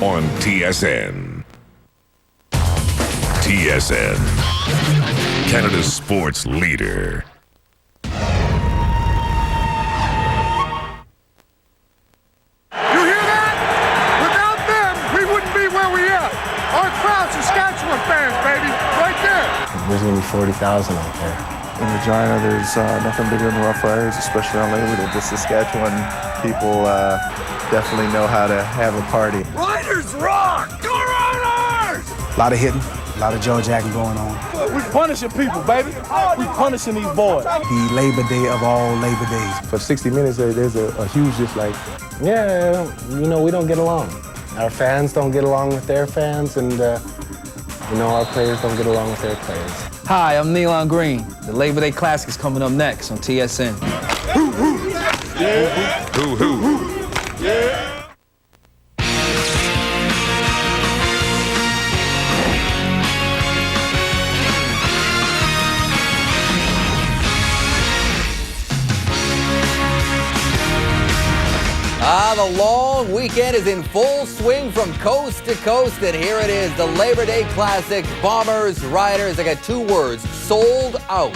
on TSN. TSN, Canada's sports leader. You hear that? Without them, we wouldn't be where we are. Our crowd, Saskatchewan fans, baby, right there. There's going to be 40,000 out there. In Regina, there's nothing bigger than the Rough Riders, especially on Labor Day. The Saskatchewan people definitely know how to have a party. Riders rock! Go Riders! A lot of hitting, a lot of jaw-jacking going on. We punishing people, baby. We punishing these boys. The Labor Day of all Labor Days. For 60 Minutes, there's a huge just like, yeah, you know, we don't get along. Our fans don't get along with their fans, and, you know, our players don't get along with their players. Hi, I'm Nealon Green. The Labor Day Classic is coming up next on TSN. Hoo hoo. Yeah. Hoo hoo. Yeah. The long weekend is in full swing from coast to coast, and here it is, the Labor Day Classic. Bombers, Riders, I got two words, sold out.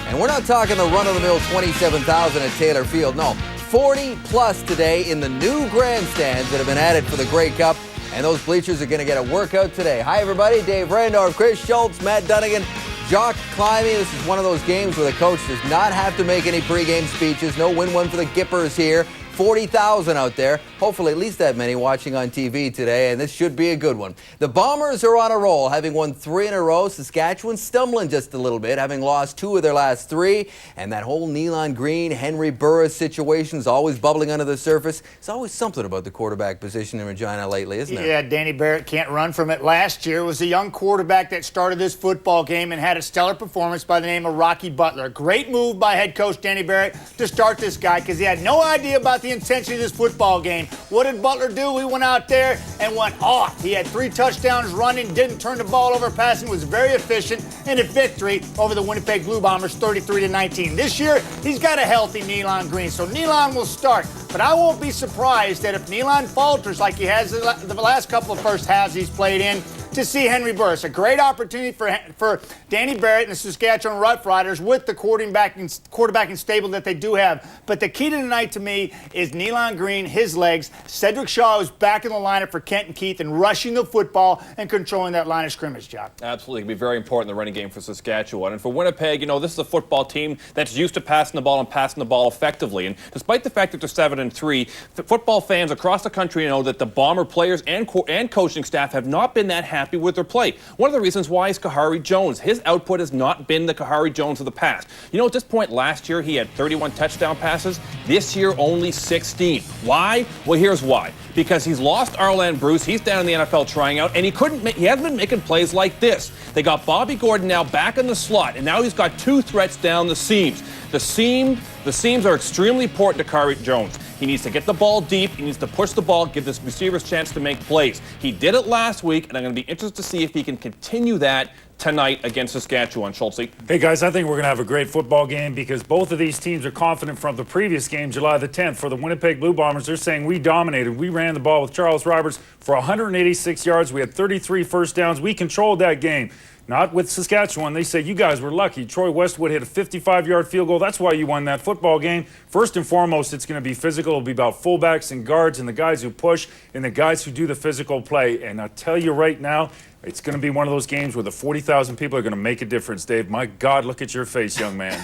And we're not talking the run-of-the-mill 27,000 at Taylor Field. No, 40 plus today in the new grandstands that have been added for the Grey Cup. And those bleachers are going to get a workout today. Hi, everybody. Dave Rendorf, Chris Schultz, Matt Dunnigan, Jock Climbing. This is one of those games where the coach does not have to make any pregame speeches. No win one for the Gippers here. 40,000 out there. Hopefully at least that many watching on TV today, and this should be a good one. The Bombers are on a roll, having won 3 in a row. Saskatchewan stumbling just a little bit, having lost 2 of their last 3. And that whole Nealon Green, Henry Burris situation is always bubbling under the surface. There's always something about the quarterback position in Regina lately, isn't there? Yeah, Danny Barrett can't run from it. Last year was a young quarterback that started this football game and had a stellar performance by the name of Rocky Butler. Great move by head coach Danny Barrett to start this guy because he had no idea about the intensity of this football game. What did Butler do? He went out there and went off. He had 3 touchdowns running, didn't turn the ball over passing, was very efficient, and a victory over the Winnipeg Blue Bombers 33-19. This year, he's got a healthy Nealon Green, so Nealon will start. But I won't be surprised that if Nealon falters like he has the last couple of first halves he's played in, to see Henry Burris. A great opportunity for Danny Barrett and the Saskatchewan Rough Riders with the quarterbacking stable that they do have. But the key to tonight to me is Nealon Green, his legs. Cedric Shaw is back in the lineup for Kenton Keith and rushing the football and controlling that line of scrimmage, job. Absolutely. It'll be very important in the running game for Saskatchewan. And for Winnipeg, you know, this is a football team that's used to passing the ball and passing the ball effectively. And despite the fact that they're 7-3, football fans across the country know that the Bomber players and coaching staff have not been that happy with their play. One of the reasons why is Kahari Jones. His output has not been the Kahari Jones of the past. You know, at this point last year, he had 31 touchdown passes. This year, only 16. Why? Well, here's why. Because he's lost Arlen Bruce. He's down in the NFL trying out, and he hasn't been making plays like this. They got Bobby Gordon now back in the slot, and now he's got 2 threats down the seams. The seams are extremely important to Kahari Jones. He needs to get the ball deep. He needs to push the ball, give this receivers a chance to make plays. He did it last week, and I'm going to be interested to see if he can continue that tonight against Saskatchewan. Schultz. Hey, guys, I think we're going to have a great football game because both of these teams are confident from the previous game, July the 10th. For the Winnipeg Blue Bombers, they're saying we dominated. We ran the ball with Charles Roberts for 186 yards. We had 33 first downs. We controlled that game. Not with Saskatchewan. They say you guys were lucky. Troy Westwood hit a 55-yard field goal. That's why you won that football game. First and foremost, it's going to be physical. It'll be about fullbacks and guards and the guys who push and the guys who do the physical play. And I'll tell you right now, it's going to be one of those games where the 40,000 people are going to make a difference, Dave. My God, look at your face, young man.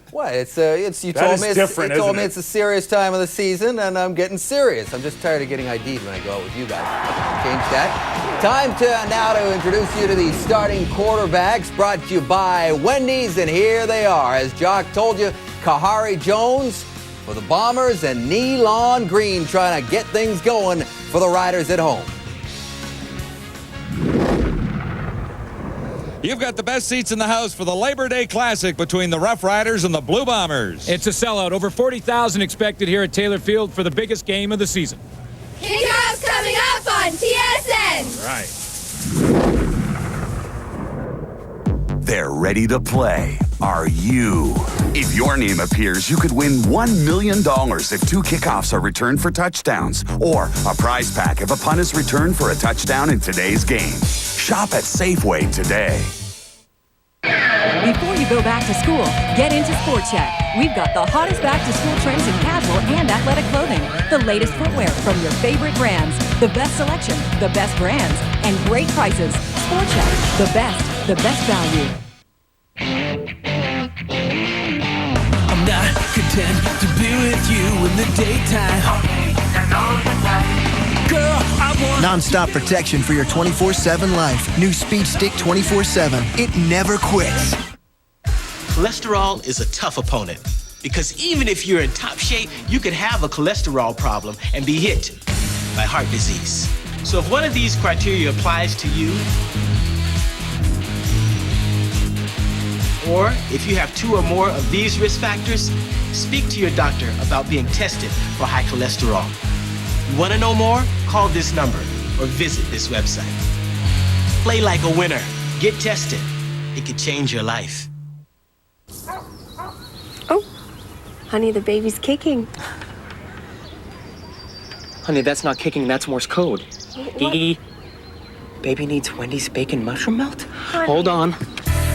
What? You told me it's a serious time of the season, and I'm getting serious. I'm just tired of getting ID'd when I go out with you guys. Change that. Time now to introduce you to the starting quarterbacks, brought to you by Wendy's, and here they are. As Jock told you, Kahari Jones for the Bombers and Nealon Green trying to get things going for the Riders at home. You've got the best seats in the house for the Labor Day Classic between the Rough Riders and the Blue Bombers. It's a sellout. Over 40,000 expected here at Taylor Field for the biggest game of the season. Kickoff's coming up on TSN. Right. They're ready to play. are you. If your name appears, you could win $1 million if 2 kickoffs are returned for touchdowns, or a prize pack if a punt is returned for a touchdown in today's game. Shop at Safeway today. Before you go back to school, get into Sport Check. We've got the hottest back-to-school trends in casual and athletic clothing, the latest footwear from your favorite brands, the best selection, the best brands, and great prices. Sport Check, the best value. I'm not content to be with you in the daytime. Girl, I want non-stop protection for your 24/7 life. New Speed Stick 24/7. It never quits. Cholesterol is a tough opponent because even if you're in top shape, you could have a cholesterol problem and be hit by heart disease. So if one of these criteria applies to you, or if you have 2 or more of these risk factors, speak to your doctor about being tested for high cholesterol. You want to know more? Call this number or visit this website. Play like a winner. Get tested. It could change your life. Honey, the baby's kicking. Honey, that's not kicking, that's Morse code. Gigi, baby needs Wendy's bacon mushroom melt? Hold on.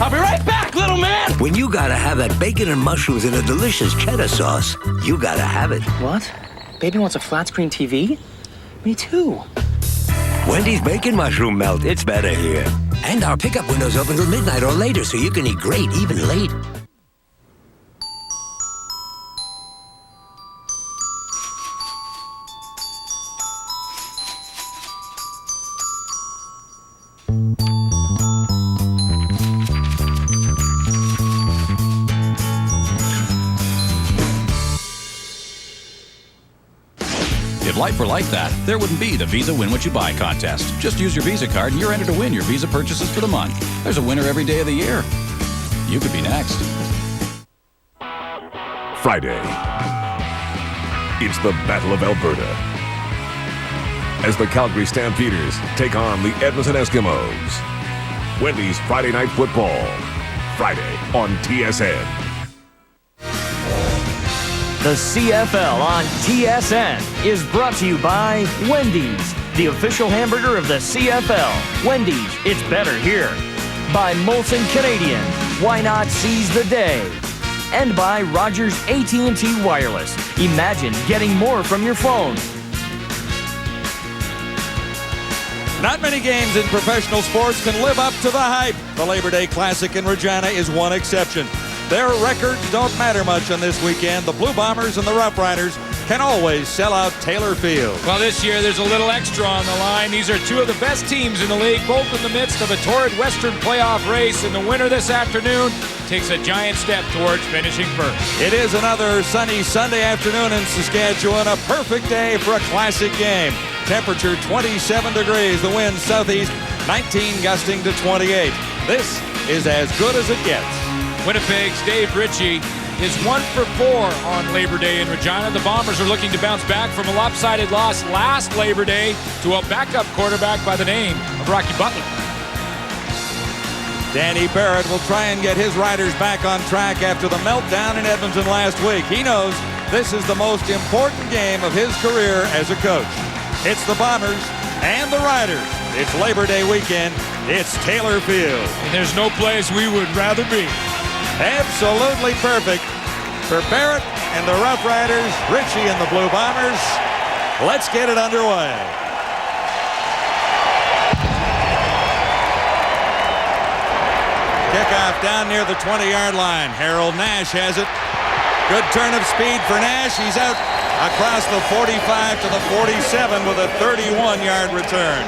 I'll be right back, little man! When you gotta have that bacon and mushrooms in a delicious cheddar sauce, you gotta have it. What? Baby wants a flat screen TV? Me too. Wendy's bacon mushroom melt, it's better here. And our pickup window's open till midnight or later, so you can eat great even late. If life were like that, there wouldn't be the Visa Win What You Buy contest. Just use your Visa card and you're entered to win your Visa purchases for the month. There's a winner every day of the year. You could be next. Friday. It's the Battle of Alberta, as the Calgary Stampeders take on the Edmonton Eskimos. Wendy's Friday Night Football. Friday on TSN. The CFL on TSN is brought to you by Wendy's, the official hamburger of the CFL. Wendy's, it's better here. By Molson Canadian, why not seize the day? And by Rogers AT&T Wireless. Imagine getting more from your phone. Not many games in professional sports can live up to the hype. The Labor Day Classic in Regina is one exception. Their records don't matter much on this weekend. The Blue Bombers and the Rough Riders can always sell out Taylor Field. Well, this year there's a little extra on the line. These are 2 of the best teams in the league, both in the midst of a torrid Western playoff race, and the winner this afternoon takes a giant step towards finishing first. It is another sunny Sunday afternoon in Saskatchewan, a perfect day for a classic game. Temperature 27 degrees, the wind southeast, 19 gusting to 28. This is as good as it gets. Winnipeg's Dave Ritchie is 1 for 4 on Labor Day in Regina. The Bombers are looking to bounce back from a lopsided loss last Labor Day to a backup quarterback by the name of Rocky Butler. Danny Barrett will try and get his Riders back on track after the meltdown in Edmonton last week. He knows this is the most important game of his career as a coach. It's the Bombers and the Riders. It's Labor Day weekend. It's Taylor Field. And there's no place we would rather be. Absolutely perfect for Barrett and the Rough Riders, Ritchie and the Blue Bombers. Let's get it underway. Kickoff down near the 20-yard line. Harold Nash has it. Good turn of speed for Nash. He's out across the 45 to the 47 with a 31-yard return.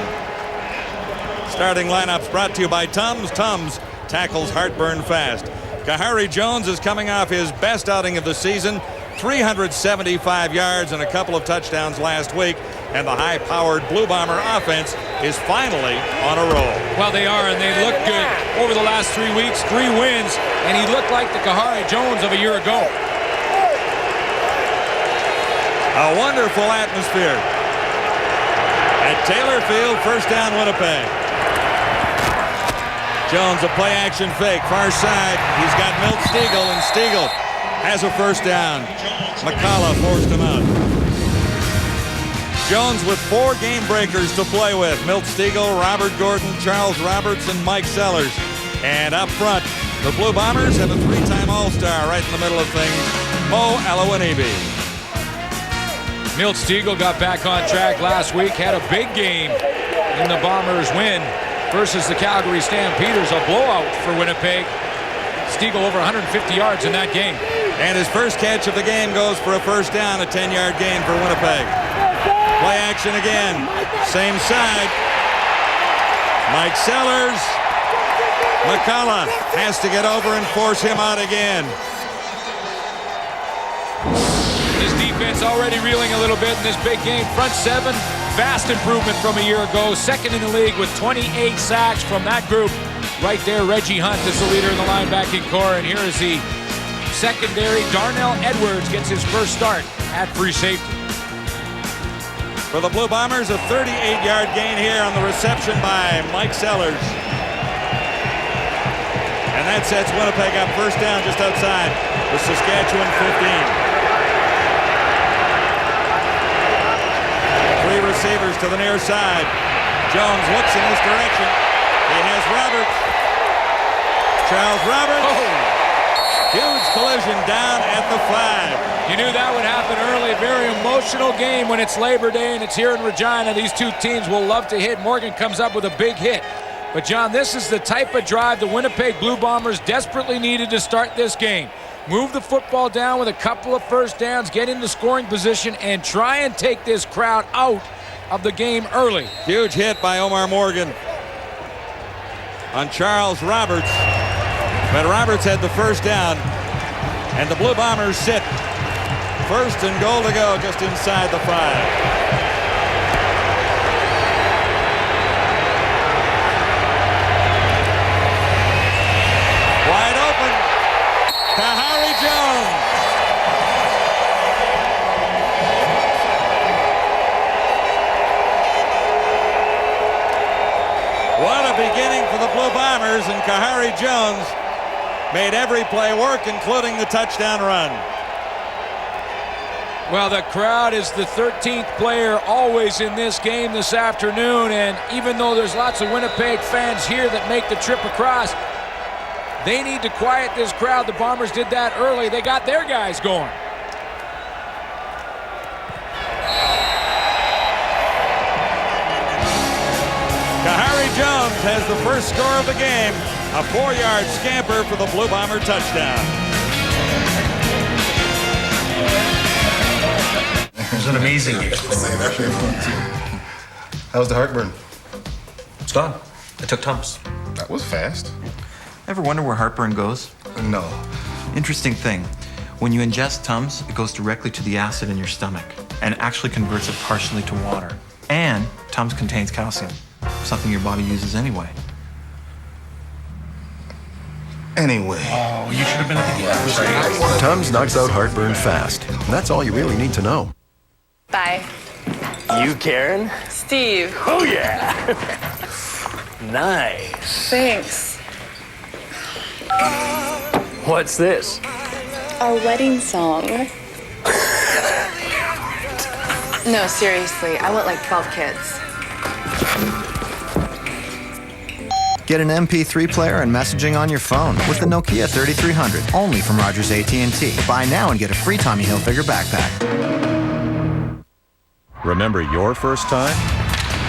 Starting lineups brought to you by Tums. Tums tackles heartburn fast. Kahari Jones is coming off his best outing of the season, 375 yards and a couple of touchdowns last week, and the high-powered Blue Bomber offense is finally on a roll. Well, they are, and they look good. Over the last 3 weeks, 3 wins, and he looked like the Kahari Jones of a year ago. A wonderful atmosphere at Taylor Field. First down, Winnipeg. Jones, a play-action fake, far side. He's got Milt Stegall, and Stegall has a first down. McCullough forced him out. Jones with 4 game breakers to play with. Milt Stegall, Robert Gordon, Charles Roberts, and Mike Sellers. And up front, the Blue Bombers have a 3-time All-Star right in the middle of things, Mo Alawanibi. Milt Stegall got back on track last week, had a big game in the Bombers' win versus the Calgary Stampeders, a blowout for Winnipeg. Stegall over 150 yards in that game. And his first catch of the game goes for a first down, a 10-yard gain for Winnipeg. Play action again. Same side. Mike Sellers. McCullough has to get over and force him out again. His defense already reeling a little bit in this big game. Front 7, vast improvement from a year ago. Second in the league with 28 sacks from that group. Right there, Reggie Hunt is the leader in the linebacking core. And here is the secondary. Darnell Edwards gets his first start at free safety. For the Blue Bombers, a 38-yard gain here on the reception by Mike Sellers. And that sets Winnipeg up first down just outside the Saskatchewan 15. 3 receivers to the near side. Jones looks in this direction. He has Roberts. Charles Roberts. Huge collision down at the 5. You knew that would happen early. Very emotional game when it's Labor Day and it's here in Regina. These two teams will love to hit. Morgan comes up with a big hit. But, John, this is the type of drive the Winnipeg Blue Bombers desperately needed to start this game. Move the football down with a couple of first downs, get in the scoring position, and try and take this crowd out of the game early. Huge hit by Omar Morgan on Charles Roberts. But Roberts had the first down, and the Blue Bombers sit. First and goal to go just inside the 5. Kahari Jones. What a beginning for the Blue Bombers, and Kahari Jones made every play work, including the touchdown run. Well, the crowd is the 13th player always in this game this afternoon, and even though there's lots of Winnipeg fans here that make the trip across, they need to quiet this crowd. The Bombers did that early. They got their guys going. Kahari Jones has the first score of the game, a 4-yard scamper for the Blue Bomber touchdown. It was an amazing game. How's the heartburn? It's gone. I took Tums. That was fast. Ever wonder where heartburn goes? No. Interesting thing. When you ingest Tums, it goes directly to the acid in your stomach and actually converts it partially to water. And Tums contains calcium, something your body uses anyway. Anyway. Oh, you should have been at the game. Tums knocks out heartburn fast. That's all you really need to know. Bye. You, Karen? Steve. Oh, yeah. Nice. Thanks. What's this? Our wedding song. No, seriously, I want like 12 kids. Get an MP3 player and messaging on your phone with the Nokia 3300, only from Rogers AT&T. Buy now and get a free Tommy Hilfiger backpack. Remember your first time?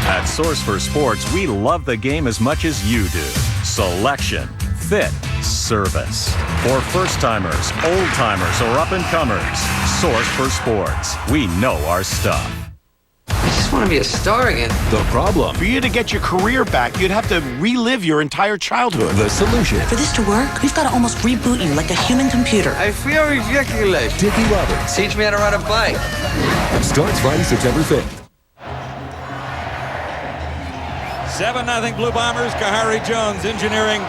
At Source for Sports, we love the game as much as you do. Selection, fit, service. For first-timers, old-timers, or up-and-comers, Source for Sports. We know our stuff. I just want to be a star again. The problem. For you to get your career back, you'd have to relive your entire childhood. The solution. For this to work, we've got to almost reboot you like a human computer. I feel ridiculous. Dickie Roberts. Teach me how to ride a bike. Starts Friday, September 5th. 7-0 Blue Bombers. Kahari Jones engineering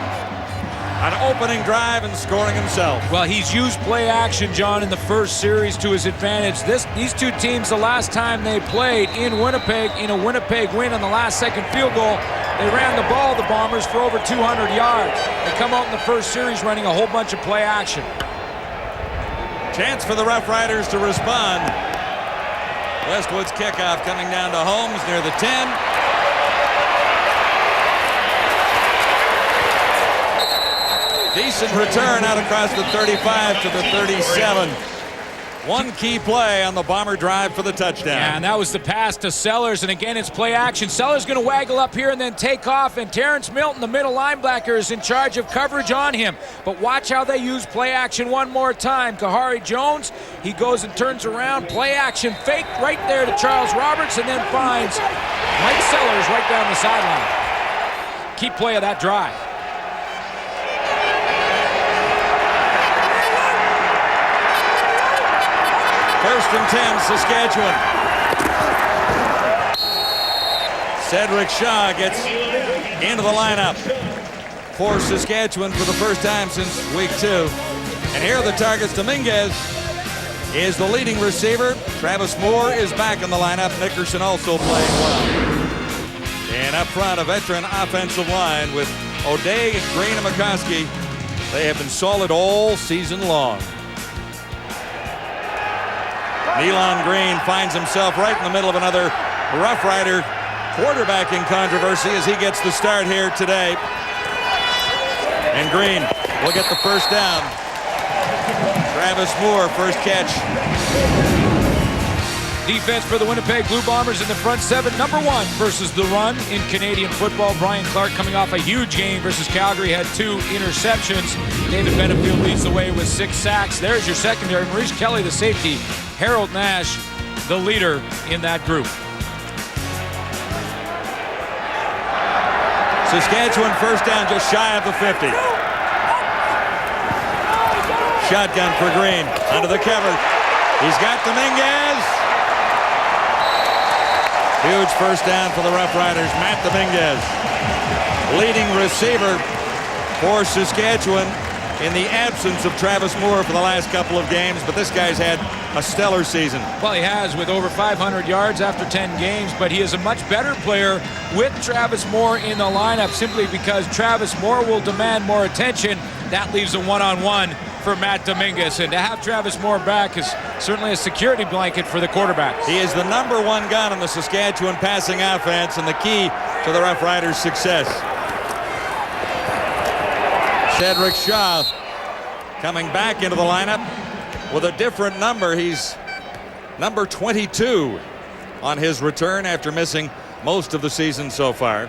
an opening drive and scoring himself. Well, he's used play action, John, in the first series to his advantage. These two teams, the last time they played in Winnipeg, in a Winnipeg win on the last second field goal, They ran the ball, the Bombers, for over 200 yards. They come out in the first series running a whole bunch of play action. Chance for the Rough Riders to respond. Westwood's kickoff coming down to Holmes near the 10. Decent return out across the 35 to the 37. One key play on the Bomber drive for the touchdown. Yeah, and that was the pass to Sellers, and again, it's play action. Sellers going to waggle up here and then take off, and Terrence Milton, the middle linebacker, is in charge of coverage on him. But watch how they use play action one more time. Kahari Jones, he goes and turns around, play action fake right there to Charles Roberts, and then finds Mike Sellers right down the sideline. Key play of that drive. First and 10, Saskatchewan. Cedric Shaw gets into the lineup for Saskatchewan for the first time since week 2. And here are the targets. Dominguez is the leading receiver. Travis Moore is back in the lineup. Nickerson also playing well. And up front, a veteran offensive line with O'Day, Green, and McCoskey. They have been solid all season long. Nealon Green finds himself right in the middle of another Rough Rider quarterbacking controversy as he gets the start here today. And Green will get the first down. Travis Moore, first catch. Defense for the Winnipeg Blue Bombers in the front seven. Number 1 versus the run in Canadian football. Brian Clark coming off a huge game versus Calgary, had 2 interceptions. David Benefield leads the way with 6 sacks. There's your secondary. Maurice Kelly, the safety. Harold Nash, the leader in that group. Saskatchewan first down just shy of the 50. Shotgun for Green. Under the cover. He's got Dominguez. Huge first down for the Rough Riders. Matt Dominguez, leading receiver for Saskatchewan in the absence of Travis Moore for the last couple of games, but this guy's had a stellar season. Well, he has, with over 500 yards after 10 games, but he is a much better player with Travis Moore in the lineup simply because Travis Moore will demand more attention. That leaves a one-on-one for Matt Dominguez, and to have Travis Moore back is certainly a security blanket for the quarterbacks. He is the number 1 gun in the Saskatchewan passing offense and the key to the Rough Riders' success. Cedric Shaw coming back into the lineup with a different number. He's number 22 on his return after missing most of the season so far.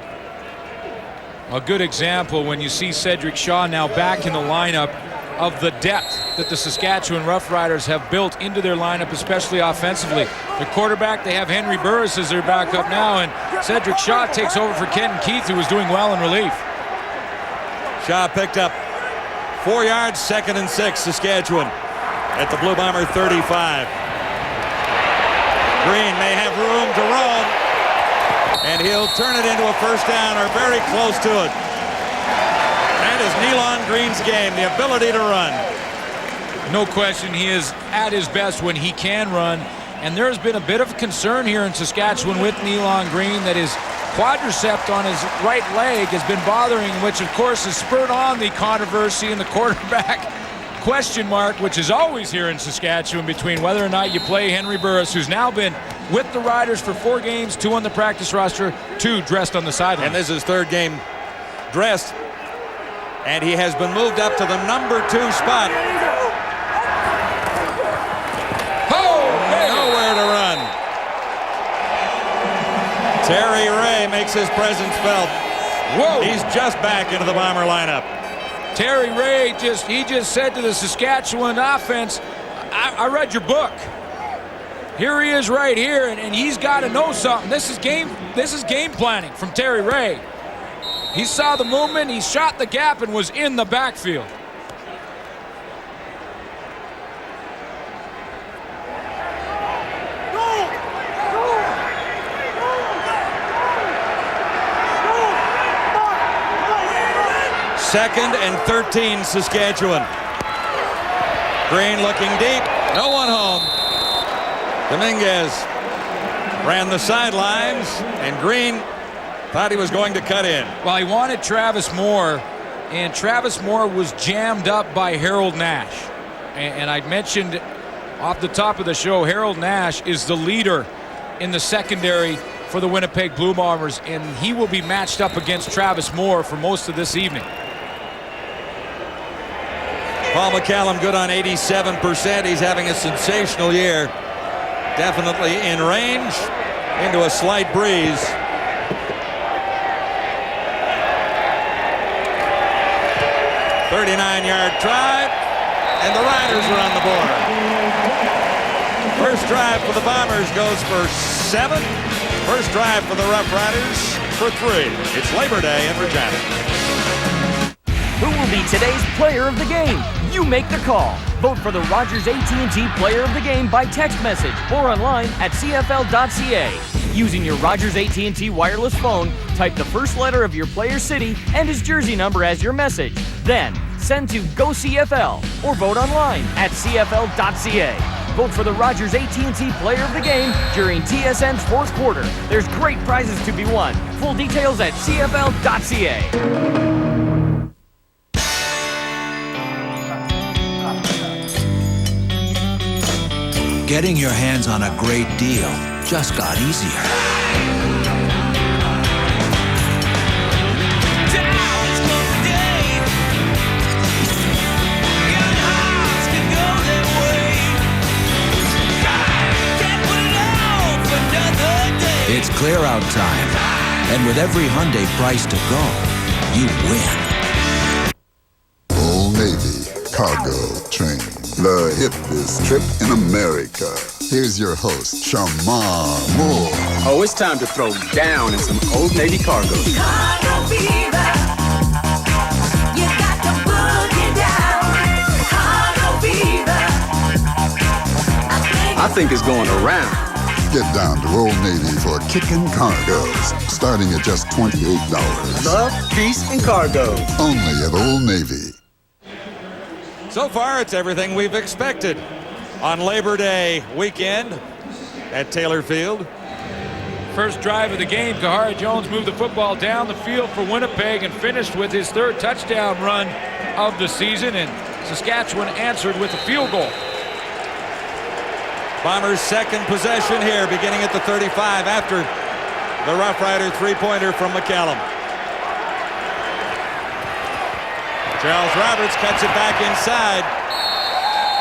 A good example when you see Cedric Shaw now back in the lineup of the depth that the Saskatchewan Rough Riders have built into their lineup, especially offensively. The quarterback, they have Henry Burris as their backup now, and Cedric Shaw takes over for Kenton Keith, who was doing well in relief. Shaw picked up 4 yards, 2nd and 6, Saskatchewan at the Blue Bomber 35. Green may have room to roam, and he'll turn it into a first down or very close to it. That is Nealon Green's game, the ability to run. No question, he is at his best when he can run, and there's been a bit of concern here in Saskatchewan with Nealon Green that his quadricep on his right leg has been bothering, which of course has spurred on the controversy in the quarterback question mark, which is always here in Saskatchewan between whether or not you play Henry Burris, who's now been with the Riders for 4 games, 2 on the practice roster, 2 dressed on the sideline. And this is his 3rd game dressed, and he has been moved up to the number 2 spot. Nowhere to run. Terry Ray makes his presence felt. Whoa! He's just back into the Bomber lineup. Terry Ray just said to the Saskatchewan offense, I read your book. Here he is right here, and he's got to know something. This is game planning from Terry Ray. He saw the movement, he shot the gap, and was in the backfield. Second and 13, Saskatchewan. Green looking deep, no one home. Dominguez ran the sidelines, and Green Thought he was going to cut in. Well, he wanted Travis Moore, and Travis Moore was jammed up by Harold Nash. And I mentioned off the top of the show, Harold Nash is the leader in the secondary for the Winnipeg Blue Bombers, and he will be matched up against Travis Moore for most of this evening. Paul McCallum good on 87%. He's having a sensational year. Definitely in range, into a slight breeze. "39-yard try, and the Riders are on the board. First drive for the Bombers goes for 7. First drive for the Rough Riders for 3. It's Labor Day in Regina. Who will be today's player of the game? You make the call. Vote for the Rogers AT&T Player of the Game by text message or online at CFL.ca. Using your Rogers AT&T wireless phone, type the first letter of your player's city and his jersey number as your message. Then, send to GoCFL or vote online at CFL.ca. Vote for the Rogers AT&T Player of the Game during TSN's fourth quarter. There's great prizes to be won. Full details at CFL.ca. Getting your hands on a great deal just got easier. It's clear out time, and with every Hyundai price to go, you win. Old Navy cargo train, the hippest trip in America. Here's your host, Shamar Moore. Oh, it's time to throw down in some Old Navy cargo. Cargo fever. You got to boogie down. Cargo fever. I think it's going around. Get down to Old Navy for kicking cargoes, starting at just $28. Love, peace, and cargo. Only at Old Navy. So far, it's everything we've expected on Labor Day weekend at Taylor Field. First drive of the game, Kahari Jones moved the football down the field for Winnipeg and finished with his third touchdown run of the season, and Saskatchewan answered with a field goal. Bombers' second possession here, beginning at the 35 after the Rough Rider three-pointer from McCallum. Charles Roberts cuts it back inside.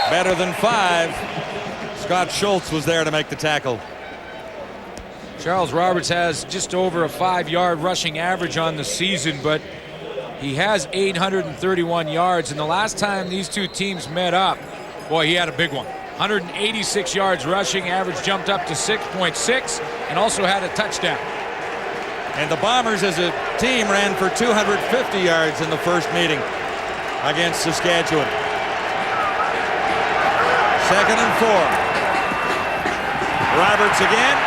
Better than 5. Scott Schultz was there to make the tackle. Charles Roberts has just over a 5-yard rushing average on the season, but he has 831 yards, and the last time these two teams met up, boy, he had a big one. 186 yards rushing, average jumped up to 6.6, and also had a touchdown. And the Bombers as a team ran for 250 yards in the first meeting against Saskatchewan. 2nd and 4. Roberts again.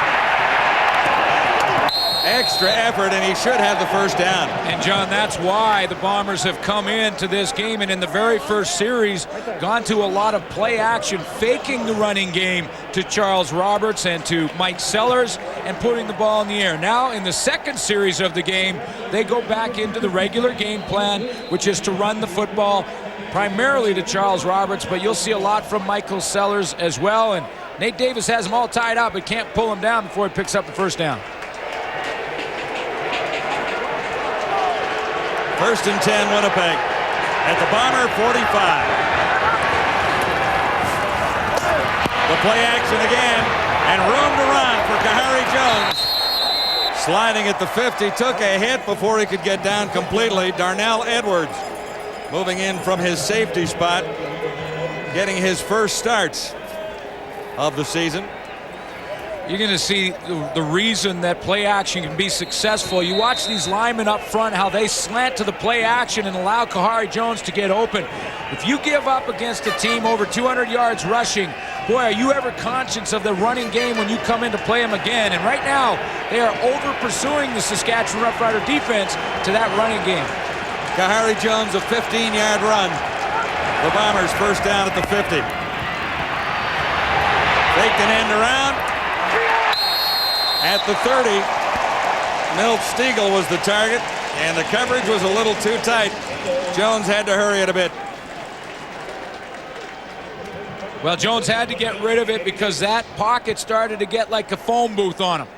Extra effort, and he should have the first down. And John, that's why the Bombers have come into this game, and in the very first series gone to a lot of play action, faking the running game to Charles Roberts and to Mike Sellers and putting the ball in the air. Now in the second series of the game, they go back into the regular game plan, which is to run the football primarily to Charles Roberts, but you'll see a lot from Michael Sellers as well, and Nate Davis has them all tied up but can't pull him down before he picks up the first down. 1st and 10, Winnipeg at the Bomber 45. The play action again, and room to run for Kahari Jones. Sliding at the 50, took a hit before he could get down completely. Darnell Edwards moving in from his safety spot, getting his first starts of the season. You're going to see the reason that play action can be successful. You watch these linemen up front, how they slant to the play action and allow Kahari Jones to get open. If you give up against a team over 200 yards rushing, boy, are you ever conscious of the running game when you come in to play them again. And right now, they are over-pursuing the Saskatchewan Rough Rider defense to that running game. Kahari Jones, a 15-yard run. The Bombers first down at the 50. Faked an end around. At the 30, Milt Stiegel was the target, and the coverage was a little too tight. Jones had to hurry it a bit. Well, Jones had to get rid of it because that pocket started to get like a phone booth on him.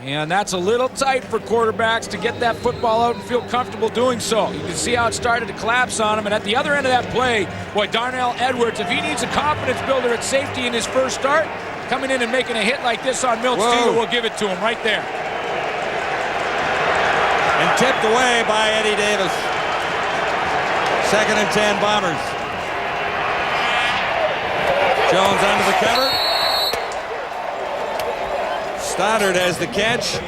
And that's a little tight for quarterbacks to get that football out and feel comfortable doing so. You can see how it started to collapse on him. And at the other end of that play, boy, Darnell Edwards, if he needs a confidence builder at safety in his first start, coming in and making a hit like this on Milt Stiegel will give it to him right there. And tipped away by Eddie Davis. 2nd and 10 Bombers. Jones under the cover. Stoddard has the catch.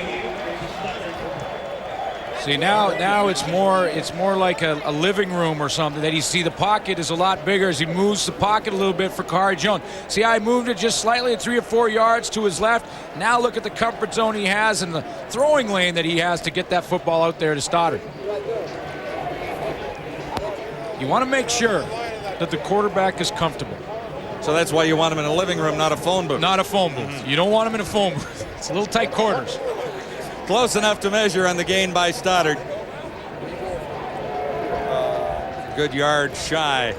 See, now it's more like a living room or something, that you see the pocket is a lot bigger as he moves the pocket a little bit for Kahari Jones. See how he moved it just slightly at 3 or 4 yards to his left. Now look at the comfort zone he has and the throwing lane that he has to get that football out there to Stoddard. You want to make sure that the quarterback is comfortable. So that's why you want him in a living room, not a phone booth. Not a phone booth. You don't want him in a phone booth. It's a little tight quarters. Close enough to measure on the gain by Stoddard. Good yard shy.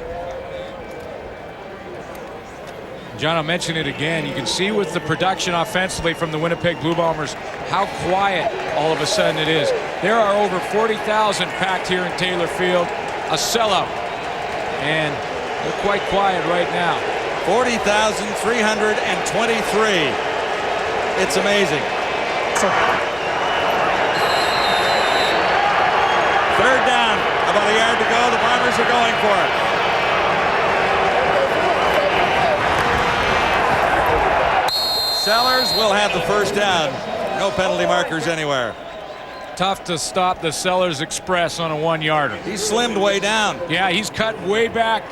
John, I'll mention it again. You can see with the production offensively from the Winnipeg Blue Bombers how quiet all of a sudden it is. There are over 40,000 packed here in Taylor Field, a sellout. And they're quite quiet right now. 40,323. It's amazing. Third down, about a yard to go. The Bombers are going for it. Sellers will have the first down. No penalty markers anywhere. Tough to stop the Sellers Express on a 1-yarder. He's slimmed way down. Yeah, he's cut way back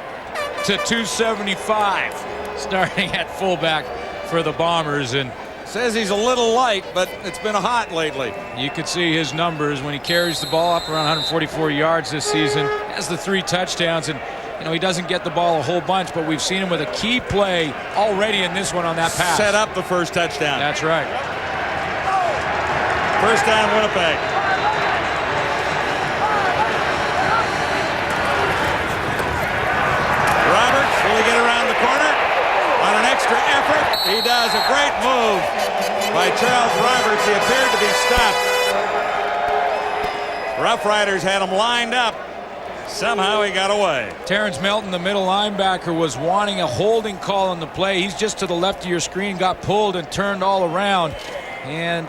to 275, starting at fullback for the Bombers. And says he's a little light, but it's been hot lately. You could see his numbers when he carries the ball up around 144 yards this season. Has the 3 touchdowns, and he doesn't get the ball a whole bunch, but we've seen him with a key play already in this one on that pass. Set up the first touchdown. That's right. First down, Winnipeg. Roberts, will he get around the corner? On an extra effort, he does a great move by Charles Roberts. He appeared to be stopped. Rough Riders had him lined up. Somehow he got away. Terrence Melton, the middle linebacker, was wanting a holding call on the play. He's just to the left of your screen, got pulled and turned all around. And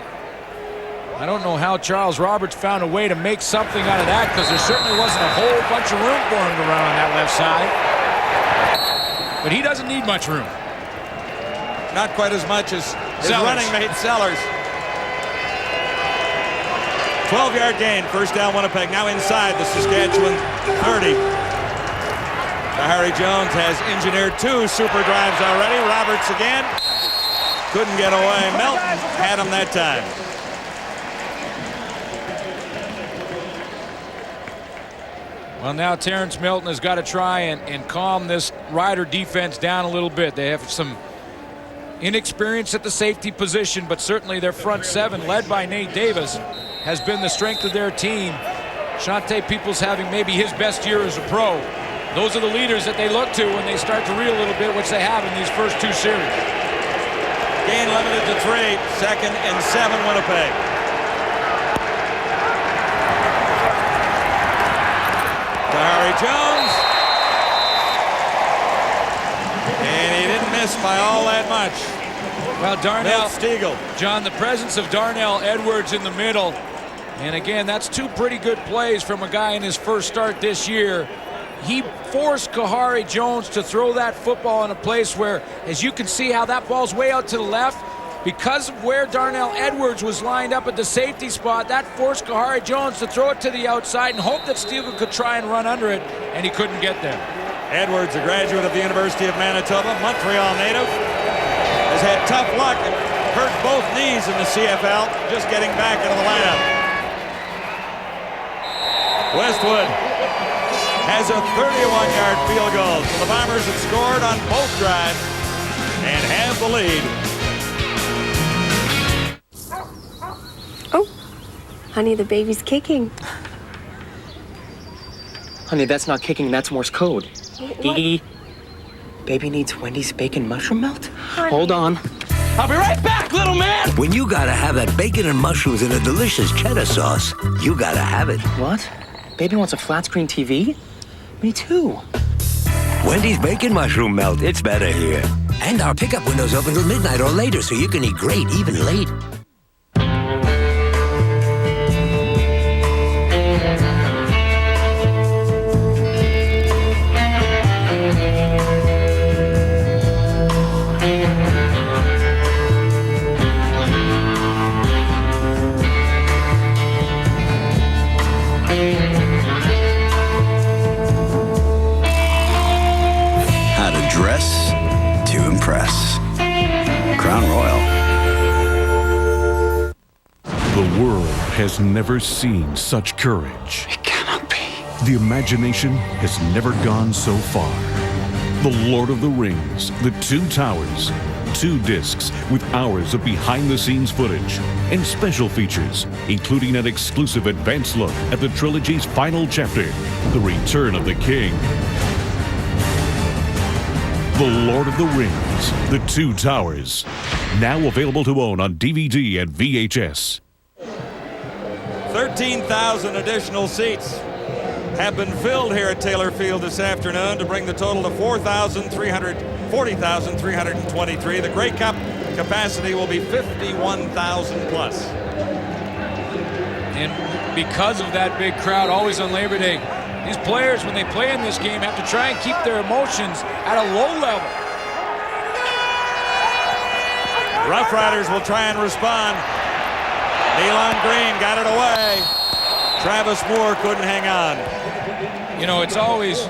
I don't know how Charles Roberts found a way to make something out of that, because there certainly wasn't a whole bunch of room for him to run on that left side. But he doesn't need much room. Not quite as much as his running mate Sellers. 12-yard gain, first down Winnipeg. Now inside the Saskatchewan 30. Kahari Jones has engineered 2 super drives already. Roberts again. Couldn't get away. Melton had him that time. Well, now Terrence Melton has got to try and calm this Rider defense down a little bit. They have some inexperience at the safety position, but certainly their front 7, led by Nate Davis, has been the strength of their team. Shante Peoples having maybe his best year as a pro. Those are the leaders that they look to when they start to reel a little bit, which they have in these first 2 series. Gain limited to 3, 2nd and 7 Winnipeg. Kahari Jones. And he didn't miss by all that much. Well, Darnell Stiegel. John, the presence of Darnell Edwards in the middle. And again, that's 2 pretty good plays from a guy in his first start this year. He forced Kahari Jones to throw that football in a place where, as you can see how that ball's way out to the left, because of where Darnell Edwards was lined up at the safety spot, that forced Kahari Jones to throw it to the outside and hope that Stiegel could try and run under it, and he couldn't get there. Edwards, a graduate of the University of Manitoba, Montreal native, has had tough luck and hurt both knees in the CFL, just getting back into the lineup. Westwood has a 31-yard field goal. So the Bombers have scored on both drives and have the lead. Honey, the baby's kicking. Honey, that's not kicking, that's Morse code. Gigi, baby needs Wendy's bacon mushroom melt? Hold on. I'll be right back, little man! When you gotta have that bacon and mushrooms in a delicious cheddar sauce, you gotta have it. What? Baby wants a flat screen TV? Me too. Wendy's bacon mushroom melt, it's better here. And our pickup window's open till midnight or later, so you can eat great even late. Dress to impress. Crown Royal. The world has never seen such courage. It cannot be. The imagination has never gone so far. The Lord of the Rings, The Two Towers. 2 discs with hours of behind-the-scenes footage and special features, including an exclusive advanced look at the trilogy's final chapter, The Return of the King. The Lord of the Rings, The Two Towers. Now available to own on DVD and VHS. 13,000 additional seats have been filled here at Taylor Field this afternoon to bring the total to 40,323. The Grey Cup capacity will be 51,000 plus. And because of that big crowd always on Labor Day, these players, when they play in this game, have to try and keep their emotions at a low level. Rough Riders will try and respond. Nealon Green got it away. Travis Moore couldn't hang on. You know, it's always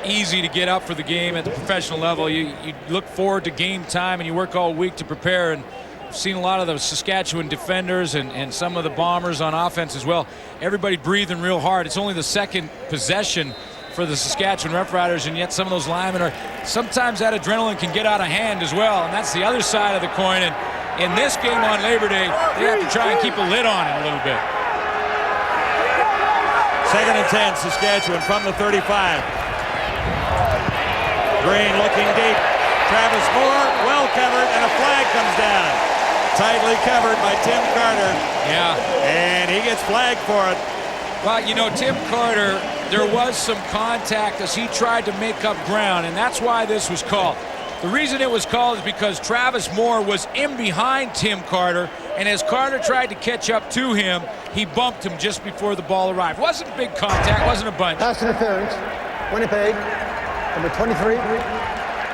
easy to get up for the game at the professional level. You look forward to game time and you work all week to prepare. And I've seen a lot of the Saskatchewan defenders and some of the Bombers on offense as well. Everybody breathing real hard. It's only the second possession for the Saskatchewan Rough Riders, and yet some of those linemen are, sometimes that adrenaline can get out of hand as well, and that's the other side of the coin. And in this game on Labor Day, they have to try and keep a lid on it a little bit. 2nd and 10, Saskatchewan from the 35. Green looking deep. Travis Moore, well covered, and a flag comes down. Tightly covered by Tim Carter. Yeah. And he gets flagged for it. Well, you know, Tim Carter, there was some contact as he tried to make up ground, and that's why this was called. The reason it was called is because Travis Moore was in behind Tim Carter, and as Carter tried to catch up to him, he bumped him just before the ball arrived. Wasn't big contact, wasn't a bunch. Pass interference, Winnipeg, number 23,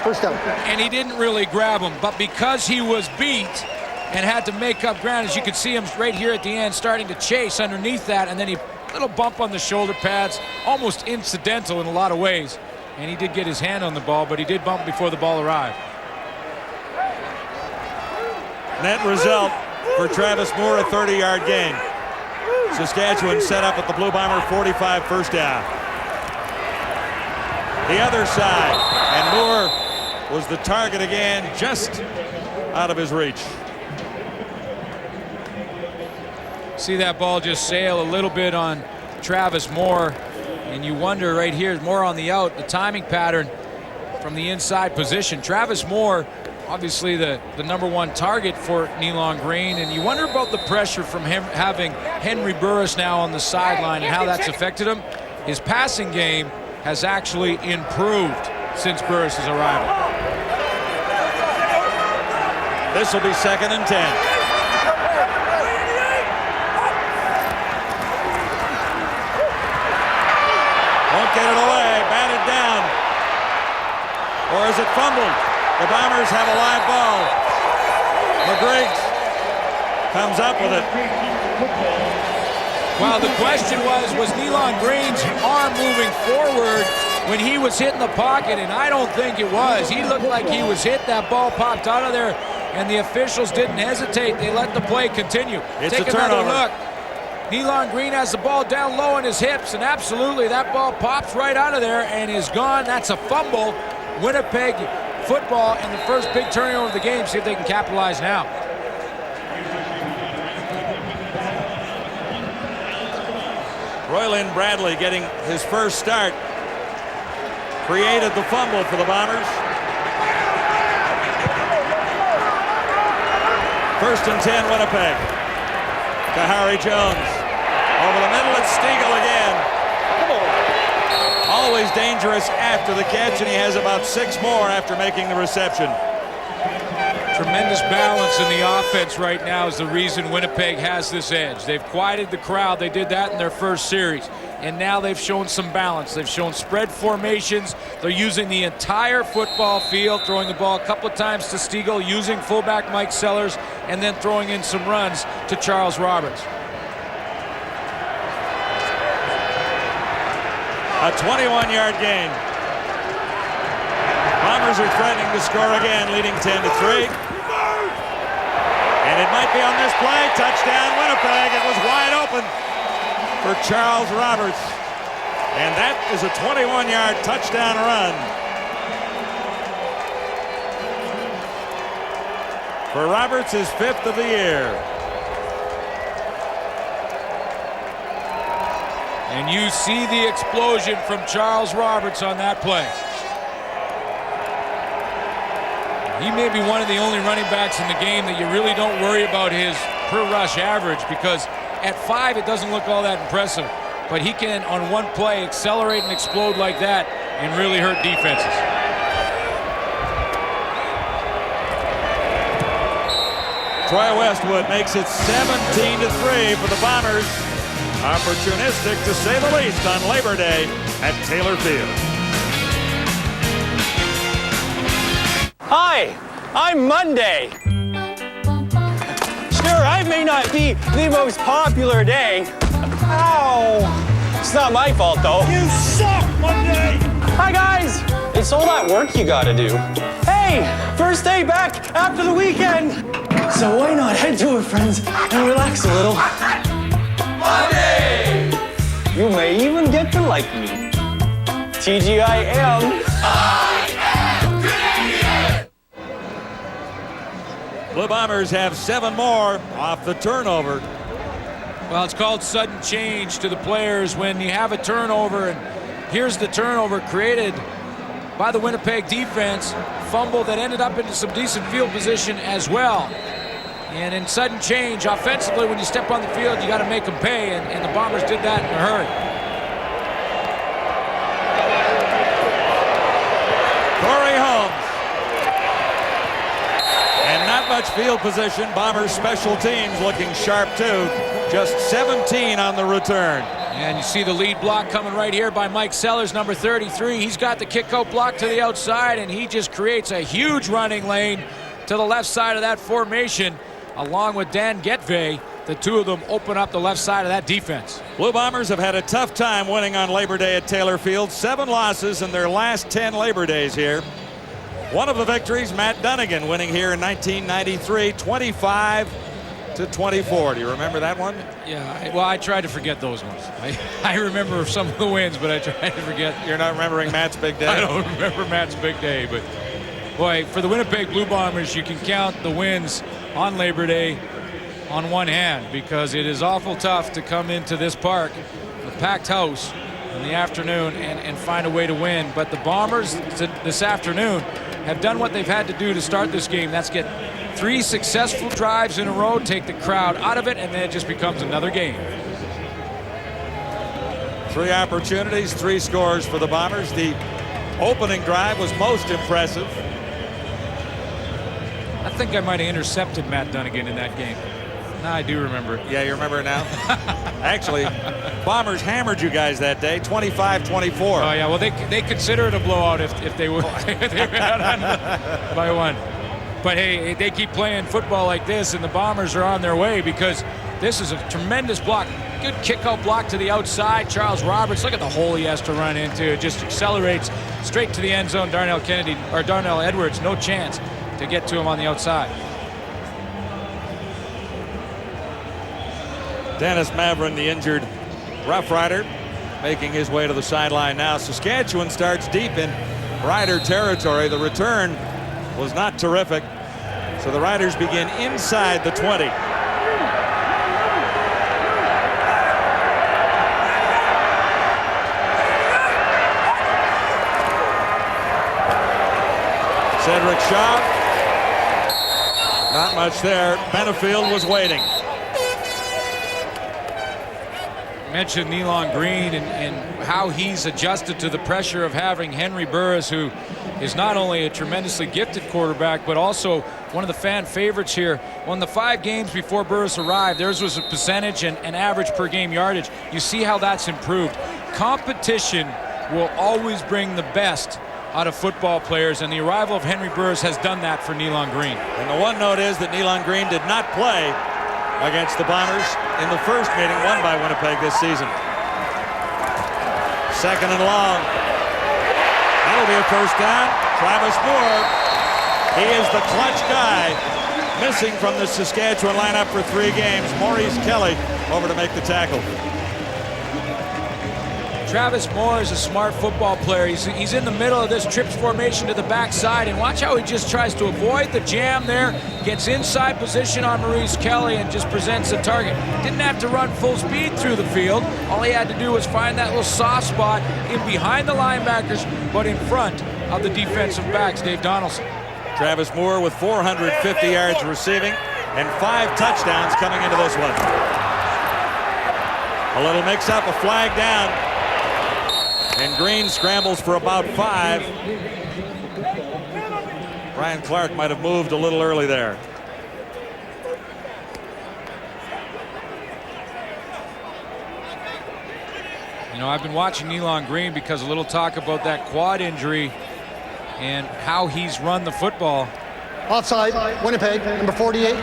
first down. And he didn't really grab him, but because he was beat and had to make up ground, as you can see him right here at the end starting to chase underneath that, and then he little bump on the shoulder pads, almost incidental in a lot of ways. And he did get his hand on the ball, but he did bump before the ball arrived. Net result for Travis Moore, a 30-yard gain. Saskatchewan set up at the Blue Bomber 45, first down. The other side, and Moore was the target again, just out of his reach. See that ball just sail a little bit on Travis Moore, and you wonder right here, Moore on the out, the timing pattern from the inside position. Travis Moore, obviously the #1 target for Nealon Green, and you wonder about the pressure from him having Henry Burris now on the sideline and how that's affected him. His passing game has actually improved since Burris' arrival. This will be 2nd and 10. Won't get it away, batted down. Or is it fumbled? The Bombers have a live ball. McGriggs comes up with it. Well, the question was Nealon Green's arm moving forward when he was hitting the pocket? And I don't think it was. He looked like he was hit. That ball popped out of there, and the officials didn't hesitate. They let the play continue. It's Take a turnover. another look. Nealon Green has the ball down low on his hips, and absolutely that ball pops right out of there and is gone. That's a fumble. Winnipeg football and the first big turnover of the game. See if they can capitalize now. Roylin Bradley getting his first start. Created the fumble for the Bombers. First and 10, Winnipeg. Kahari Jones. Over the middle, it's Stiegel again. Always dangerous after the catch, and he has about 6 more after making the reception. Tremendous balance in the offense right now is the reason Winnipeg has this edge. They've quieted the crowd. They did that in their first series. And now they've shown some balance. They've shown spread formations. They're using the entire football field, throwing the ball a couple of times to Stiegel, using fullback Mike Sellers, and then throwing in some runs to Charles Roberts. A 21-yard gain. Bombers are threatening to score again, leading 10-3. And it might be on this play. Touchdown, Winnipeg. It was wide open for Charles Roberts. And that is a 21-yard touchdown run for Roberts, his 5th of the year. And you see the explosion from Charles Roberts on that play. He may be one of the only running backs in the game that you really don't worry about his per rush average, because at 5 it doesn't look all that impressive. But he can, on one play, accelerate and explode like that and really hurt defenses. Troy Westwood makes it 17-3 for the Bombers. Opportunistic, to say the least, on Labor Day at Taylor Field. Hi, I'm Monday. Sure, I may not be the most popular day. Ow! It's not my fault, though. You suck, Monday! Hi, guys! It's all that work you gotta do. Hey, first day back after the weekend. So why not head to a friend's and relax a little? Monday! You may even get to like me. TGIM. The Bombers have 7 more off the turnover. Well, it's called sudden change to the players when you have a turnover, and here's the turnover created by the Winnipeg defense. Fumble that ended up into some decent field position as well. And in sudden change, offensively, when you step on the field, you got to make them pay, and the Bombers did that in a hurry. Corey Holmes. And not much field position. Bombers special teams looking sharp too. Just 17 on the return. And you see the lead block coming right here by Mike Sellers, number 33. He's got the kick-out block to the outside, and he just creates a huge running lane to the left side of that formation, along with Dan Getvey. The two of them open up the left side of that defense. Blue Bombers have had a tough time winning on Labor Day at Taylor Field. 7 losses in their last 10 Labor Days here. One of the victories, Matt Dunnigan, winning here in 1993, 25-24. Do you remember that one? Yeah, well, I try to forget those ones. I remember some of the wins, but I try to forget. You're not remembering Matt's big day? I don't remember Matt's big day, but boy, for the Winnipeg Blue Bombers, you can count the wins on Labor Day on one hand, because it is awful tough to come into this park, a packed house in the afternoon, and find a way to win. But the Bombers this afternoon have done what they've had to do to start this game. That's get 3 successful drives in a row, take the crowd out of it, and then it just becomes another game. 3 opportunities, 3 scores for the Bombers. The opening drive was most impressive. I think I might have intercepted Matt Dunnigan in that game. No, I do remember it. Yeah, you remember it now? Actually, Bombers hammered you guys that day, 25-24. Oh, yeah, well, they consider it a blowout if they were out on by 1. But, hey, they keep playing football like this, and the Bombers are on their way, because this is a tremendous block. Good kick-out block to the outside. Charles Roberts, look at the hole he has to run into. It just accelerates straight to the end zone. Darnell Edwards, no chance to get to him on the outside. Dennis Mavrin, the injured Rough Rider, making his way to the sideline now. Saskatchewan starts deep in Rider territory. The return was not terrific, so the Riders begin inside the 20. Cedric Shaw. Not much there. Benefield was waiting. Mentioned Nealon Green and how he's adjusted to the pressure of having Henry Burris, who is not only a tremendously gifted quarterback, but also one of the fan favorites here. On the 5 games before Burris arrived, theirs was a percentage and average per game yardage. You see how that's improved. Competition will always bring the best out of football players, and the arrival of Henry Burris has done that for Nealon Green. And the one note is that Nealon Green did not play against the Bombers in the first meeting won by Winnipeg this season. Second and long. That'll be a first down. Travis Moore, he is the clutch guy, missing from the Saskatchewan lineup for 3 games. Maurice Kelly over to make the tackle. Travis Moore is a smart football player. He's in the middle of this trips formation to the backside, and watch how he just tries to avoid the jam there, gets inside position on Maurice Kelly and just presents the target. Didn't have to run full speed through the field. All he had to do was find that little soft spot in behind the linebackers, but in front of the defensive backs, Dave Donaldson. Travis Moore with 450 yards receiving and 5 touchdowns coming into this one. A little mix-up, a flag down. And Green scrambles for about 5. Brian Clark might have moved a little early there. You know, I've been watching Nealon Green because a little talk about that quad injury and how he's run the football. Offside, Winnipeg, number 48,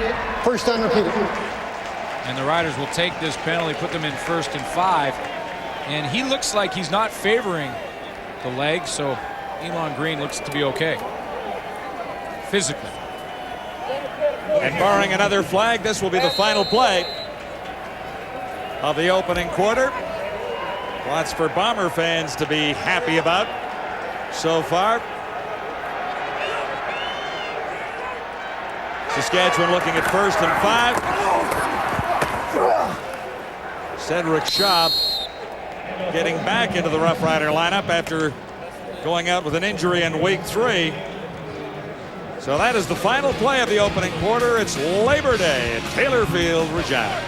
first down repeated. And the Riders will take this penalty, put them in 1st and 5. And he looks like he's not favoring the leg, so Nealon Green looks to be okay physically. And barring another flag, this will be the final play of the opening quarter. Lots for Bomber fans to be happy about so far. Saskatchewan looking at 1st and 5. Cedric Shaw getting back into the Rough Rider lineup after going out with an injury in week 3. So that is the final play of the opening quarter. It's Labor Day at Taylor Field, Regina.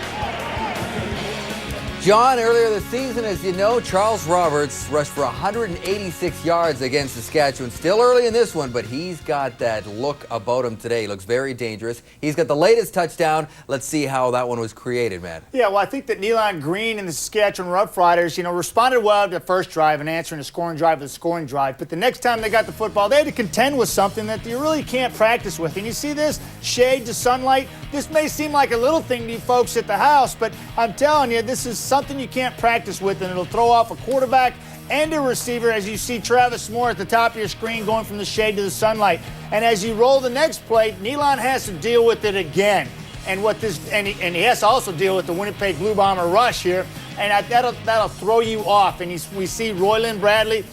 John, earlier this season, as you know, Charles Roberts rushed for 186 yards against Saskatchewan. Still early in this one, but he's got that look about him today. He looks very dangerous. He's got the latest touchdown. Let's see how that one was created, man. Yeah, well, I think that Nealon Green and the Saskatchewan Roughriders, responded well to the first drive and answering the scoring drive with the scoring drive. But the next time they got the football, they had to contend with something that you really can't practice with. And you see this shade to sunlight. This may seem like a little thing to you folks at the house, but I'm telling you, this is something you can't practice with, and it'll throw off a quarterback and a receiver as you see Travis Moore at the top of your screen going from the shade to the sunlight. And as you roll the next play, Nealon has to deal with it again. And he has to also deal with the Winnipeg Blue Bomber rush here, and that'll throw you off. And we see Royland Bradley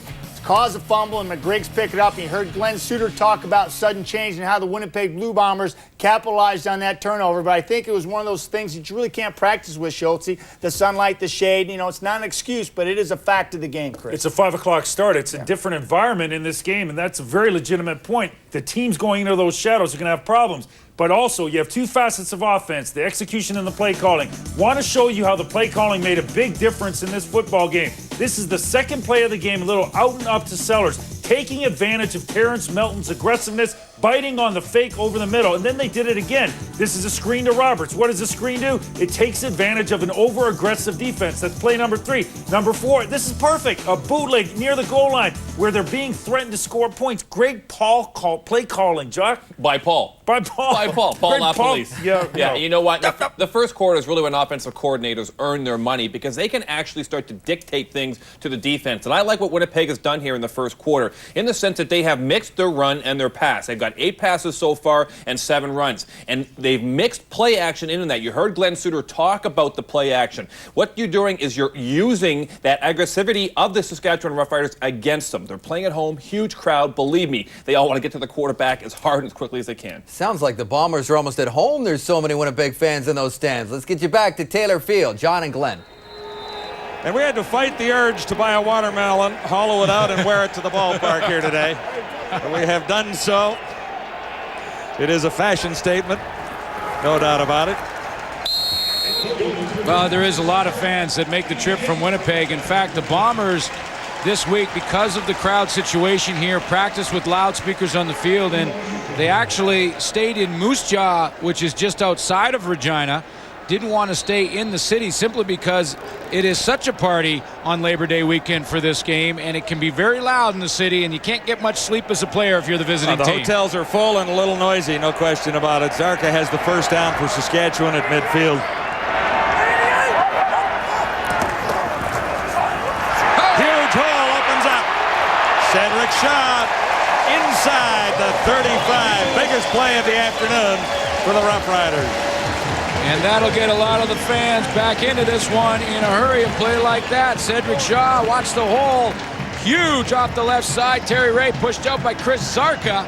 cause a fumble, and McGriggs pick it up. And you heard Glenn Suter talk about sudden change and how the Winnipeg Blue Bombers capitalized on that turnover. But I think it was one of those things that you really can't practice with, Schultze. The sunlight, the shade, it's not an excuse, but it is a fact of the game, Chris. It's a 5 o'clock start. It's a different environment in this game, and that's a very legitimate point. The teams going into those shadows are going to have problems. But also, you have 2 facets of offense, the execution and the play calling. Want to show you how the play calling made a big difference in this football game. This is the second play of the game, a little out and up to Sellers, taking advantage of Terrence Melton's aggressiveness, biting on the fake over the middle, and then they did it again. This is a screen to Roberts. What does the screen do? It takes advantage of an over-aggressive defense. That's play number 3. Number 4, this is perfect. A bootleg near the goal line where they're being threatened to score points. Greg Paul play calling, Jock. By Paul. By Paul. By Paul. Paul LaPolice. Yeah, no. You know what? The first quarter is really when offensive coordinators earn their money because they can actually start to dictate things to the defense. And I like what Winnipeg has done here in the first quarter in the sense that they have mixed their run and their pass. They've got 8 passes so far and 7 runs. And they've mixed play action into that. You heard Glenn Suter talk about the play action. What you're doing is you're using that aggressivity of the Saskatchewan Roughriders against them. They're playing at home, huge crowd. Believe me, they all want to get to the quarterback as hard and as quickly as they can. Sounds like the Bombers are almost at home. There's so many Winnipeg fans in those stands. Let's get you back to Taylor Field. John and Glenn. And we had to fight the urge to buy a watermelon, hollow it out, and wear it to the ballpark here today. And we have done so. It is a fashion statement, no doubt about it. Well, there is a lot of fans that make the trip from Winnipeg. In fact, the Bombers this week, because of the crowd situation here, practiced with loudspeakers on the field, and they actually stayed in Moose Jaw, which is just outside of Regina. Didn't want to stay in the city simply because it is such a party on Labor Day weekend for this game, and it can be very loud in the city, and you can't get much sleep as a player if you're the visiting the team. hotels are full and a little noisy, no question about it. Zarka has the first down for Saskatchewan at midfield. Huge hole opens up. Cedric Shaw inside the 35. Biggest play of the afternoon for the Rough Riders. And that'll get a lot of the fans back into this one in a hurry. And play like that. Cedric Shaw, watch the hole. Huge off the left side. Terry Ray pushed out by Chris Zarka.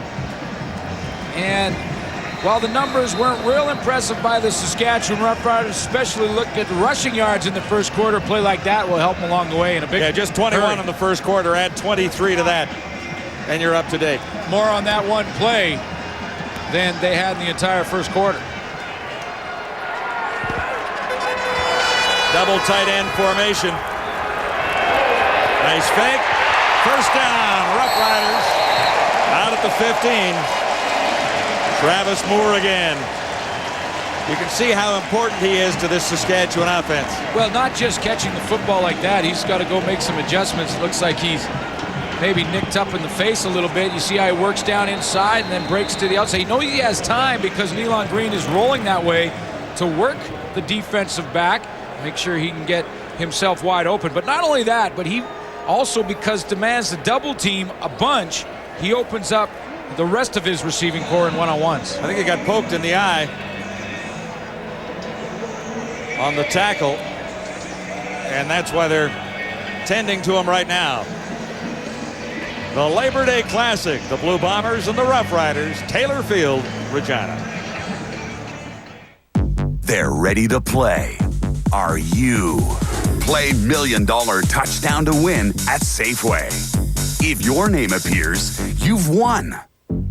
And while the numbers weren't real impressive by the Saskatchewan Rough Riders, especially look at the rushing yards in the first quarter, play like that will help them along the way in a big just 21 hurry. in the first quarter. Add 23 to that, and you're up to date. More on that one play than they had in the entire first quarter. Double tight end formation. Nice fake. First down, Rough Riders out at the 15. Travis Moore again. You can see how important he is to this Saskatchewan offense. Well, not just catching the football like that. He's got to go make some adjustments. It looks like he's maybe nicked up in the face a little bit. You see how he works down inside and then breaks to the outside. You know he has time because Nealon Green is rolling that way to work the defensive back, make sure he can get himself wide open. But not only that, but he also, because demands the double team a bunch, he opens up the rest of his receiving core in one-on-ones. I think he got poked in the eye on the tackle, and that's why they're tending to him right now. The Labor Day Classic, the Blue Bombers and the Rough Riders, Taylor Field, Regina. They're ready to play. Are you? Play $1 Million Touchdown to Win at Safeway. If your name appears, you've won.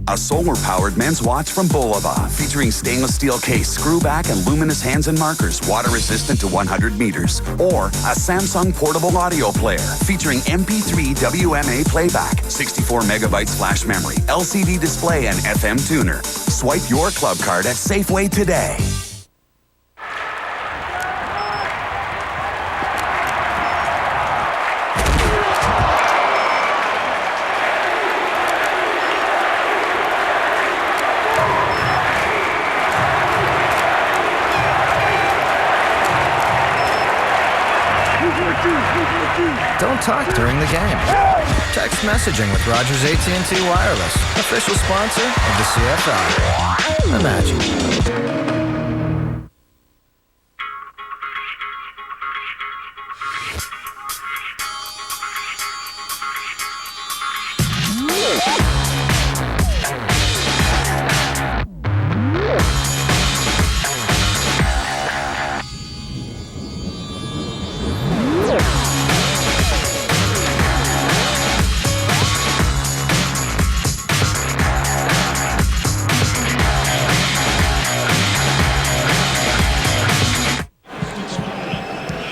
A solar-powered men's watch from Bulova, featuring stainless steel case, screw back, and luminous hands and markers, water-resistant to 100 meters. Or a Samsung portable audio player, featuring MP3 WMA playback, 64 megabytes flash memory, LCD display, and FM tuner. Swipe your club card at Safeway today. Don't talk during the game. Text messaging with Rogers AT&T Wireless, official sponsor of the CFL. Imagine.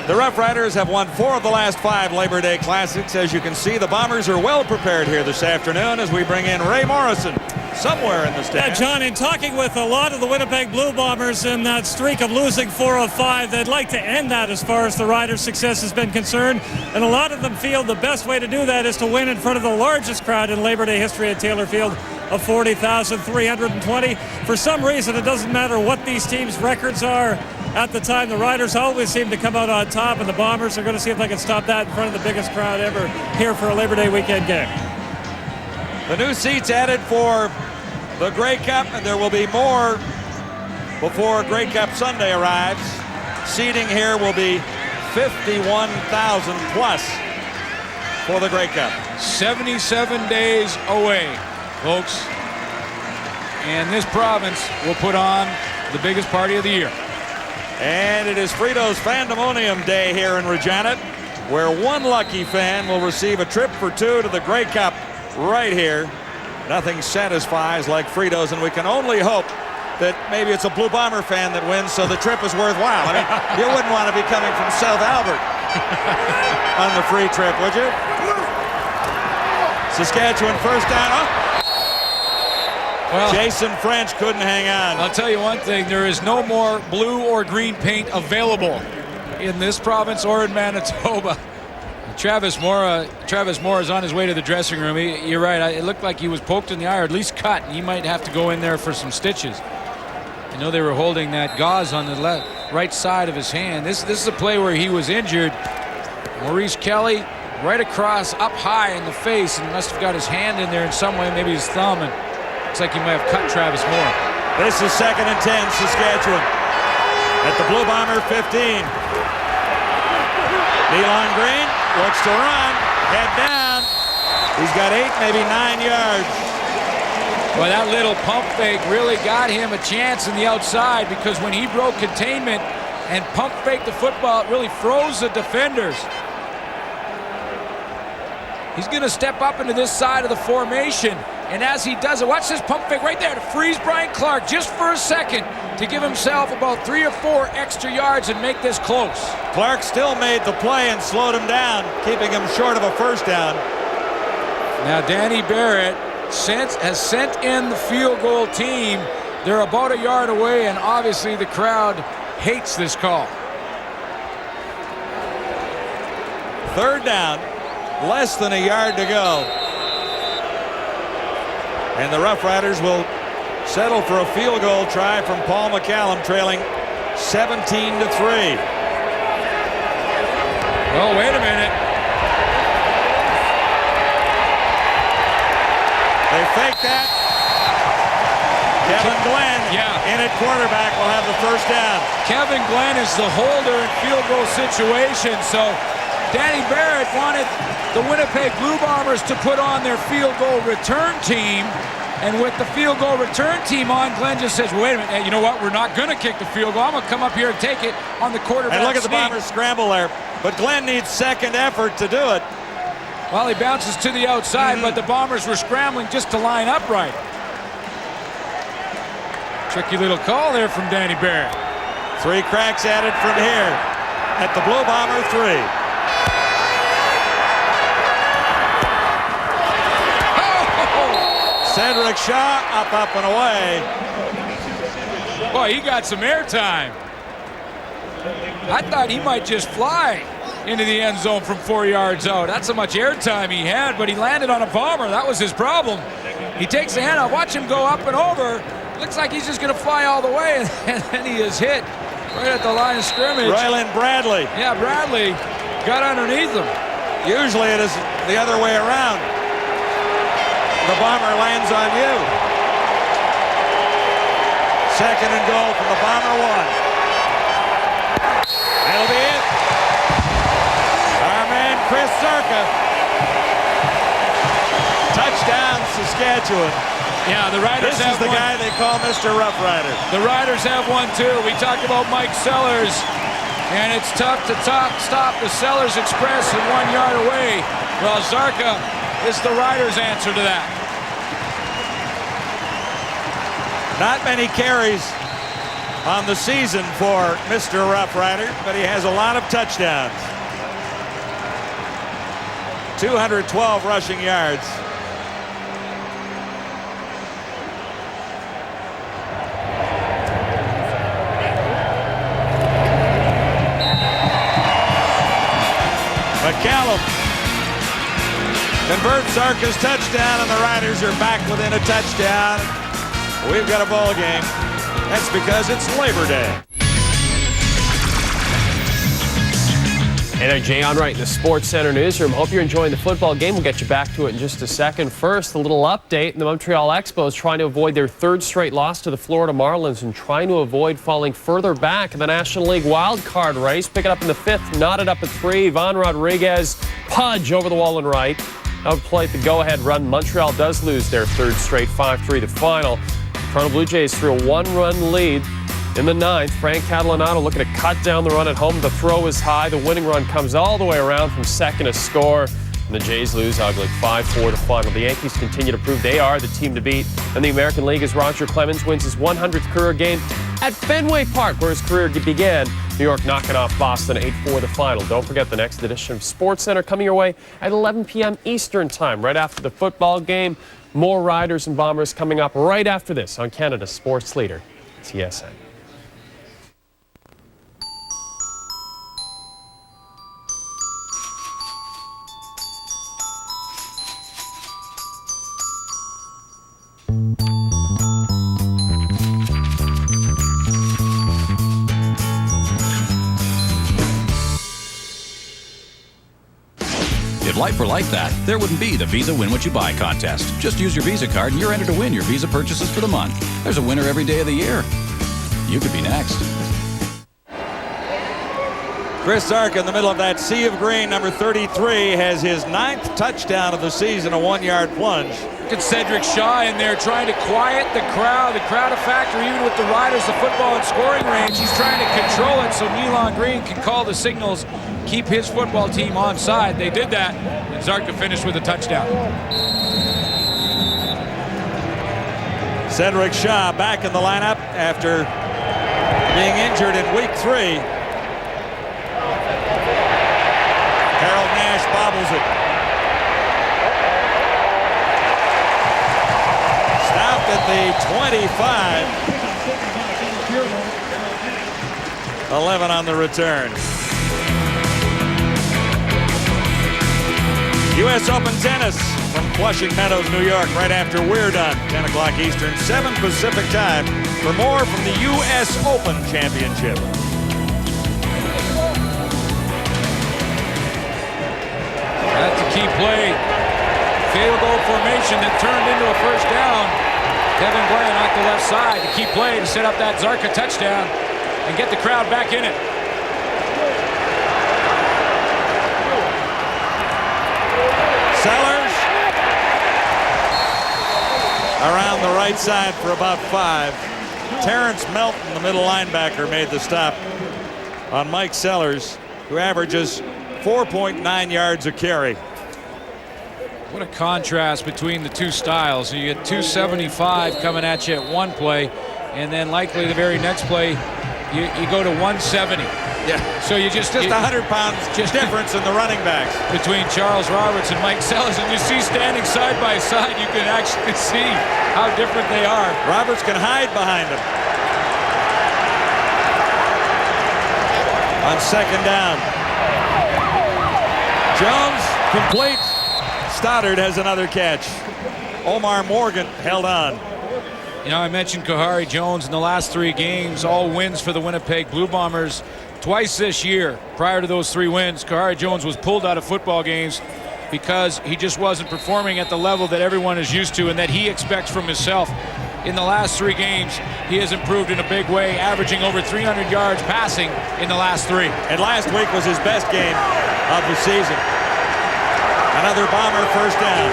The Rough Riders have won 4 of the last 5 Labor Day Classics. As you can see, the Bombers are well prepared here this afternoon as we bring in Ray Morrison somewhere in the stands. Yeah, John, in talking with a lot of the Winnipeg Blue Bombers in that streak of losing 4 of 5, they'd like to end that as far as the Riders' success has been concerned. And a lot of them feel the best way to do that is to win in front of the largest crowd in Labor Day history at Taylor Field of 40,320. For some reason, it doesn't matter what these teams' records are. At the time, the Riders always seem to come out on top, and the Bombers are going to see if they can stop that in front of the biggest crowd ever here for a Labor Day weekend game. The new seats added for the Grey Cup, and there will be more before Grey Cup Sunday arrives. Seating here will be 51,000 plus for the Grey Cup. 77 days away, folks. And this province will put on the biggest party of the year. And it is Fritos Fandemonium Day here in Regina, where one lucky fan will receive a trip for 2 to the Grey Cup right here Nothing satisfies like Fritos, and we can only hope that maybe it's a Blue Bomber fan that wins, so the trip is worthwhile. I mean, you wouldn't want to be coming from South Albert on the free trip, would you? Saskatchewan first down. Oh. Well, Jason French couldn't hang on. I'll tell you one thing, there is no more blue or green paint available in this province or in Manitoba. Travis Moore is on his way to the dressing room. You're right, it looked like he was poked in the eye, or at least cut. He might have to go in there for some stitches. I know they were holding that gauze on the right side of his hand. This is a play where he was injured. Maurice Kelly right across, up high in the face, and must have got his hand in there in some way, maybe his thumb, and looks like he might have cut Travis Moore. This is 2nd and 10, Saskatchewan at the Blue Bomber 15. Nealon Green looks to run, head down. He's got 8, maybe 9 yards. Well, that little pump fake really got him a chance in the outside, because when he broke containment and pump faked the football, it really froze the defenders. He's going to step up into this side of the formation, and as he does it, watch this pump fake right there to freeze Brian Clark just for a second to give himself about 3 or 4 extra yards and make this close. Clark still made the play and slowed him down, keeping him short of a first down. Now Danny Barrett has sent in the field goal team. They're about a yard away, and obviously the crowd hates this call. 3rd down, less than a yard to go. And the Rough Riders will settle for a field goal try from Paul McCallum, trailing 17-3. Oh, wait a minute. They fake that. Kevin Glenn in at quarterback will have the first down. Kevin Glenn is the holder in field goal situation, so Danny Barrett wanted the Winnipeg Blue Bombers to put on their field goal return team, and with the field goal return team on, Glenn just says, wait a minute, you know what, we're not going to kick the field goal. I'm going to come up here and take it on the quarterback And look at the sneak. Bombers scramble there, but Glenn needs second effort to do it. Well, he bounces to the outside, but the Bombers were scrambling just to line up right. Tricky little call there from Danny Barrett. 3 cracks at it from here at the Blue Bomber 3. Cedric Shaw up and away. Boy, he got some airtime. I thought he might just fly into the end zone from 4 yards out. That's how much airtime he had, but he landed on a bomber. That was his problem. He takes the handoff. Watch him go up and over. Looks like he's just going to fly all the way, and then he is hit right at the line of scrimmage. Ryland Bradley. Yeah, Bradley got underneath him. Usually it is the other way around. The bomber lands on you. 2nd and goal from the Bomber 1. That'll be it. Our man Chris Zarka. Touchdown, Saskatchewan. Yeah, the Riders This is the guy they call Mr. Rough Rider. The Riders have one too. We talked about Mike Sellers, and it's tough to stop the Sellers Express and 1 yard away. Well, Zarka is the Riders' answer to that. Not many carries on the season for Mr. Rough Rider, but he has a lot of touchdowns. 212 rushing yards. McCallum converts Zarka's touchdown, and the Riders are back within a touchdown. We've got a ball game. That's because it's Labor Day. Hey there, Jay Onright in the Sports Center newsroom. Hope you're enjoying the football game. We'll get you back to it in just a second. First, a little update. The Montreal Expos trying to avoid their 3rd straight loss to the Florida Marlins and trying to avoid falling further back in the National League wild card race. Pick it up in the 5th, knotted up at 3. Ivan Rodriguez, Pudge over the wall and right. Outplayed the go-ahead run. Montreal does lose their 3rd straight, 5-3 the final. Toronto Blue Jays threw a 1-run lead in the 9th. Frank Catalanato looking to cut down the run at home. The throw is high. The winning run comes all the way around from second to score. And the Jays lose ugly 5-4 to final. The Yankees continue to prove they are the team to beat. And the American League as Roger Clemens wins his 100th career game at Fenway Park, where his career began. New York knocking off Boston 8-4 the final. Don't forget the next edition of SportsCenter coming your way at 11 p.m. Eastern Time, right after the football game. More Riders and Bombers coming up right after this on Canada's sports leader, TSN. If life were like that, there wouldn't be the Visa Win What You Buy contest. Just use your Visa card and you're entered to win your Visa purchases for the month. There's a winner every day of the year. You could be next. Chris Zark in the middle of that sea of green, number 33, has his 9th touchdown of the season, a 1-yard plunge. Look at Cedric Shaw in there trying to quiet the crowd factor, even with the Riders, the football in scoring range. He's trying to control it so Nealon Green can call the signals, keep his football team on side. They did that, and Zarka finished with a touchdown. Cedric Shaw back in the lineup after being injured in week 3. Harold Nash bobbles it. Stopped at the 25. 11 on the return. U.S. Open Tennis from Flushing Meadows, New York, right after we're done. 10 o'clock Eastern, 7 Pacific time for more from the U.S. Open Championship. That's a key play. Field goal formation that turned into a first down. Kevin Bland off the left side. The key play to set up that Zarka touchdown and get the crowd back in it. Sellers around the right side for about 5. Terrence Melton, the middle linebacker, made the stop on Mike Sellers, who averages 4.9 yards a carry. What a contrast between the two styles. You get 275 coming at you at one play, and then likely the very next play, you go to 170. Yeah. So you just 100 pounds difference in the running backs between Charles Roberts and Mike Sellers, and you see standing side by side, you can actually see how different they are. Roberts can hide behind him. On second down. Jones complete. Stoddard has another catch. Omar Morgan held on. You know, I mentioned Kahari Jones in the last 3 games, all wins for the Winnipeg Blue Bombers. Twice this year, prior to those 3 wins, Kahari Jones was pulled out of football games because he just wasn't performing at the level that everyone is used to and that he expects from himself. In the last 3 games, he has improved in a big way, averaging over 300 yards passing in the last 3. And last week was his best game of the season. Another Bomber first down.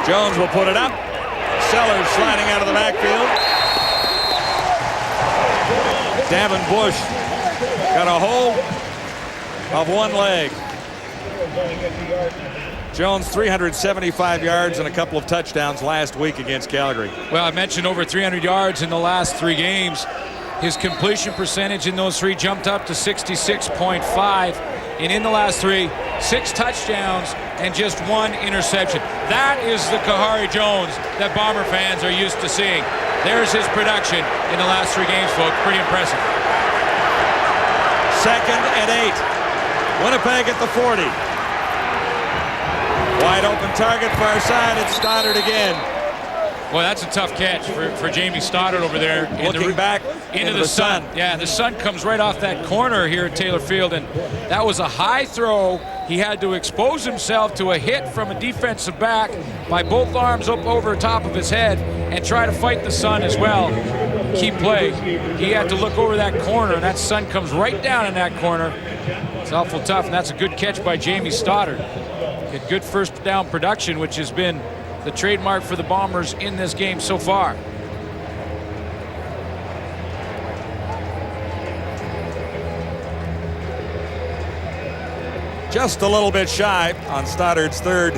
Jones will put it up. Sellers sliding out of the backfield. Davin Bush got a hold of one leg. Jones 375 yards and a couple of touchdowns last week against Calgary. Well, I mentioned over 300 yards in the last 3 games. His completion percentage in those 3 jumped up to 66.5. And in the last 3, 6 touchdowns and just 1 interception. That is the Kahari Jones that Bomber fans are used to seeing. There's his production in the last 3 games, folks. Pretty impressive. Second and 8. Winnipeg at the 40. Wide open target far side. It's Stoddard again. Well, that's a tough catch for Jamie Stoddard over there. Looking back into the sun. Yeah, the sun comes right off that corner here at Taylor Field, and that was a high throw. He had to expose himself to a hit from a defensive back by both arms up over top of his head and try to fight the sun as well. Key play. He had to look over that corner, and that sun comes right down in that corner. It's awful tough, and that's a good catch by Jamie Stoddard. Get good first down production, which has been the trademark for the Bombers in this game so far. just a little bit shy on Stoddard's third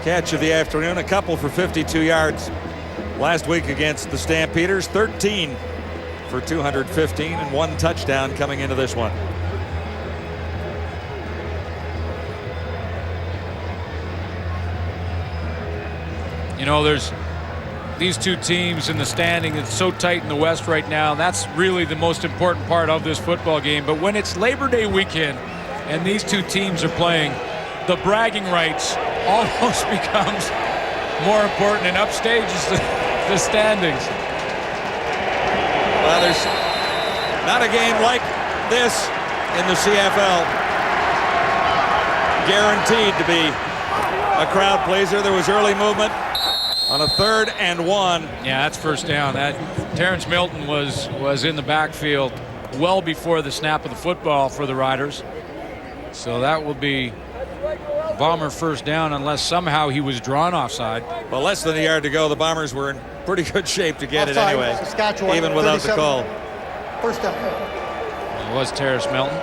catch of the afternoon. A couple for 52 yards last week against the Stampeders. 13 for 215 and 1 touchdown coming into this one. You know, there's these two teams in the standing. It's so tight in the West right now. That's really the most important part of this football game. But when it's Labor Day weekend and these two teams are playing, the bragging rights almost becomes more important and upstages the standings. Well, there's not a game like this in the CFL guaranteed to be a crowd pleaser. There was early movement on a 3rd and 1. Yeah, that's first down. That Terrence Milton was in the backfield well before the snap of the football for the Riders. So that will be Bomber first down unless somehow he was drawn offside. Well, less than a yard to go. The Bombers were in pretty good shape to get Offside, it anyway, Saskatchewan, even without 37. the call. First down. It was Terrence Milton.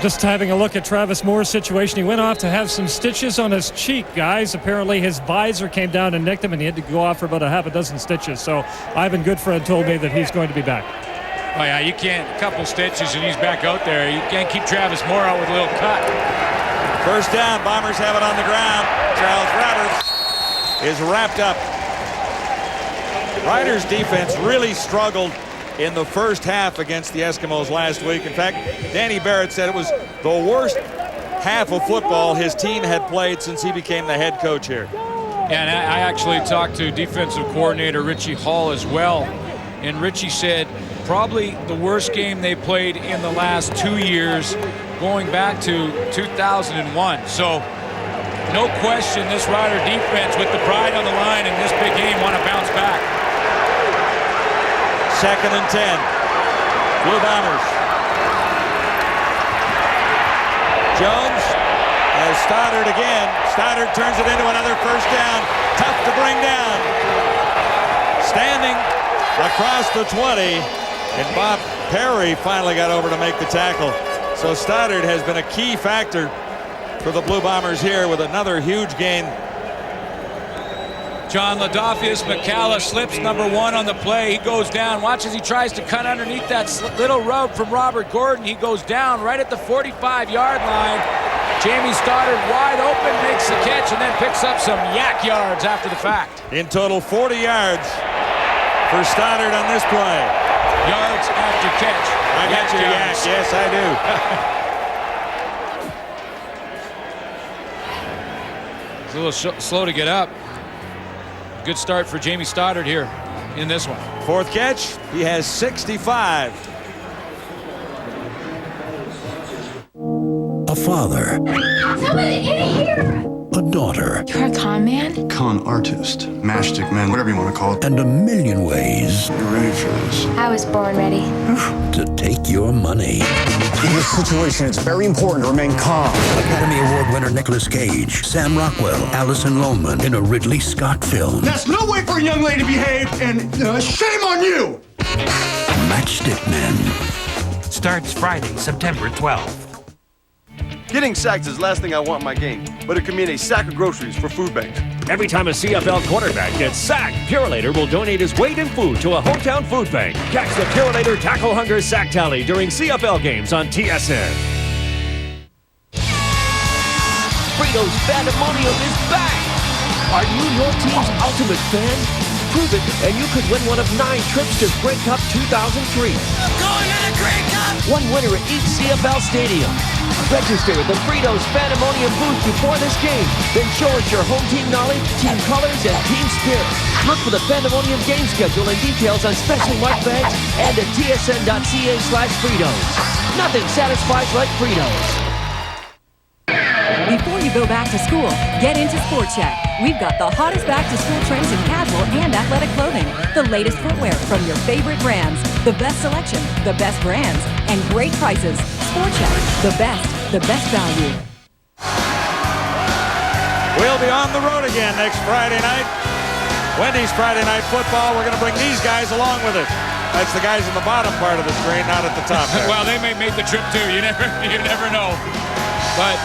Just having a look at Travis Moore's situation. He went off to have some stitches on his cheek, guys. Apparently his visor came down and nicked him, and he had to go off for about a half a dozen stitches. So Ivan Goodfriend told me that he's going to be back. Oh, yeah, you can't. A couple stitches and he's back out there. You can't keep Travis Moore out with a little cut. First down. Bombers have it on the ground. Charles Roberts is wrapped up. Riders defense really struggled in the first half against the Eskimos last week. In fact, Danny Barrett said it was the worst half of football his team had played since he became the head coach here. And I actually talked to defensive coordinator Richie Hall as well. And Richie said probably the worst game they played in the last 2 years, going back to 2001. So no question, this Rider defense with the pride on the line in this big game want to bounce back. 2nd and 10. Blue Bombers. Jones has Stoddard again. Stoddard turns it into another first down. Tough to bring down. Standing across the 20. And Bob Perry finally got over to make the tackle. So Stoddard has been a key factor for the Blue Bombers here with another huge gain. John Ladolphus McCalla slips number 1 on the play. He goes down. Watch as he tries to cut underneath that little rub from Robert Gordon. He goes down right at the 45-yard line. Jamie Stoddard wide open, makes the catch, and then picks up some yak yards after the fact. In total, 40 yards for Stoddard on this play. Yards after catch. I got your yak. Yes, I do. It's a little slow to get up. Good start for Jamie Stoddard here in this one. 4th catch, he has 65. A father. Somebody in here! A daughter. You're a con man? Con artist. Matchstick man, whatever you want to call it. And a million ways. You're ready for this. I was born ready. To take your money. In this situation, it's very important to remain calm. Academy Award winner Nicolas Cage, Sam Rockwell, Alison Lohman in a Ridley Scott film. That's no way for a young lady to behave, and shame on you! Matchstick Men. Starts Friday, September 12th. Getting sacked is the last thing I want in my game, but it could mean a sack of groceries for food banks. Every time a CFL quarterback gets sacked, Purelator will donate his weight in food to a hometown food bank. Catch the Purelator Tackle Hunger Sack Tally during CFL games on TSN. Frito's Pandemonium is back! Are you your team's ultimate fan? Prove it, and you could win one of 9 trips to Grey Cup 2003. Going to the Grey Cup! One winner at each CFL stadium. Register at the Fritos Pandemonium booth before this game. Then show us your home team knowledge, team colors, and team spirit. Look for the Pandemonium game schedule and details on specially marked bags and at tsn.ca/Fritos. Nothing satisfies like Fritos. Before you go back to school, get into Sport Check. We've got the hottest back-to-school trends in casual and athletic clothing. The latest footwear from your favorite brands. The best selection, the best brands, and great prices. Sport Check, the best value. We'll be on the road again next Friday night. Wendy's Friday Night Football. We're going to bring these guys along with us. That's the guys in the bottom part of the screen, not at the top there. Well, they may make the trip too. You never know. But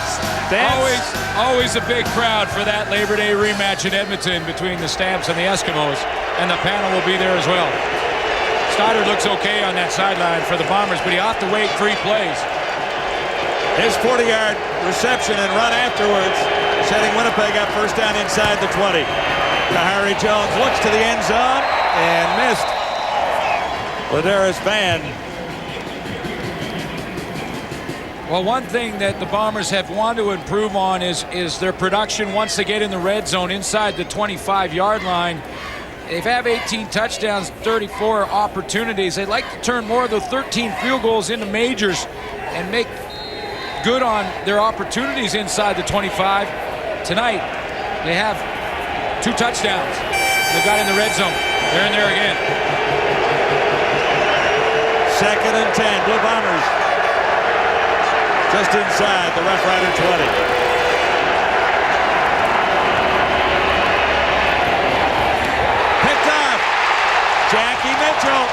always a big crowd for that Labor Day rematch in Edmonton between the Stamps and the Eskimos, and the panel will be there as well. Stoddard looks okay on that sideline for the Bombers, but he'll have to wait 3 plays. His 40-yard reception and run afterwards, setting Winnipeg up first down inside the 20. Kahari Jones looks to the end zone and missed. Ladarius Van. Well, one thing that the Bombers have wanted to improve on is their production once they get in the red zone inside the 25-yard line. They have 18 touchdowns, 34 opportunities. They'd like to turn more of the 13 field goals into majors and make good on their opportunities inside the 25. Tonight, they have 2 touchdowns. They got in the red zone. They're in there again. 2nd and 10, Blue Bombers. Just inside the Rough Rider 20. Picked off. Jackie Mitchell.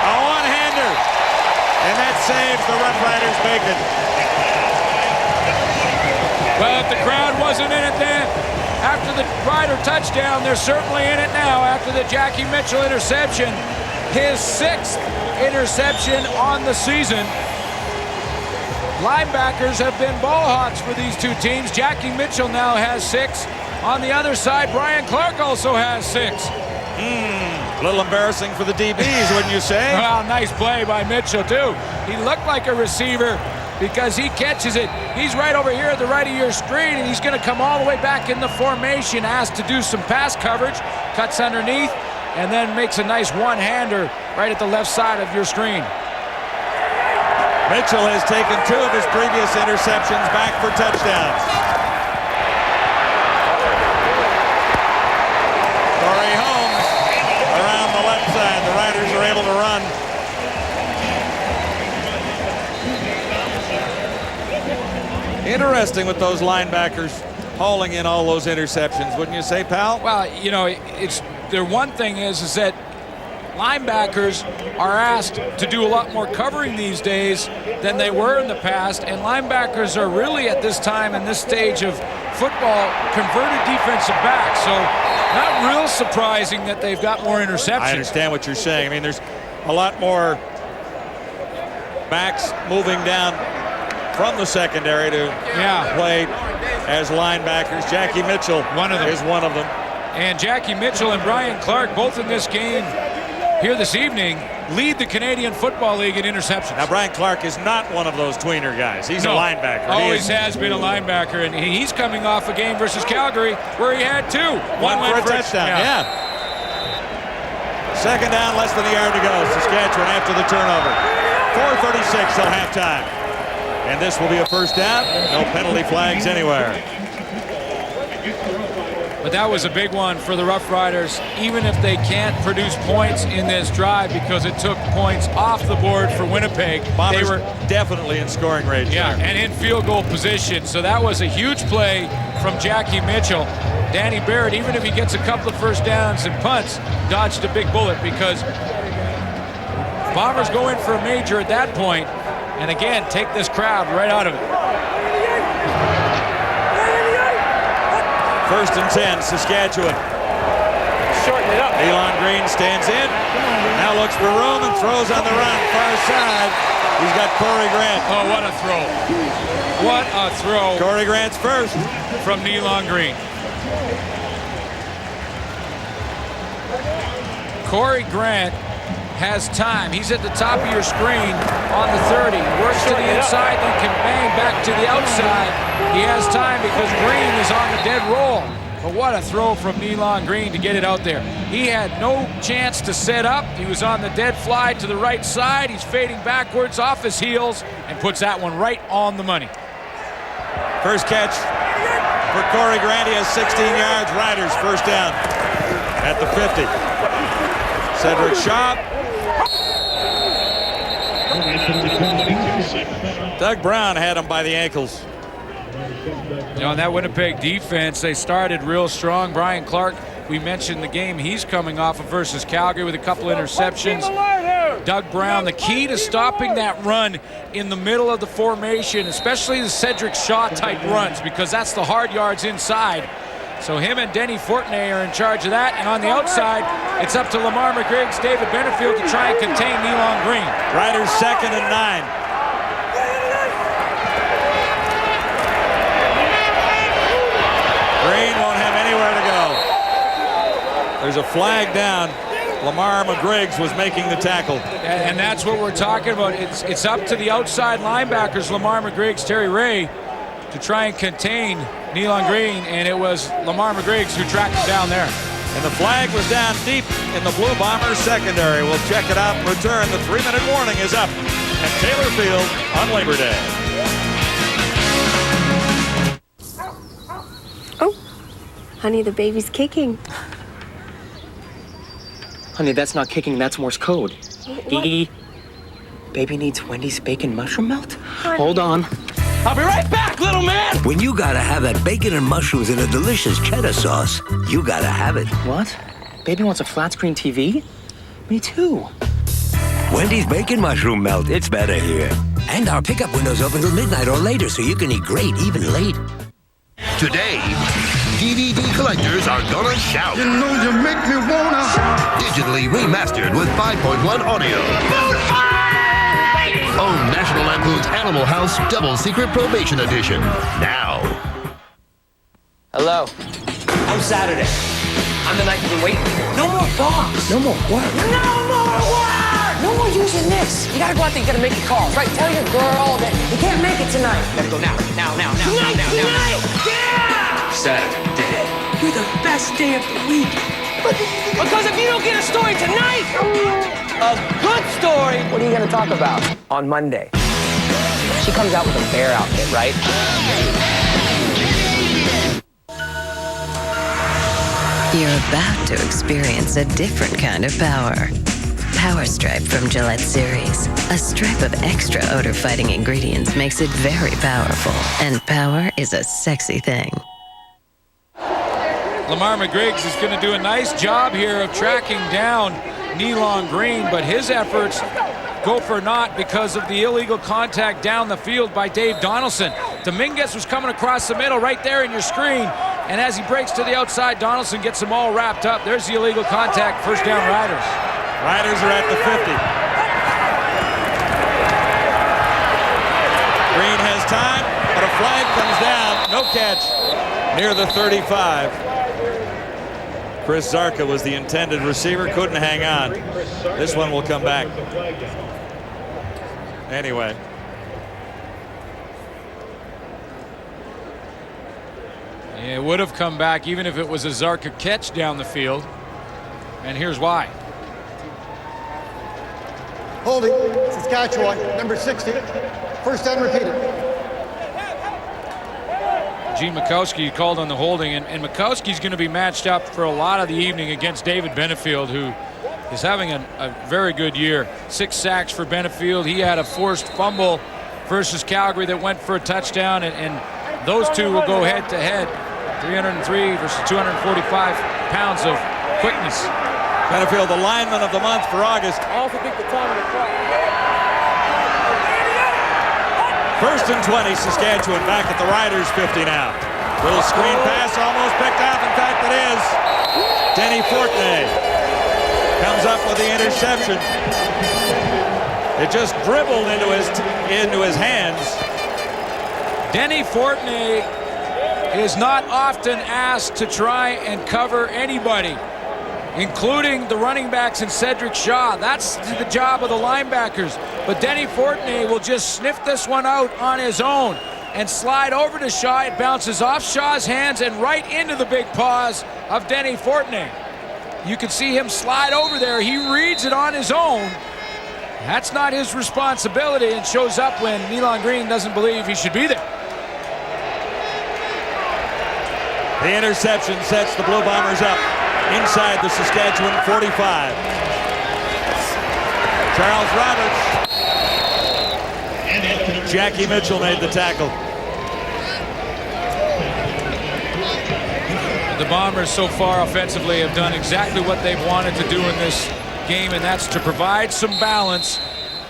A one-hander. And that saves the Rough Riders bacon. Well, if the crowd wasn't in it then, after the Rider touchdown, they're certainly in it now after the Jackie Mitchell interception. His 6th interception on the season. Linebackers have been ball hawks for these 2 teams. Jackie Mitchell now has 6. On the other side, Brian Clark also has 6. A little embarrassing for the DBs, wouldn't you say? Well, nice play by Mitchell, too. He looked like a receiver because he catches it. He's right over here at the right of your screen, and he's going to come all the way back in the formation, asked to do some pass coverage, cuts underneath, and then makes a nice one-hander right at the left side of your screen. Mitchell has taken 2 of his previous interceptions back for touchdowns. Corey Holmes around the left side. The Riders are able to run. Interesting with those linebackers hauling in all those interceptions, wouldn't you say, pal? Well, you know, their one thing is that linebackers are asked to do a lot more covering these days than they were in the past, and linebackers are really at this time in this stage of football converted defensive backs, so not real surprising that they've got more interceptions. I understand what you're saying. I mean, there's a lot more backs moving down from the secondary to play as linebackers. Jackie Mitchell is one of them. And Jackie Mitchell and Brian Clark, both in this game here this evening, lead the Canadian Football League in interceptions. Now, Brian Clark is not one of those tweener guys. He's a linebacker. Always has been a linebacker, and he's coming off a game versus Calgary where he had 2. One for a touchdown, yeah. 2nd down, less than a yard to go. Saskatchewan after the turnover. 4:36 till halftime. And this will be a first down. No penalty flags anywhere. But that was a big one for the Rough Riders, even if they can't produce points in this drive because it took points off the board for Winnipeg. Bombers were definitely in scoring range. Yeah, and in field goal position. So that was a huge play from Jackie Mitchell. Danny Barrett, even if he gets a couple of first downs and punts, dodged a big bullet because Bombers go in for a major at that point, and again, take this crowd right out of it. 1st and 10, Saskatchewan. Shorten it up. Elon Green stands in. Now looks for room and throws on the run, far side. He's got Corey Grant. Oh, what a throw. What a throw. Corey Grant's first. From Elon Green. Corey Grant has time. He's at the top of your screen on the 30. Works to the inside, then can bang back to the outside. He has time because Green is on the dead roll. But what a throw from Elon Green to get it out there. He had no chance to set up. He was on the dead fly to the right side. He's fading backwards off his heels and puts that one right on the money. First catch for Corey Grant. He has 16 yards. Riders first down at the 50. Cedric Shaw. Doug Brown had him by the ankles. You know, in that Winnipeg defense, they started real strong. Brian Clark We mentioned the game he's coming off of versus Calgary with a couple interceptions. Doug Brown, the key to stopping that run in the middle of the formation, especially the Cedric Shaw type runs, because that's the hard yards inside. So him and Denny Fortney are in charge of that. And on the outside, it's up to Lamar McGriggs, David Benefield to try and contain Nealon Green. Riders 2nd and 9. Green won't have anywhere to go. There's a flag down. Lamar McGriggs was making the tackle. And that's what we're talking about. It's up to the outside linebackers, Lamar McGriggs, Terry Ray, to try and contain Nealon Green, and it was Lamar McGriggs who tracked him down there. And the flag was down deep in the Blue Bombers secondary. We'll check it out and return. The 3-minute warning is up at Taylor Field on Labor Day. Oh, honey, the baby's kicking. Honey, that's not kicking, that's Morse code. Gigi, baby needs Wendy's bacon mushroom melt? Hold on. I'll be right back, little man! When you gotta have that bacon and mushrooms in a delicious cheddar sauce, you gotta have it. What? Baby wants a flat screen TV? Me too. Wendy's bacon mushroom melt, it's better here. And our pickup window's open till midnight or later, so you can eat great even late. Today, DVD collectors are gonna shout. You know you make me wanna shout. Digitally remastered with 5.1 audio. Own National Lampoon's Animal House Double Secret Probation Edition. Now. Hello. I'm Saturday. I'm the night you've been waiting for. No more dogs. No more work. No more work! No more using this. You gotta go out there, you gotta make your calls, right? Tell your girl that you can't make it tonight. You gotta go now. Tonight! Yeah! Saturday. You're the best day of the week. Because if you don't get a story tonight, a good story, what are you gonna talk about on Monday? She comes out with a bear outfit, right? You're about to experience a different kind of power. Power Stripe from Gillette Series. A stripe of extra odor-fighting ingredients makes it very powerful, and power is a sexy thing. Lamar McGriggs is going to do a nice job here of tracking down Nealon Green, but his efforts go for naught because of the illegal contact down the field by Dave Donaldson. Dominguez was coming across the middle right there in your screen, and as he breaks to the outside, Donaldson gets them all wrapped up. There's the illegal contact, first down Riders. Riders are at the 50. Green has time, but a flag comes down. No catch near the 35. Chris Zarka was the intended receiver, couldn't hang on. This one will come back. Anyway. Yeah, it would have come back even if it was a Zarka catch down the field. And here's why. Holding, Saskatchewan, number 60. First down repeated. Gene Mikowski called on the holding, and Mikowski's going to be matched up for a lot of the evening against David Benefield, who is having a very good year. 6 sacks for Benefield. He had a forced fumble versus Calgary that went for a touchdown, and those two will go head to head. 303 versus 245 pounds of quickness. Benefield, the lineman of the month for August. Also pick the time of the clock. First and 20, Saskatchewan back at the Riders 50 now. Little screen pass almost picked off. In fact, it is. Denny Fortney comes up with the interception. It just dribbled into his hands. Denny Fortney is not often asked to try and cover anybody, including the running backs and Cedric Shaw. That's the job of the linebackers. But Denny Fortney will just sniff this one out on his own and slide over to Shaw. It bounces off Shaw's hands and right into the big paws of Denny Fortney. You can see him slide over there. He reads it on his own. That's not his responsibility, and shows up when Nealon Green doesn't believe he should be there. The interception sets the Blue Bombers up inside the Saskatchewan 45. Charles Roberts. Jackie Mitchell made the tackle. The Bombers so far offensively have done exactly what they've wanted to do in this game, and that's to provide some balance,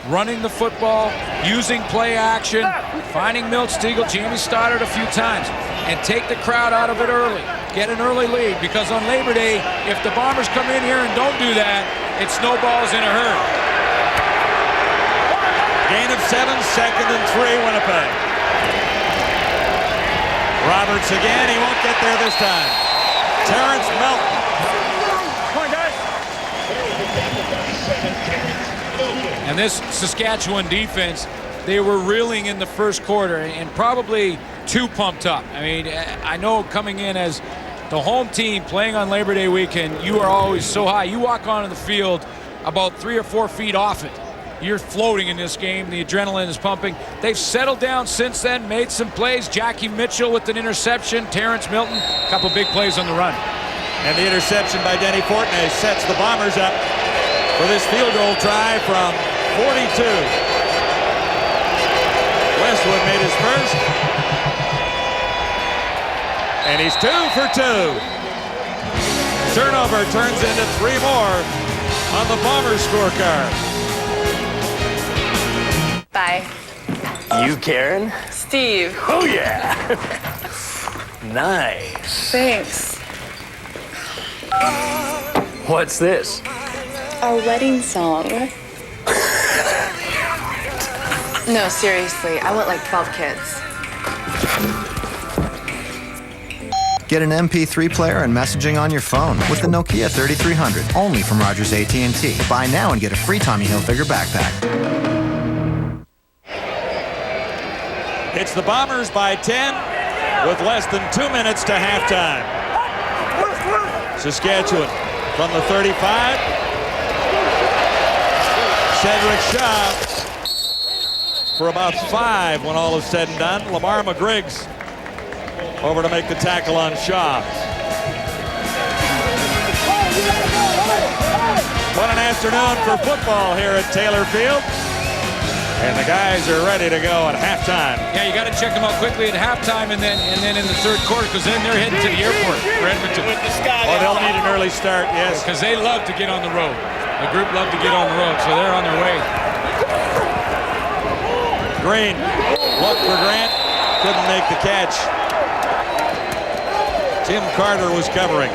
running the football, using play action, finding Milt Stegall, Jamie Stoddard a few times, and take the crowd out of it early. Get an early lead, because on Labor Day, if the Bombers come in here and don't do that, it snowballs in a hurry. Gain of 7, 2nd and 3, Winnipeg. Roberts again, he won't get there this time. Terrence Melton. Come on, guys. And this Saskatchewan defense, they were reeling in the first quarter and probably too pumped up. I mean, I know coming in as the home team playing on Labor Day weekend, you are always so high. You walk onto the field about 3 or 4 feet off it. You're floating in this game. The adrenaline is pumping. They've settled down since then, made some plays. Jackie Mitchell with an interception. Terrence Milton, a couple big plays on the run. And the interception by Denny Fortney sets the Bombers up for this field goal try from 42. Westwood made his first. And he's 2 for 2. Turnover turns into 3 more on the Bombers scorecard. Bye. You, Karen? Steve. Oh, yeah. Nice. Thanks. What's this? Our wedding song. No, seriously, I want like 12 kids. Get an MP3 player and messaging on your phone with the Nokia 3300, only from Rogers AT&T. Buy now and get a free Tommy Hilfiger backpack. It's the Bombers by 10 with less than 2 minutes to halftime. Saskatchewan from the 35. Cedric Shaw for about 5 when all is said and done. Lamar McGriggs over to make the tackle on Shaw. What an afternoon for football here at Taylor Field. And the guys are ready to go at halftime. Yeah, you got to check them out quickly at halftime and then in the third quarter, because then they're heading to the airport for Edmonton. Oh, they'll need an early start, yes. Because they love to get on the road. The group love to get on the road, so they're on their way. Green, look for Grant, couldn't make the catch. Tim Carter was covering.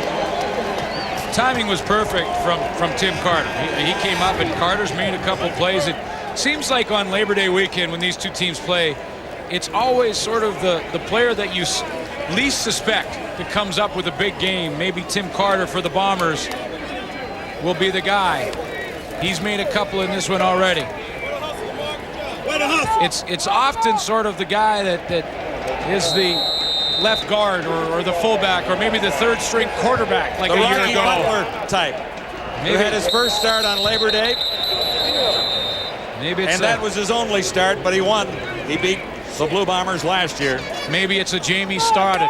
Timing was perfect from Tim Carter. He came up and Carter's made a couple plays. It seems like on Labor Day weekend when these two teams play, it's always sort of the player that you least suspect that comes up with a big game. Maybe Tim Carter for the Bombers will be the guy. He's made a couple in this one already. It's often sort of the guy that is the left guard or the fullback or maybe the third string quarterback like the a year Rocky ago. Butler type. Maybe. Who had his first start on Labor Day. Maybe it's and that was his only start, but he won. He beat the Blue Bombers last year. Maybe it's a Jamie Stoddard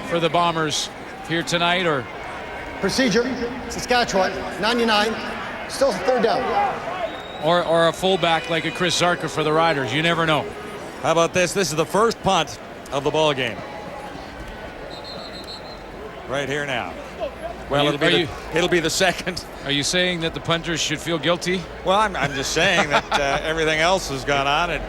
for the Bombers here tonight, or procedure, Saskatchewan, 99, still third down. Or a fullback like a Chris Zarka for the Riders. You never know. How about this? This is the first punt of the ball game. Right here now. Well, it'll be the second. Are you saying that the punters should feel guilty? Well, I'm just saying that everything else has gone on, and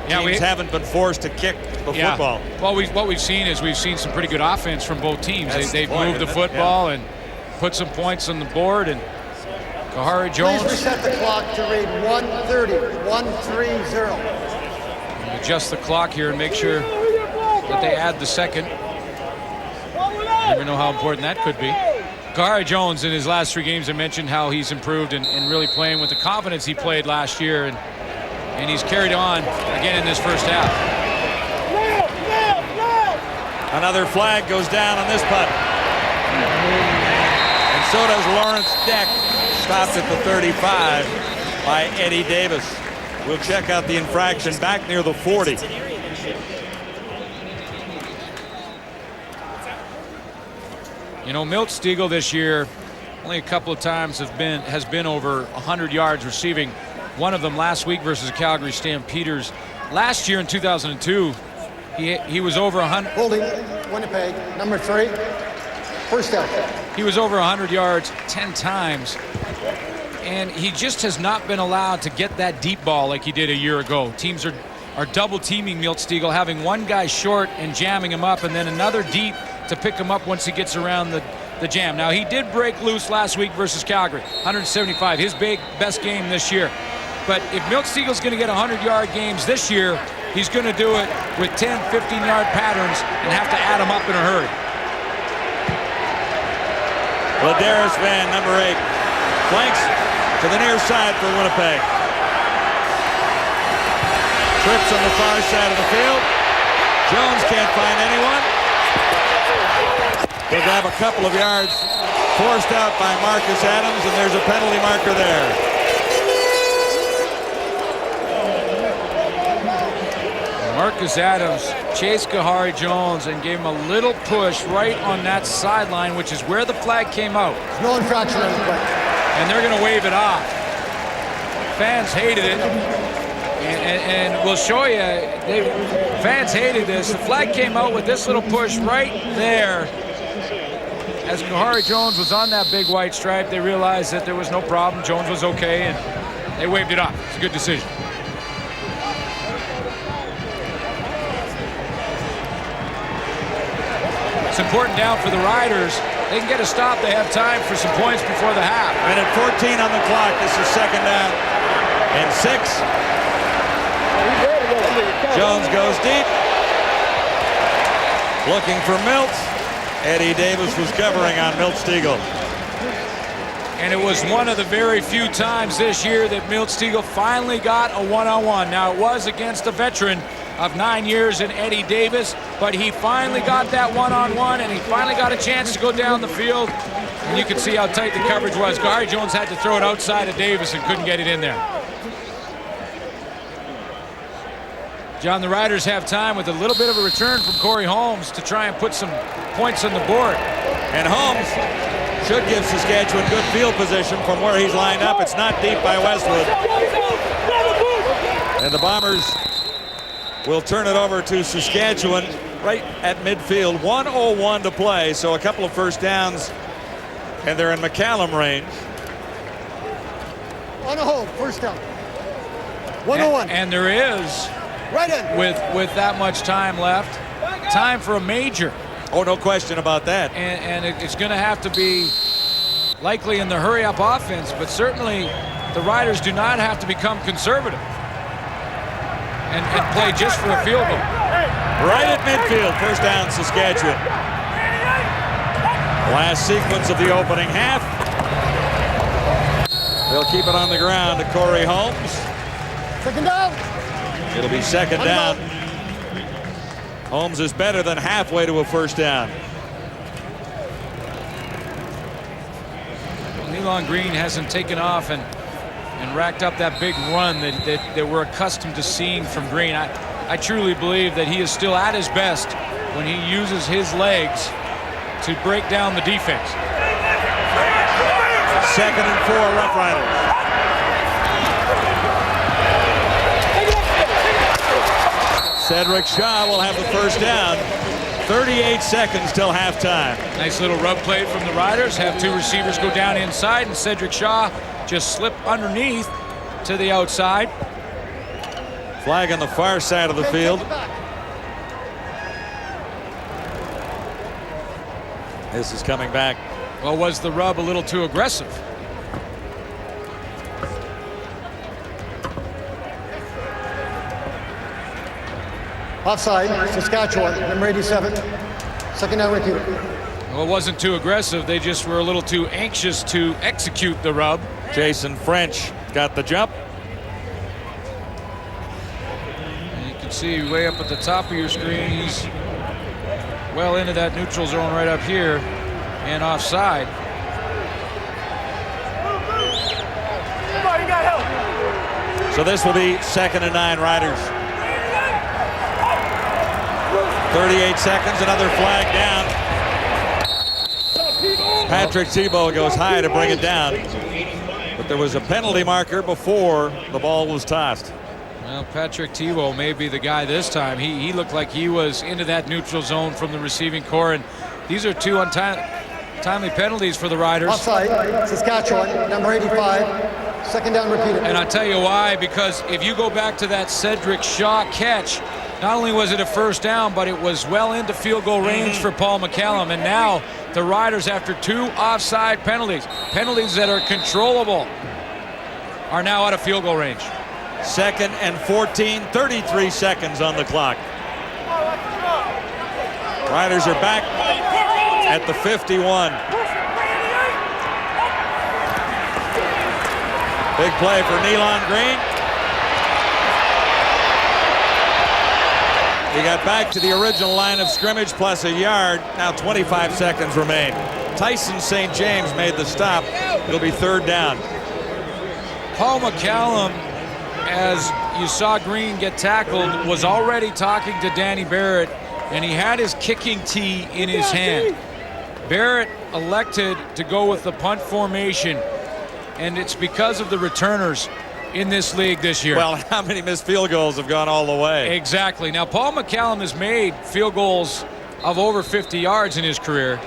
teams haven't been forced to kick the football. Well, what we've seen is we've seen some pretty good offense from both teams. They've moved the football and put some points on the board. And Kahari Jones. Please reset the clock to read 1:30, 1:30. Adjust the clock here and make sure that they add the second. Never know how important that could be. Kahari Jones in his last 3 games, I mentioned how he's improved and really playing with the confidence he played last year, and he's carried on again in this first half. Another flag goes down on this punt. And so does Lawrence Deck, stopped at the 35 by Eddie Davis. We'll check out the infraction back near the 40. You know, Milt Stegall this year only a couple of times has been over 100 yards receiving. One of them last week versus the Calgary Stampeders. Last year in 2002, he was over 100. Holding, Winnipeg, number 3. First down. He was over 100 yards 10 times. And he just has not been allowed to get that deep ball like he did a year ago. Teams are double teaming Miltstiegel, having one guy short and jamming him up, and then another deep to pick him up once he gets around the jam. Now, he did break loose last week versus Calgary, 175, his best game this year. But if Miltstiegel's going to get 100-yard games this year, he's going to do it with 10, 15-yard patterns and have to add them up in a hurry. Ladarius Van, number 8, flanks to the near side for Winnipeg. Trips on the far side of the field. Jones can't find anyone. He'll grab a couple of yards, forced out by Marcus Adams, and there's a penalty marker there. Marcus Adams chased Kahari Jones and gave him a little push right on that sideline, which is where the flag came out. No infraction on the play. And they're going to wave it off. Fans hated it. And we'll show you, fans hated this. The flag came out with this little push right there. As Kahari Jones was on that big white stripe, they realized that there was no problem. Jones was okay, and they waved it off. It's a good decision. It's important down for the Riders. They can get a stop. They have time for some points before the half. And at 14 on the clock, this is second down and 6. Jones goes deep. Looking for Milt. Eddie Davis was covering on Miltstiegel. And it was one of the very few times this year that Miltstiegel finally got a one-on-one. Now, it was against a veteran of 9 years in Eddie Davis, but he finally got that one-on-one, and he finally got a chance to go down the field. And you can see how tight the coverage was. Kahari Jones had to throw it outside of Davis and couldn't get it in there. John, the Riders have time with a little bit of a return from Corey Holmes to try and put some points on the board. And Holmes should give Saskatchewan good field position from where he's lined up. It's not deep by Westwood. And the Bombers will turn it over to Saskatchewan right at midfield. 1:01 to play, so a couple of first downs, and they're in McCallum range. On a hold, first down. 1:01. And there is, right in. with that much time left, time for a major. Oh, no question about that. And it's going to have to be likely in the hurry-up offense, but certainly the Riders do not have to become conservative and play just for a field goal. Right at midfield, first down Saskatchewan. Last sequence of the opening half. They'll keep it on the ground to Corey Holmes. Second down. It'll be second down. Holmes is better than halfway to a first down. Elon Green hasn't taken off and racked up that big run that we're accustomed to seeing from Green. I truly believe that he is still at his best when he uses his legs to break down the defense. Second and 4, Rough Riders. Cedric Shaw will have the first down. 38 seconds till halftime. Nice little rub play from the Riders. Have two receivers go down inside, and Cedric Shaw just slip underneath to the outside. Flag on the far side of the field. This is coming back. Well, was the rub a little too aggressive? Offside, Saskatchewan, number 87. Second down, repeat. Well, it wasn't too aggressive. They just were a little too anxious to execute the rub. Jason French got the jump. And you can see way up at the top of your screen, he's well into that neutral zone right up here and offside. So this will be second and 9 Riders. 38 seconds, another flag down. Patrick Thibault goes high to bring it down. But there was a penalty marker before the ball was tossed. Well, Patrick Thibault may be the guy this time. He looked like he was into that neutral zone from the receiving core. And these are two Timely penalties for the Riders. Offside, Saskatchewan, number 85. Second down, repeated. And I'll tell you why, because if you go back to that Cedric Shaw catch, not only was it a first down, but it was well into field goal range for Paul McCallum. And now the Riders, after 2 offside penalties that are controllable, are now out of field goal range. 2nd and 14, 33 seconds on the clock. Riders are back at the 51. Big play for Nealon Green. He got back to the original line of scrimmage plus a yard. Now 25 seconds remain. Tyson St. James made the stop. It'll be 3rd down. Paul McCallum, as you saw Green get tackled, was already talking to Danny Barrett, and he had his kicking tee in his hand. Barrett elected to go with the punt formation, and it's because of the returners in this league this year. Well, how many missed field goals have gone all the way? Exactly. Now, Paul McCallum has made field goals of over 50 yards in his career,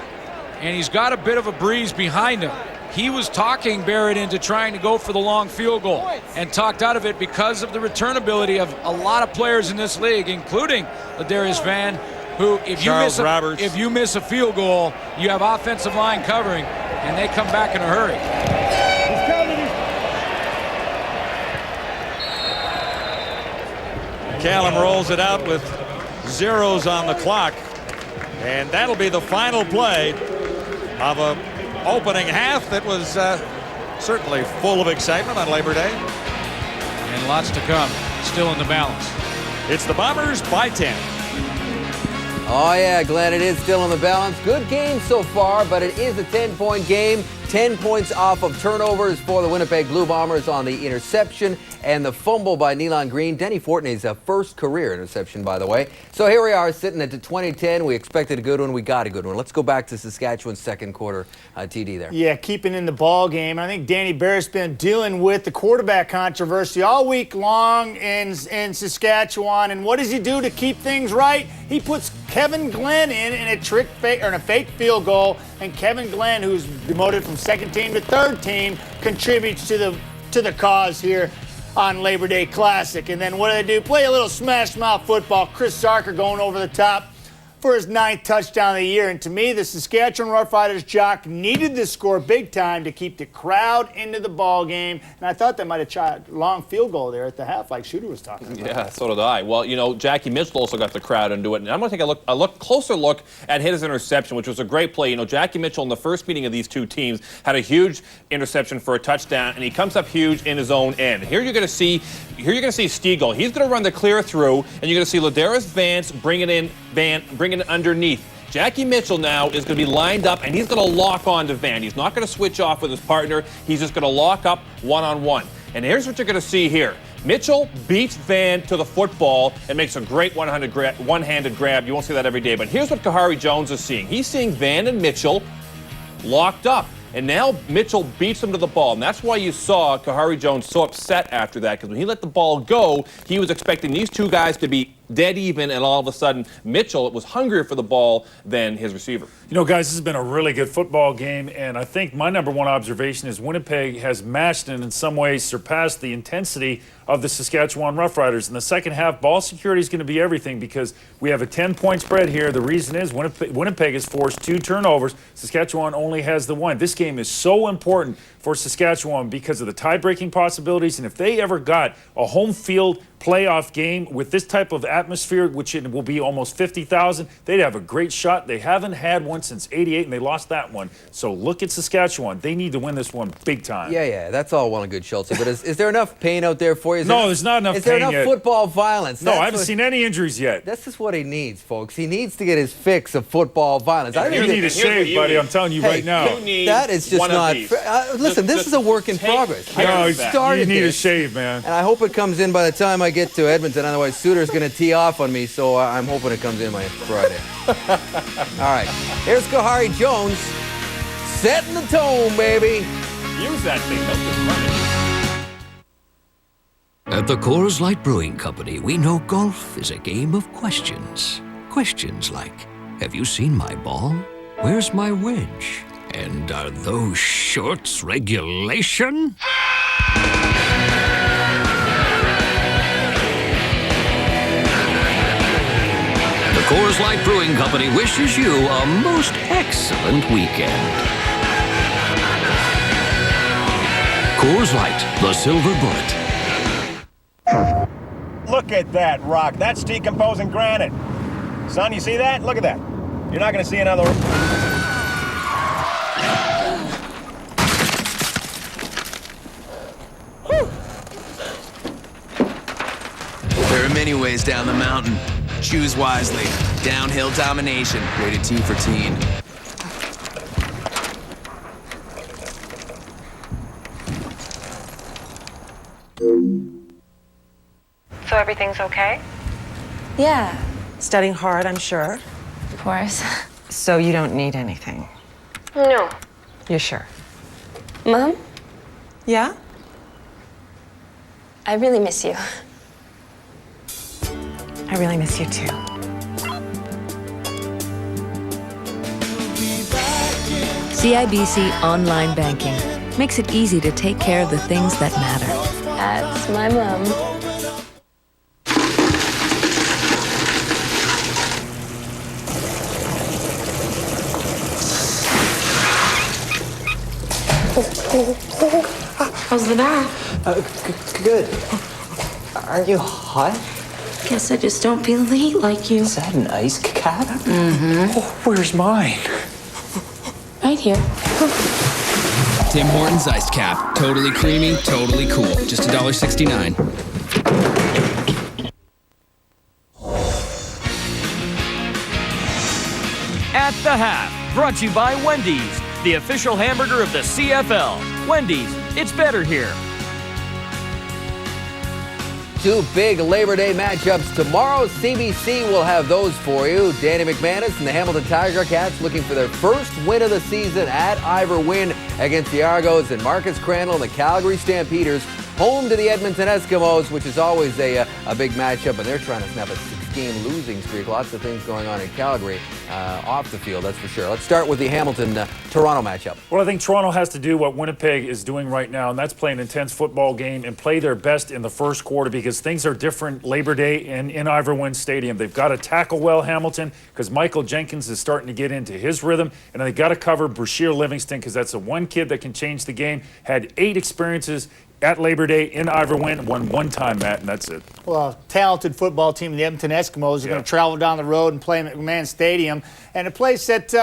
and he's got a bit of a breeze behind him. He was talking Barrett into trying to go for the long field goal and talked out of it because of the return ability of a lot of players in this league, including Ladarius Van, who, if you miss a field goal, you have offensive line covering, and they come back in a hurry. McCallum rolls it out with zeros on the clock, and that'll be the final play of a opening half that was certainly full of excitement on Labor Day. And lots to come, still in the balance. It's the Bombers by 10. Oh yeah, Glenn, it is still in the balance. Good game so far, but it is a 10-point game. 10 points off of turnovers for the Winnipeg Blue Bombers on the interception and the fumble by Nealon Green. Denny Fortney's first career interception, by the way. So here we are sitting at the 2010. We expected a good one. We got a good one. Let's go back to Saskatchewan's second quarter. TD there. Yeah, keeping in the ball game. I think Danny Barrett's been dealing with the quarterback controversy all week long in Saskatchewan. And what does he do to keep things right? He puts Kevin Glenn in a fake field goal, and Kevin Glenn, who's demoted from second team to third team, contributes to the cause here on Labor Day Classic. And then what do they do? Play a little smash mouth football. Chris Zarker going over the top for his 9th touchdown of the year. And to me, the Saskatchewan Roughriders jock needed to score big time to keep the crowd into the ball game. And I thought they might have tried a long field goal there at the half, like Shooter was talking about. Yeah, so did I. Well, you know, Jackie Mitchell also got the crowd into it. And I'm going to take a closer look at his interception, which was a great play. You know, Jackie Mitchell in the first meeting of these two teams had a huge interception for a touchdown, and he comes up huge in his own end. Here you're going to see Stiegel. He's going to run the clear through, and you're going to see Ladarius Vance bringing it underneath. Jackie Mitchell now is going to be lined up, and he's going to lock on to Van. He's not going to switch off with his partner. He's just going to lock up one-on-one. And here's what you're going to see here. Mitchell beats Van to the football and makes a great one-handed grab. You won't see that every day. But here's what Kahari Jones is seeing. He's seeing Van and Mitchell locked up. And now Mitchell beats him to the ball. And that's why you saw Kahari Jones so upset after that, because when he let the ball go, he was expecting these two guys to be dead even, and all of a sudden Mitchell was hungrier for the ball than his receiver. You know, guys, this has been a really good football game, and I think my number one observation is Winnipeg has matched and in some ways surpassed the intensity of the Saskatchewan Roughriders. In the second half, ball security is going to be everything because we have a 10-point spread here. The reason is Winnipeg has forced 2 turnovers. Saskatchewan only has the 1. This game is so important for Saskatchewan because of the tie-breaking possibilities, and if they ever got a home field playoff game with this type of atmosphere, which it will be almost 50,000, they'd have a great shot. They haven't had one since '88, and they lost that one. So look at Saskatchewan. They need to win this one big time. Yeah, that's all well and good, Schultz. But is there enough pain out there for you? No, there's not enough pain yet. Is there enough football violence? No, I haven't seen any injuries yet. That's just what he needs, folks. He needs to get his fix of football violence. You need a shave, buddy. I'm telling you right now. That is just not fair. Listen, this is a work in progress. No, you need a shave, man. And I hope it comes in by the time I get to Edmonton. Otherwise, Suter's going to tee off on me, so I'm hoping it comes in by Friday. All right. Here's Kahari Jones setting the tone, baby. Use that thing. Don't just run it. At the Coors Light Brewing Company, we know golf is a game of questions. Questions like, have you seen my ball? Where's my wedge? And are those shorts regulation? The Coors Light Brewing Company wishes you a most excellent weekend. Coors Light, the silver bullet. Look at that rock. That's decomposing granite. Son, you see that? Look at that. You're not going to see another... There are many ways down the mountain. Choose wisely. Downhill domination. Rated T for teen. So everything's okay? Yeah. Studying hard, I'm sure. Of course. So you don't need anything. No. You're sure? Mom, Yeah? I really miss you. I really miss you too. CIBC Online Banking makes it easy to take care of the things that matter. That's my mom. How's the bath? Good. Aren't you hot? Guess I just don't feel the heat like you. Is that an ice cap? Mm-hmm. Oh, where's mine? Right here. Tim Hortons Iced Cap. Totally creamy, totally cool. Just $1.69. At the Half, brought to you by Wendy's, the official hamburger of the CFL. Wendy's, it's better here. Two big Labor Day matchups tomorrow. CBC will have those for you. Danny McManus and the Hamilton Tiger Cats looking for their first win of the season at Ivor Wynne against the Argos, and Marcus Crandall and the Calgary Stampeders home to the Edmonton Eskimos, which is always a big matchup, and they're trying to snap a 6-game losing streak. Lots of things going on in Calgary off the field, that's for sure. Let's start with the Hamilton-Toronto matchup. Well, I think Toronto has to do what Winnipeg is doing right now, and that's play an intense football game and play their best in the first quarter, because things are different Labor Day and in Ivor Wynne Stadium. They've got to tackle well Hamilton, because Michael Jenkins is starting to get into his rhythm, and they've got to cover Brashear Livingston, because that's the one kid that can change the game. Had 8 experiences at Labor Day in Ivor Wynne, won one time, Matt, and that's it. Well, a talented football team, the Edmonton Eskimos, are going to travel down the road and play at McMahon Stadium, and a place that's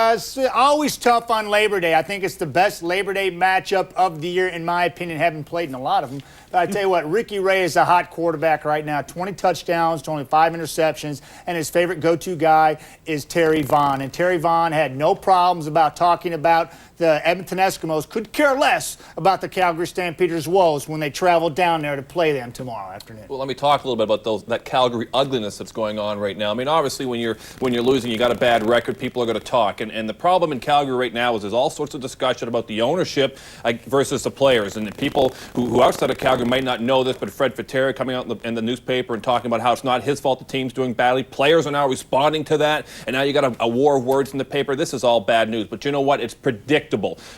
always tough on Labor Day. I think it's the best Labor Day matchup of the year, in my opinion, having played in a lot of them. But I tell you what, Ricky Ray is a hot quarterback right now. 20 touchdowns to only 5 interceptions, and his favorite go-to guy is Terry Vaughn. And Terry Vaughn had no problems about talking about the Edmonton Eskimos, could care less about the Calgary Stampeders' woes when they travel down there to play them tomorrow afternoon. Well, let me talk a little bit about that Calgary ugliness that's going on right now. I mean, obviously, when you're losing, you got a bad record, people are going to talk. And the problem in Calgary right now is there's all sorts of discussion about the ownership versus the players. And the people who outside of Calgary might not know this, but Fred Fateri coming out in the newspaper and talking about how it's not his fault the team's doing badly. Players are now responding to that, and now you got a war of words in the paper. This is all bad news. But you know what? It's predictable.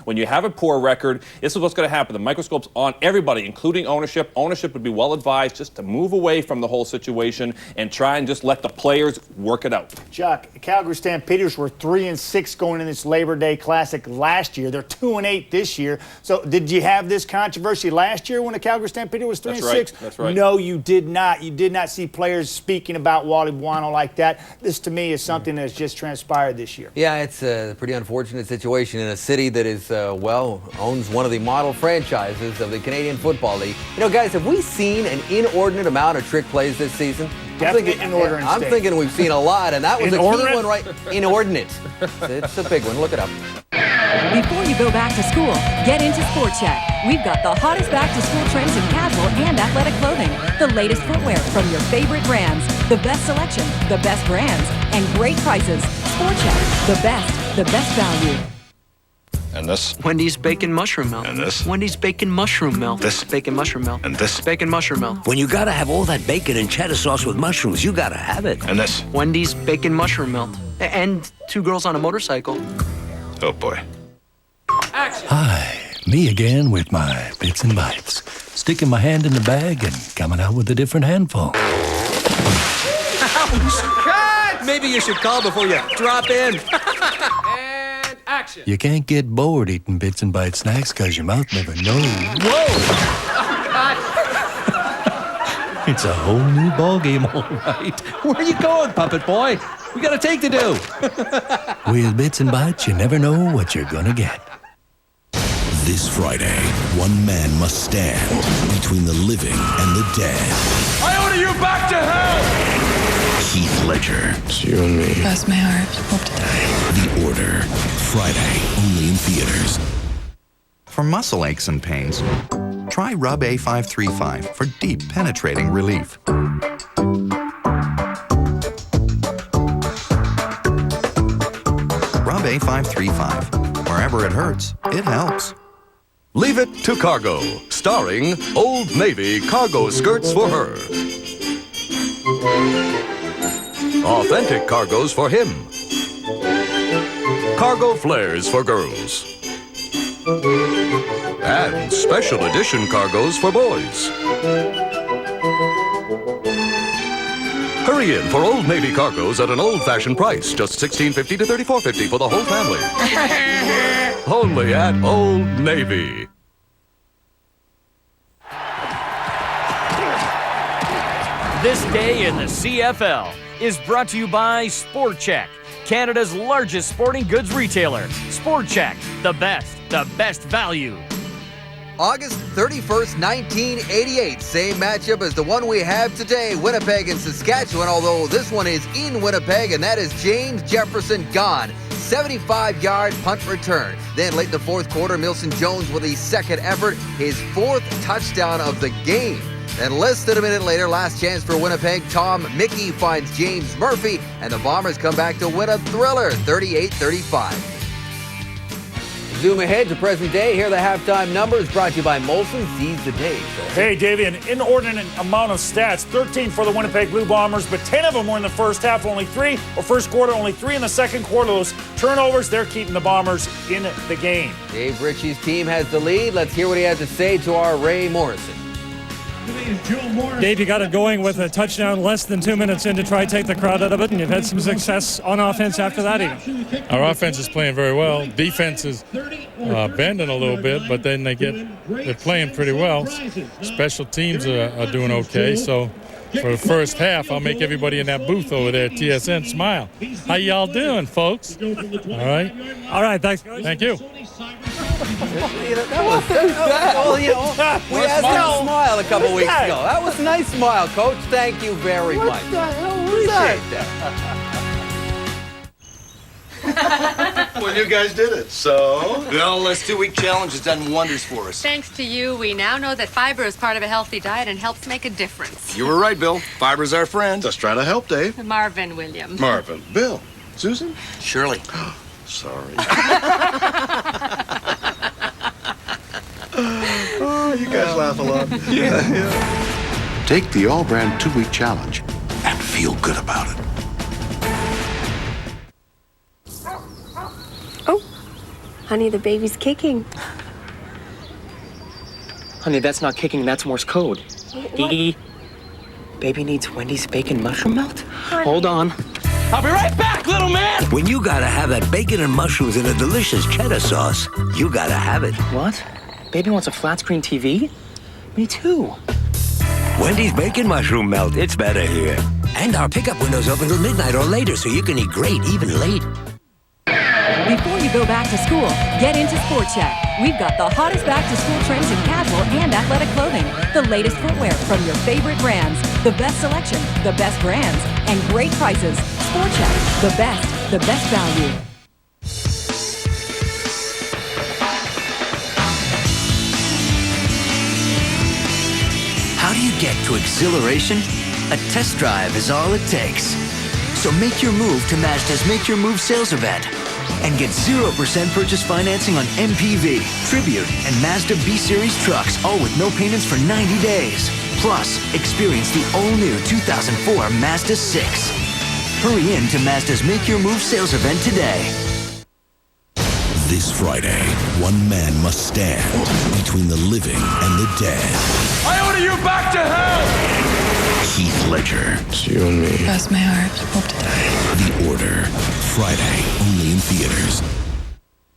When you have a poor record, this is what's going to happen. The microscope's on everybody, including ownership. Ownership would be well advised just to move away from the whole situation and try and just let the players work it out. Chuck, Calgary Stampeders were 3-6 going in this Labor Day Classic last year. They're 2-8 this year. So did you have this controversy last year when the Calgary Stampeders was 3-6? That's right. No, you did not. You did not see players speaking about Wally Buono like that. This, to me, is something that's just transpired this year. Yeah, it's a pretty unfortunate situation in a city that is, owns one of the model franchises of the Canadian Football League. You know, guys, have we seen an inordinate amount of trick plays this season? I'm thinking we've seen a lot, and that was a key one, right? Inordinate. It's a big one. Look it up. Before you go back to school, get into Sport Check. We've got the hottest back-to-school trends in casual and athletic clothing, the latest footwear from your favorite brands, the best selection, the best brands, and great prices. Sport Check, the best value. And this? Wendy's bacon mushroom melt. And this? Wendy's bacon mushroom melt. This? Bacon mushroom melt. And this? Bacon mushroom melt. When you gotta have all that bacon and cheddar sauce with mushrooms, you gotta have it. And this? Wendy's bacon mushroom melt. And 2 girls on a motorcycle. Oh boy. Hi, me again with my bits and bytes. Sticking my hand in the bag and coming out with a different handful. Ouch! Maybe you should call before you drop in. And action. You can't get bored eating bits and byte snacks because your mouth never knows. It's a whole new ballgame, all right. Where are you going, puppet boy? We got a take to do. With bits and bytes, you never know what you're gonna get. This Friday, one man must stand between the living and the dead. I order you back to hell! Heath Ledger. It's you and me. Cross my heart. Hope to die. The Order. Friday, only in theaters. For muscle aches and pains, try Rub A535 for deep, penetrating relief. Rub A535. Wherever it hurts, it helps. Leave It to Cargo, starring Old Navy cargo skirts for her. Authentic cargos for him. Cargo flares for girls. And special edition cargos for boys. Hurry in for Old Navy cargos at an old-fashioned price, just $16.50 to $34.50 for the whole family. Only at Old Navy. This day in the CFL is brought to you by Sport Check, Canada's largest sporting goods retailer. Sport Check, the best value. August 31st, 1988. Same matchup as the one we have today, Winnipeg and Saskatchewan, although this one is in Winnipeg, and that is James Jefferson gone. 75-yard punt return. Then late in the fourth quarter, Milson Jones with his second effort, his fourth touchdown of the game. Then less than a minute later, last chance for Winnipeg, Tom Mickey finds James Murphy, and the Bombers come back to win a thriller, 38-35. Zoom ahead to present day. Here are the halftime numbers brought to you by Molson. Seize the day. Hey, Davey, an inordinate amount of stats. 13 for the Winnipeg Blue Bombers, but 10 of them were in the first half, only 3, or first quarter, only 3 in the second quarter. Those turnovers, they're keeping the Bombers in the game. Dave Ritchie's team has the lead. Let's hear what he has to say to our Ray Morrison. Dave, you got it going with a touchdown less than 2 minutes in to try to take the crowd out of it, and you've had some success on offense after that even. Our offense is playing very well. Defense is bending a little bit, but then they're playing pretty well. Special teams are doing okay, so for the first half, I'll make everybody in that booth over there at TSN smile. How y'all doing, folks? All right? All right, thanks. Thank you. That was we asked him to smile a couple weeks ago. That was a nice smile, Coach. Thank you very much. What the hell was Appreciate that? Well, you guys did it, so? Well, this 2-week challenge has done wonders for us. Thanks to you, we now know that fiber is part of a healthy diet and helps make a difference. You were right, Bill. Fiber's our friend. Just trying to help, Dave. Marvin Williams. Marvin. Bill. Susan? Shirley. Sorry. Oh, you guys laugh a lot. Yeah. Take the All-Brand 2-week challenge and feel good about it. Oh, honey, the baby's kicking. Honey, that's not kicking, that's Morse code. Dee. Baby needs Wendy's bacon mushroom melt? Hold on. I'll be right back, little man! When you gotta have that bacon and mushrooms in a delicious cheddar sauce, you gotta have it. What? Baby wants a flat screen TV? Me too. Wendy's bacon mushroom melt, it's better here. And our pickup windows open till midnight or later, so you can eat great even late. Before you go back to school, get into Sport Check. We've got the hottest back-to-school trends in casual and athletic clothing, the latest footwear from your favorite brands, the best selection, the best brands, and great prices. Sport Check, the best value. How do you get to exhilaration? A test drive is all it takes. So make your move to Mazda's Make Your Move sales event and get 0% purchase financing on MPV, Tribute, and Mazda B-Series trucks, all with no payments for 90 days. Plus, experience the all-new 2004 Mazda 6. Hurry in to Mazda's Make Your Move sales event today. This Friday, one man must stand between the living and the dead. I order you back to hell! Heath Ledger. It's you and me. Cross my heart. Hope to die. The Order. Friday, only in theaters.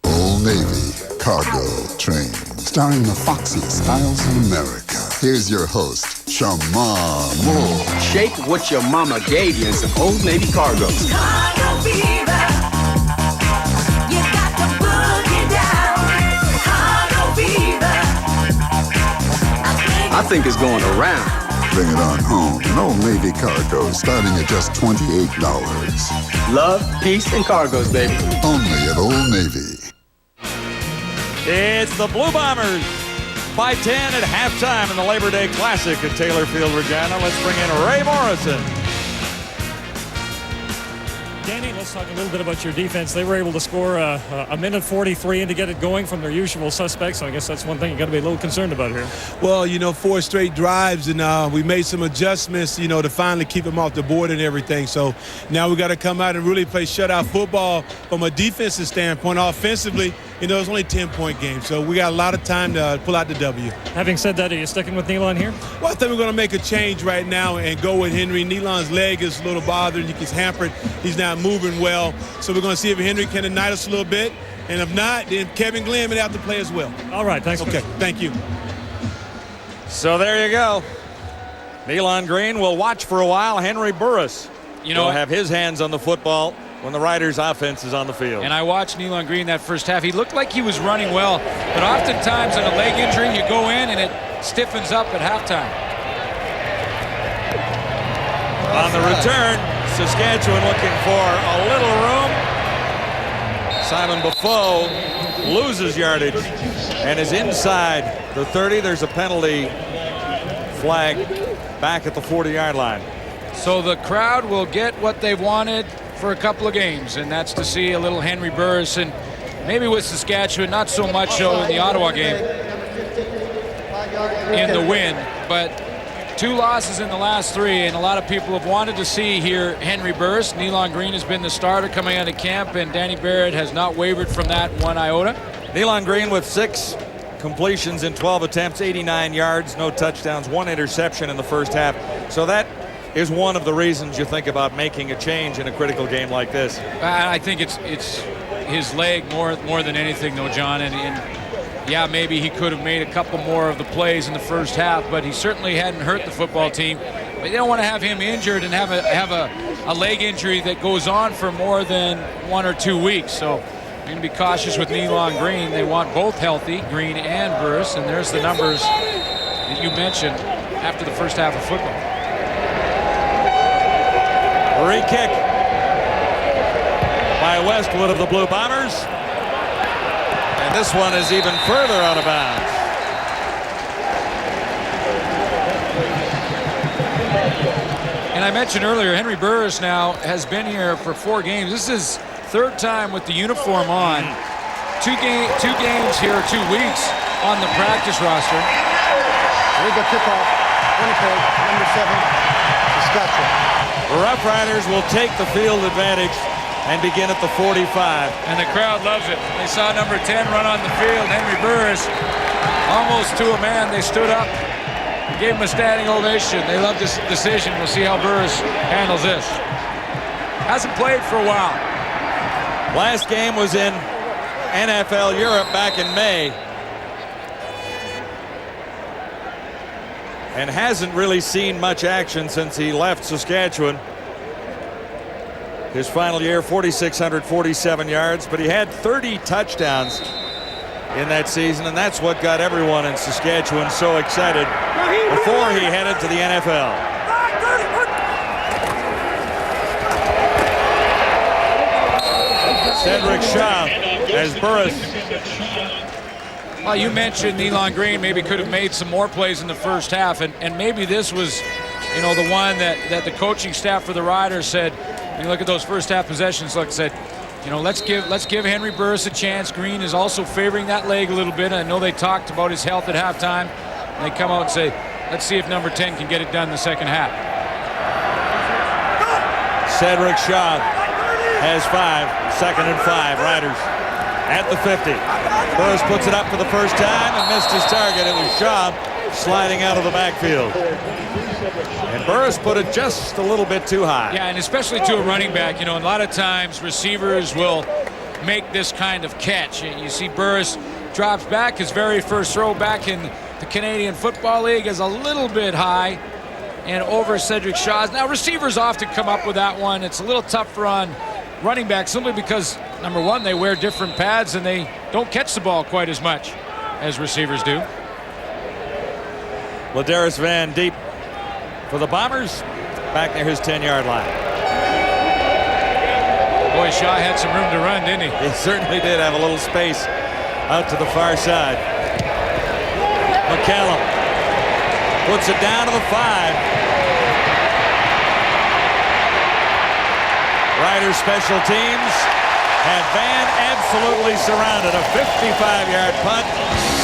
Old Navy cargo train. Starring the foxiest styles in America. Here's your host, Shamar Moore. Shake what your mama gave you in some Old Navy cargos. Cargo fever. You got to boogie down. Cargo fever. I think it's going around. Bring it on home. An Old Navy cargo starting at just $28. Love, peace, and cargos, baby. Only at Old Navy. It's the Blue Bombers by 10 at halftime in the Labor Day Classic at Taylor Field, Regina. Let's bring in Ray Morrison. Danny, let's talk a little bit about your defense. They were able to score a minute 43 and to get it going from their usual suspects. So I guess that's one thing you got to be a little concerned about here. Well, 4 straight drives, and we made some adjustments, to finally keep them off the board and everything. So now we got to come out and really play shutout football from a defensive standpoint. Offensively, it's only a 10-point game, so we got a lot of time to pull out the W. Having said that, are you sticking with Nealon here? Well, I think we're going to make a change right now and go with Henry. Nealon's leg is a little bothered. He's hampered. He's not moving well. So we're going to see if Henry can ignite us a little bit. And if not, then Kevin Glenn may have to play as well. All right, thanks. Okay, thank you. So there you go. Nealon Green will watch for a while. Henry Burris will have his hands on the football when the Riders' offense is on the field. And I watched Nealon Green that first half. He looked like he was running well, but oftentimes on a leg injury, you go in and it stiffens up at halftime. On the return, Saskatchewan looking for a little room. Simon Buffo loses yardage and is inside the 30. There's a penalty flag back at the 40-yard line. So the crowd will get what they've wanted for a couple of games, and that's to see a little Henry Burris, and maybe with Saskatchewan, not so much so in the Ottawa game in the win, but 2 losses in the last 3, and a lot of people have wanted to see here Henry Burris. Nealon Green has been the starter coming out of camp, and Danny Barrett has not wavered from that one iota. Nealon Green with 6 completions in 12 attempts, 89 yards, no touchdowns, 1 interception in the first half. So that is one of the reasons you think about making a change in a critical game like this. I think it's his leg more than anything, though, John. And yeah, maybe he could have made a couple more of the plays in the first half, but he certainly hadn't hurt the football team. But they don't want to have him injured and have a leg injury that goes on for more than 1 or 2 weeks. So they're going to be cautious with Nealon Green. They want both healthy, Green and Burris, and there's the numbers that you mentioned after the first half of football. Free kick by Westwood of the Blue Bombers. And this one is even further out of bounds. And I mentioned earlier, Henry Burris now has been here for 4 games. This is his 3rd time with the uniform on. 2 games here, 2 weeks on the practice roster. Legal kickoff, Winnipeg, number 7, Saskatchewan. Rough Riders will take the field advantage and begin at the 45. And the crowd loves it. They saw number 10 run on the field, Henry Burris, almost to a man. They stood up, gave him a standing ovation. They love this decision. We'll see how Burris handles this. Hasn't played for a while. Last game was in NFL Europe back in May. And hasn't really seen much action since he left Saskatchewan. His final year, 4,647 yards, but he had 30 touchdowns in that season, and that's what got everyone in Saskatchewan so excited before he headed to the NFL. Cedric Shaw as Burris. Well, you mentioned Nealon Green maybe could have made some more plays in the first half, and maybe this was, the one that the coaching staff for the Riders said, look at those first half possessions, said, let's give Henry Burris a chance. Green is also favoring that leg a little bit. I know they talked about his health at halftime. And they come out and say, let's see if number 10 can get it done in the second half. Cedric Shaw has 5, 2nd and 5, Riders at the 50. Burris puts it up for the first time and missed his target. It was Schaub sliding out of the backfield. And Burris put it just a little bit too high. Yeah, and especially to a running back. You know, a lot of times receivers will make this kind of catch. You see Burris drops back. His very first throw back in the Canadian Football League is a little bit high and over Cedric Shaw's. Now, receivers often come up with that one. It's a little tough on running back simply because, number one, they wear different pads and they don't catch the ball quite as much as receivers do. Ladarius Van Deep for the Bombers, back near his 10-yard line. Boy, Shaw had some room to run, didn't he? He certainly did have a little space out to the far side. McCallum puts it down to the 5. Riders special teams had Van absolutely surrounded. A 55-yard punt,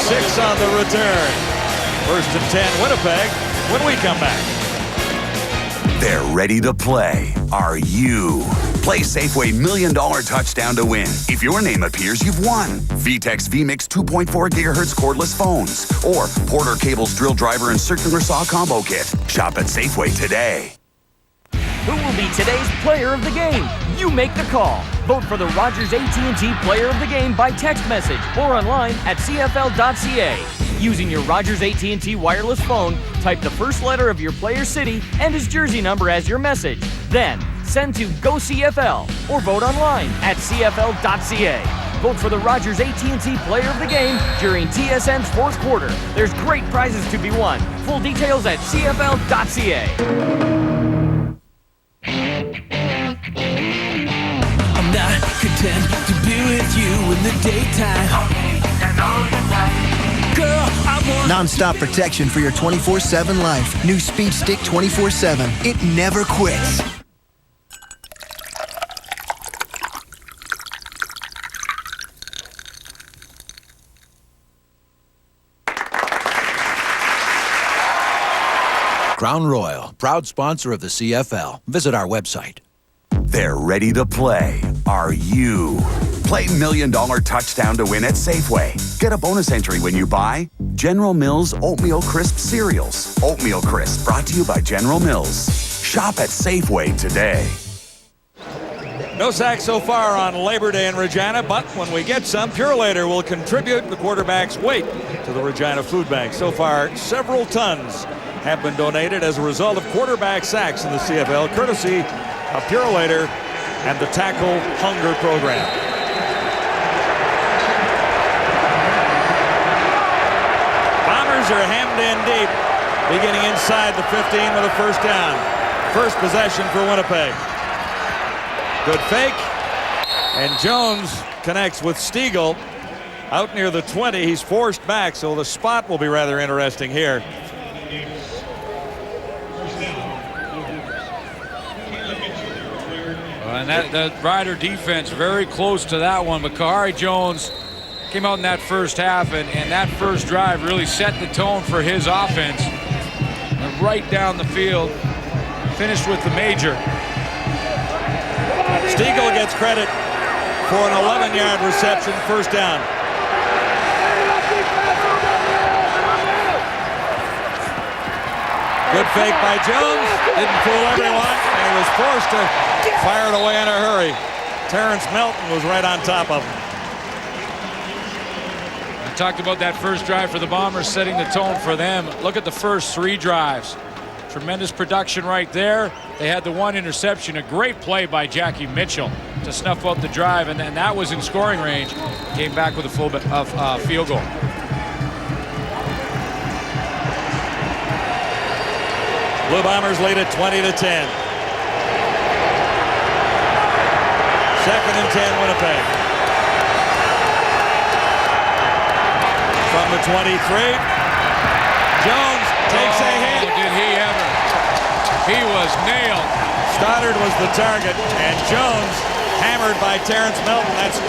6 on the return. First and 10, Winnipeg, when we come back. They're ready to play. Are you? Play Safeway $1 Million Touchdown to Win. If your name appears, you've won. VTEX VMix 2.4 gigahertz cordless phones. Or Porter Cable's drill driver and circular saw combo kit. Shop at Safeway today. Who will be today's player of the game? You make the call. Vote for the Rogers AT&T Player of the Game by text message or online at CFL.ca. Using your Rogers AT&T wireless phone, type the first letter of your player's city and his jersey number as your message. Then, send to GoCFL or vote online at CFL.ca. Vote for the Rogers AT&T Player of the Game during TSN's fourth quarter. There's great prizes to be won. Full details at CFL.ca. I'm not content to be with you in the daytime. Girl, I want non-stop protection for your 24/7 life. New Speed Stick 24/7. It never quits. Crown Royal, proud sponsor of the CFL. Visit our website. They're ready to play. Are you? Play $1 Million Touchdown to Win at Safeway. Get a bonus entry when you buy General Mills Oatmeal Crisp cereals. Oatmeal Crisp, brought to you by General Mills. Shop at Safeway today. No sacks so far on Labor Day in Regina, but when we get some, Purelator will contribute the quarterback's weight to the Regina Food Bank. So far, several tons have been donated as a result of quarterback sacks in the CFL, courtesy of Purelator and the Tackle Hunger Program. Bombers are hemmed in deep, beginning inside the 15 with a first down. First possession for Winnipeg. Good fake, and Jones connects with Stiegel out near the 20. He's forced back, so the spot will be rather interesting here. And that Rider defense very close to that one. But Kahari Jones came out in that first half, and that first drive really set the tone for his offense. And right down the field, finished with the major. Stiegel gets credit for an 11-yard reception, first down. Good fake by Jones. Didn't fool everyone, and he was forced to fire it away in a hurry. Terrence Melton was right on top of him. I talked about that first drive for the Bombers, setting the tone for them. Look at the first 3 drives. Tremendous production right there. They had the 1 interception, a great play by Jackie Mitchell to snuff out the drive, and then that was in scoring range. Came back with a full bit of field goal. Blue Bombers lead at 20-10. Second and 10, Winnipeg. From the 23, Jones takes a hit. Did he ever? He was nailed. Stoddard was the target, and Jones hammered by Terrence Melton. That's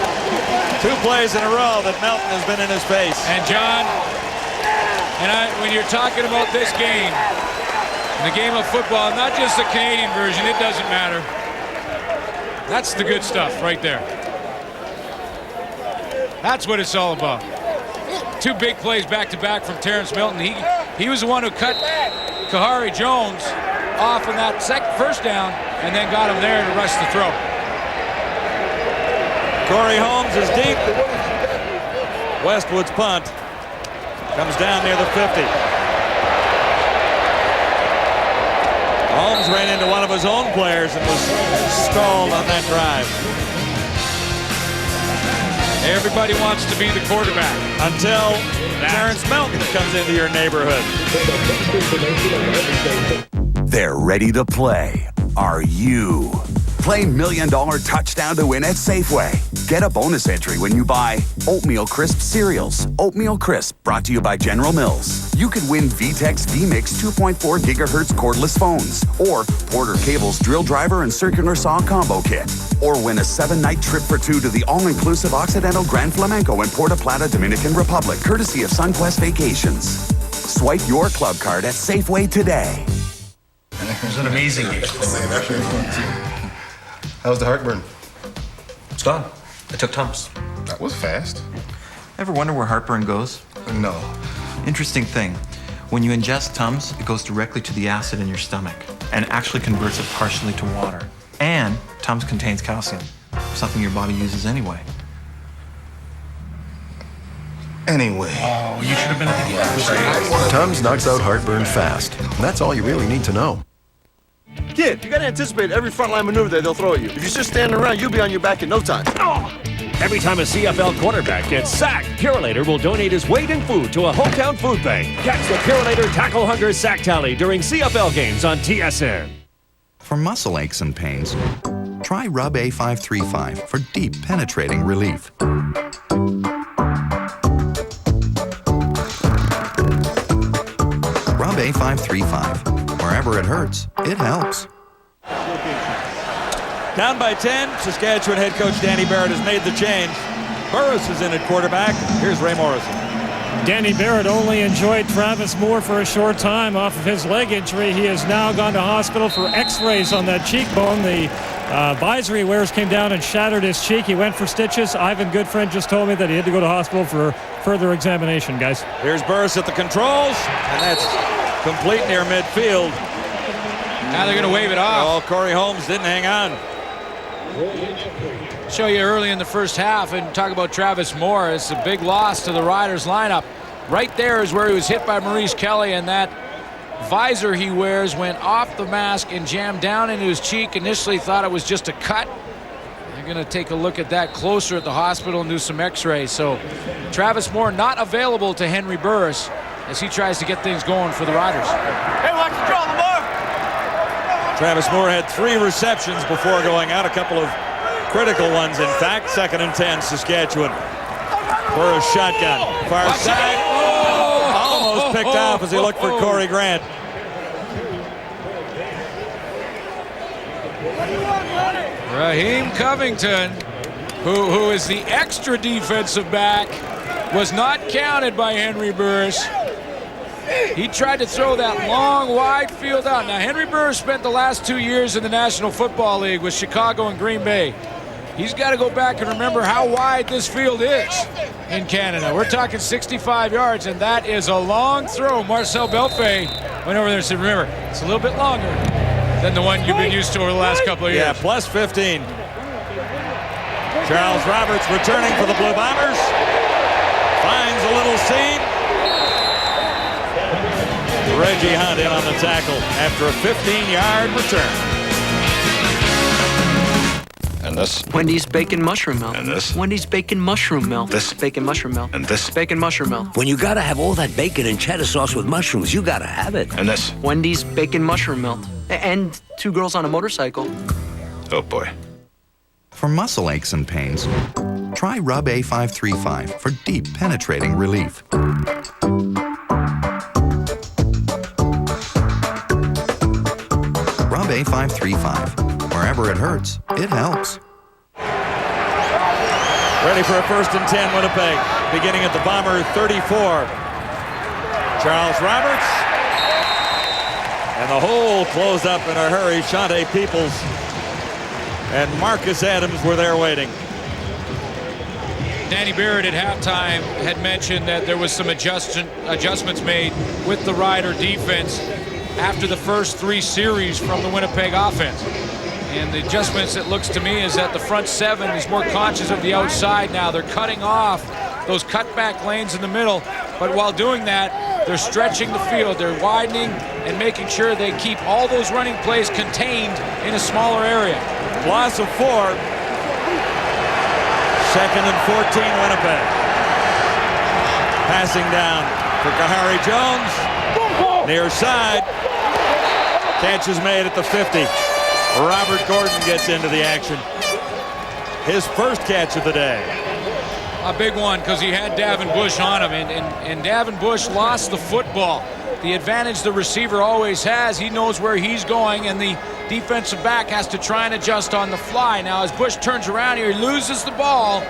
2 plays in a row that Melton has been in his face. And John, when you're talking about this game, the game of football, not just the Canadian version, it doesn't matter. That's the good stuff right there. That's what it's all about. 2 big plays back-to-back from Terrence Milton. He was the one who cut Kahari Jones off on that first down and then got him there to rush the throw. Corey Holmes is deep. Westwood's punt comes down near the 50. Holmes ran into one of his own players and was stalled on that drive. Everybody wants to be the quarterback. Until Terrence Milton comes into your neighborhood. They're ready to play. Are you? Play $1 Million Touchdown to Win at Safeway. Get a bonus entry when you buy Oatmeal Crisp cereals. Oatmeal Crisp, brought to you by General Mills. You could win VTEX vMix 2.4 gigahertz cordless phones, or Porter Cable's drill driver and circular saw combo kit, or win a 7-night trip for 2 to the all-inclusive Occidental Grand Flamenco in Puerto Plata, Dominican Republic, courtesy of SunQuest Vacations. Swipe your club card at Safeway today. It was an amazing game. How's the heartburn? It's gone. I took Tums. That was fast. Ever wonder where heartburn goes? No. Interesting thing. When you ingest Tums, it goes directly to the acid in your stomach and actually converts it partially to water. And Tums contains calcium, something your body uses anyway. Anyway. Oh, you should have been at the game. Tums knocks out heartburn fast. That's all you really need to know. Kid, you gotta anticipate every frontline maneuver that they'll throw at you. If you're just standing around, you'll be on your back in no time. Every time a CFL quarterback gets sacked, Purelator will donate his weight in food to a hometown food bank. Catch the Purelator Tackle Hunger Sack Tally during CFL games on TSN. For muscle aches and pains, try Rub A535 for deep, penetrating relief. Rub A535. Wherever it hurts, it helps. Down by 10, Saskatchewan head coach Danny Barrett has made the change. Burris is in at quarterback. Here's Ray Morrison. Danny Barrett only enjoyed Travis Moore for a short time off of his leg injury. He has now gone to hospital for x-rays on that cheekbone. The visor he wears came down and shattered his cheek. He went for stitches. Ivan Goodfriend just told me that he had to go to hospital for further examination, guys. Here's Burris at the controls, and that's complete near midfield. Now they're going to wave it off. Oh, Corey Holmes didn't hang on. Show you early in the first half and talk about Travis Moore. It's a big loss to the Riders lineup. Right there is where he was hit by Maurice Kelly, and that visor he wears went off the mask and jammed down into his cheek. Initially thought it was just a cut. They're going to take a look at that closer at the hospital and do some x-rays. So Travis Moore not available to Henry Burris as he tries to get things going for the Riders. Hey, watch the draw, Lamar! Travis Moore had 3 receptions before going out, a couple of critical ones, in fact. 2nd and 10, Saskatchewan. Burris shotgun, far side. Almost picked off as he looked for Corey Grant. Raheem Covington, who is the extra defensive back, was not counted by Henry Burris. He tried to throw that long, wide field out. Now, Henry Burris spent the last 2 years in the National Football League with Chicago and Green Bay. He's got to go back and remember how wide this field is in Canada. We're talking 65 yards, and that is a long throw. Marcel Belfay went over there and said, remember, it's a little bit longer than the one you've been used to over the last couple of years. Yeah, plus 15. Charles Roberts returning for the Blue Bombers. Finds a little seam. Reggie Hunt in on the tackle after a 15-yard return. And this. Wendy's bacon mushroom melt. And this. Wendy's bacon mushroom melt. This. Bacon mushroom melt. And this. Bacon mushroom melt. When you gotta have all that bacon and cheddar sauce with mushrooms, you gotta have it. And this. Wendy's bacon mushroom melt. And 2 girls on a motorcycle. Oh boy. For muscle aches and pains, try Rub A535 for deep, penetrating relief. Rub A535. Wherever it hurts, it helps. Ready for a 1st and 10, Winnipeg. Beginning at the Bomber 34. Charles Roberts. And the hole closed up in a hurry. Shante Peoples and Marcus Adams were there waiting. Danny Barrett at halftime had mentioned that there was some adjustments made with the Rider defense after the first 3 series from the Winnipeg offense. And the adjustments, it looks to me, is that the front 7 is more conscious of the outside now. They're cutting off those cutback lanes in the middle, but while doing that, they're stretching the field. They're widening and making sure they keep all those running plays contained in a smaller area. Loss of 4. 2nd and 14, Winnipeg. Passing down for Kahari Jones. Near side. Catch is made at the 50. Robert Gordon gets into the action. His first catch of the day. A big one because he had Davin Bush on him, and Davin Bush lost the football. The advantage the receiver always has, he knows where he's going, and the defensive back has to try and adjust on the fly. Now as Bush turns around here, he loses the ball.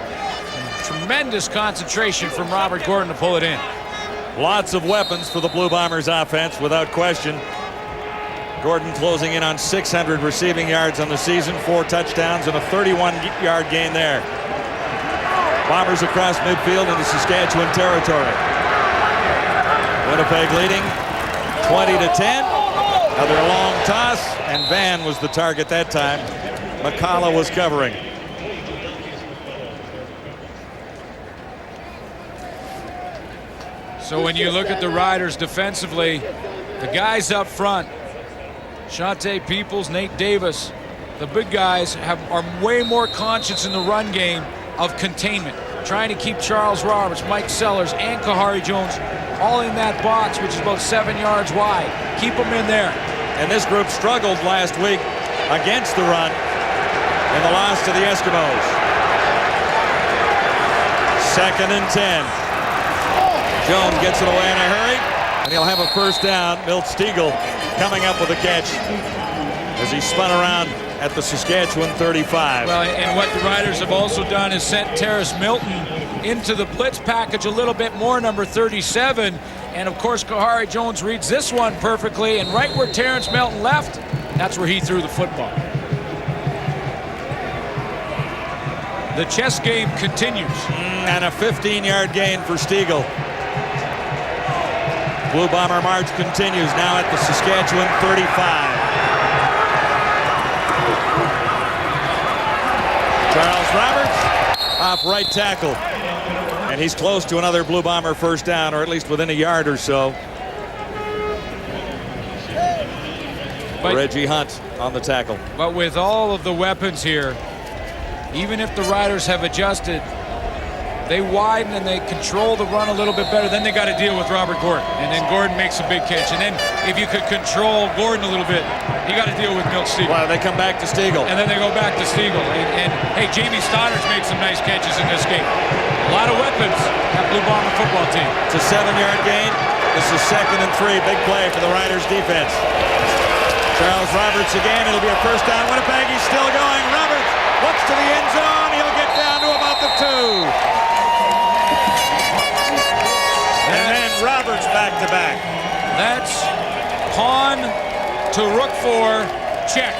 Tremendous concentration from Robert Gordon to pull it in. Lots of weapons for the Blue Bombers offense, without question. Gordon closing in on 600 receiving yards on the season, 4 touchdowns and a 31-yard gain there. Bombers across midfield into Saskatchewan territory. Winnipeg leading 20-10. Another long toss, and Van was the target that time. McCullough was covering. So when you look at the Riders defensively, the guys up front, Shante Peoples, Nate Davis, the big guys are way more conscious in the run game of containment, trying to keep Charles Roberts, Mike Sellers, and Kahari Jones all in that box, which is about 7 yards wide. Keep them in there. And this group struggled last week against the run in the loss to the Eskimos. 2nd and 10. Jones gets it away in a hurry, and he'll have a first down. Milt Stiegel coming up with a catch as he spun around at the Saskatchewan 35. Well, and what the Riders have also done is sent Terrace Milton into the blitz package a little bit more, number 37. And of course, Kahari Jones reads this one perfectly, and right where Terrence Milton left, that's where he threw the football. The chess game continues. And a 15-yard gain for Stiegel. Blue Bomber march continues now at the Saskatchewan 35. Charles Roberts off right tackle. And he's close to another Blue Bomber first down, or at least within a yard or so. Reggie Hunt on the tackle. But with all of the weapons here, even if the Riders have adjusted, they widen and they control the run a little bit better. Then they got to deal with Robert Gordon. And then Gordon makes a big catch. And then if you could control Gordon a little bit, you got to deal with Milt Stiegel. Well, they come back to Stiegel. And then they go back to Stiegel. And hey, Jamie Stoddard's made some nice catches in this game. A lot of weapons, that Blue Bomber football team. It's a 7-yard gain. This is 2nd and 3. Big play for the Riders defense. Charles Roberts again. It'll be a first down. Winnipeg, he's still going. Roberts looks to the end zone. He'll get down to about the 2. And then Roberts back-to-back. That's pawn to rook 4 check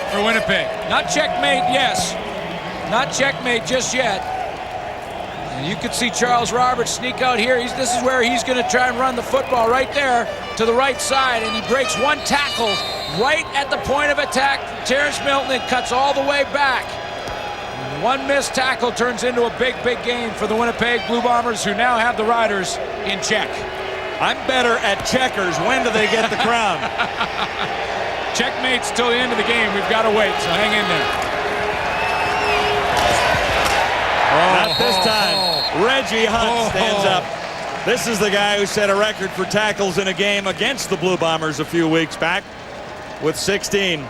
for Winnipeg. Not checkmate, yes. Not checkmate just yet. And you can see Charles Roberts sneak out here. This is where he's going to try and run the football right there to the right side, and he breaks one tackle right at the point of attack. Terrence Milton, and cuts all the way back. One missed tackle turns into a big, big game for the Winnipeg Blue Bombers, who now have the Riders in check. I'm better at checkers. When do they get the crown? Checkmate's till the end of the game. We've got to wait, so hang in there. Not this time. Reggie Hunt stands up. This is the guy who set a record for tackles in a game against the Blue Bombers a few weeks back with 16.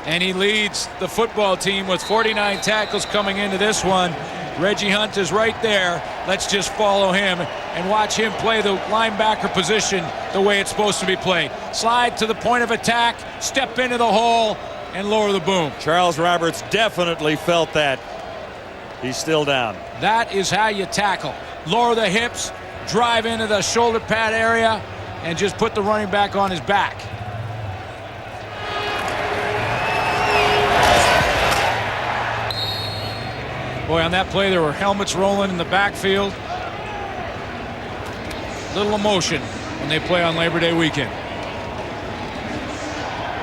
And he leads the football team with 49 tackles coming into this one. Reggie Hunt is right there. Let's just follow him and watch him play the linebacker position the way it's supposed to be played. Slide to the point of attack, step into the hole, and lower the boom. Charles Roberts definitely felt that. He's still down. That is how you tackle. Lower the hips, drive into the shoulder pad area, and just put the running back on his back. Boy, on that play, there were helmets rolling in the backfield. Little emotion when they play on Labor Day weekend.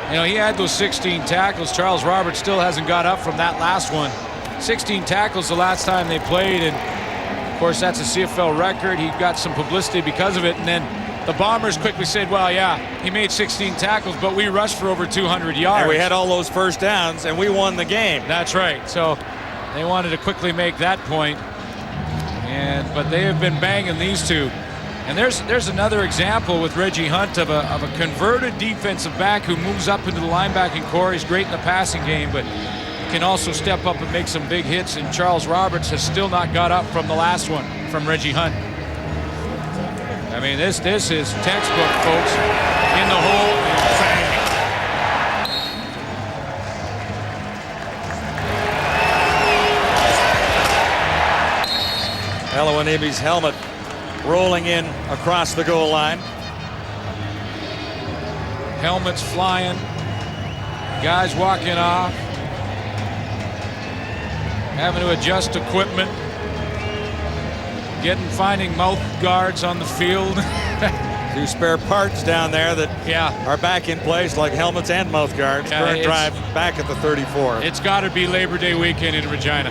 You know, he had those 16 tackles. Charles Roberts still hasn't got up from that last one. 16 tackles the last time they played, and of course that's a CFL record. He got some publicity because of it, and then the Bombers quickly said, well, yeah, he made 16 tackles, but we rushed for over 200 yards. And we had all those first downs, and we won the game. That's right. So they wanted to quickly make that point, but they have been banging these two. And there's another example with Reggie Hunt of a converted defensive back who moves up into the linebacking core. He's great in the passing game, but can also step up and make some big hits. And Charles Roberts has still not got up from the last one from Reggie Hunt. I mean, this is textbook, folks. In the hole. Elowanibi's helmet rolling in across the goal line. Helmets flying. Guys walking off. Having to adjust equipment. Finding mouth guards on the field. 2 spare parts down there that are back in place, like helmets and mouth guards. Current drive back at the 34. It's got to be Labor Day weekend in Regina.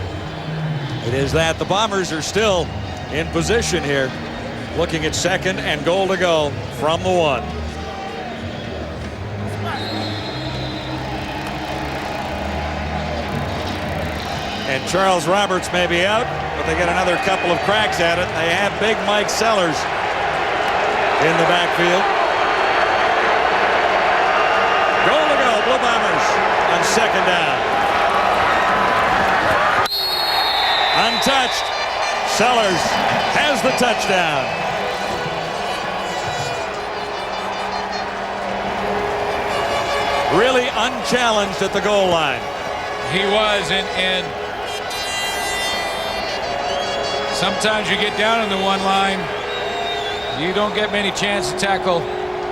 It is that. The Bombers are still in position here, looking at 2nd and goal to go from the 1. And Charles Roberts may be out, but they get another couple of cracks at it. They have big Mike Sellers in the backfield. Goal to go, Blue Bombers on 2nd down. Untouched. Sellers has the touchdown. Really unchallenged at the goal line. He was, and sometimes you get down in the 1 line, you don't get many chances to tackle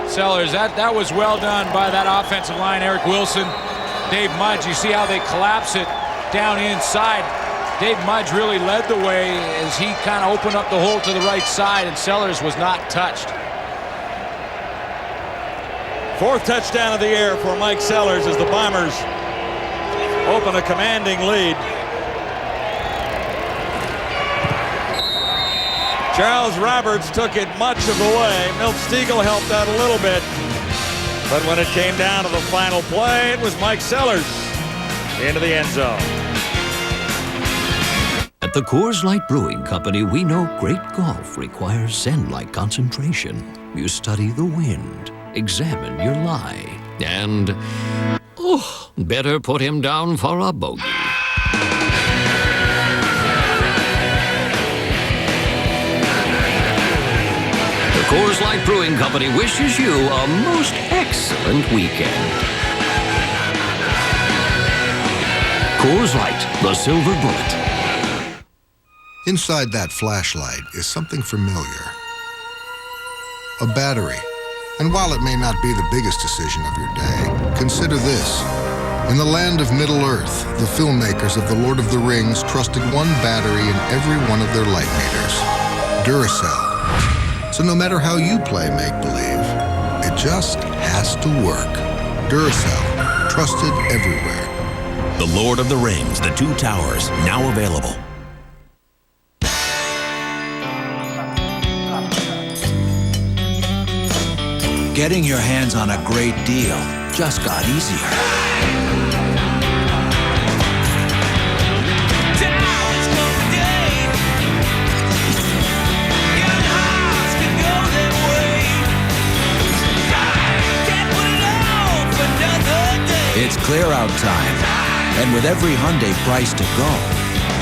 Sellers. That was well done by that offensive line. Eric Wilson, Dave Mudge. You see how they collapse it down inside. Dave Mudge really led the way as he kind of opened up the hole to the right side, and Sellers was not touched. 4th touchdown of the year for Mike Sellers as the Bombers open a commanding lead. Charles Roberts took it much of the way. Milt Stegall helped out a little bit. But when it came down to the final play, it was Mike Sellers into the end zone. At the Coors Light Brewing Company, we know great golf requires Zen-like concentration. You study the wind, examine your lie, and, better put him down for a bogey. The Coors Light Brewing Company wishes you a most excellent weekend. Coors Light, the silver bullet. Inside that flashlight is something familiar. A battery. And while it may not be the biggest decision of your day, consider this. In the land of Middle-earth, the filmmakers of The Lord of the Rings trusted one battery in every one of their light meters. Duracell. So no matter how you play make-believe, it just has to work. Duracell. Trusted everywhere. The Lord of the Rings, The Two Towers, now available. Getting your hands on a great deal just got easier. It's clear out time. And with every Hyundai price to go,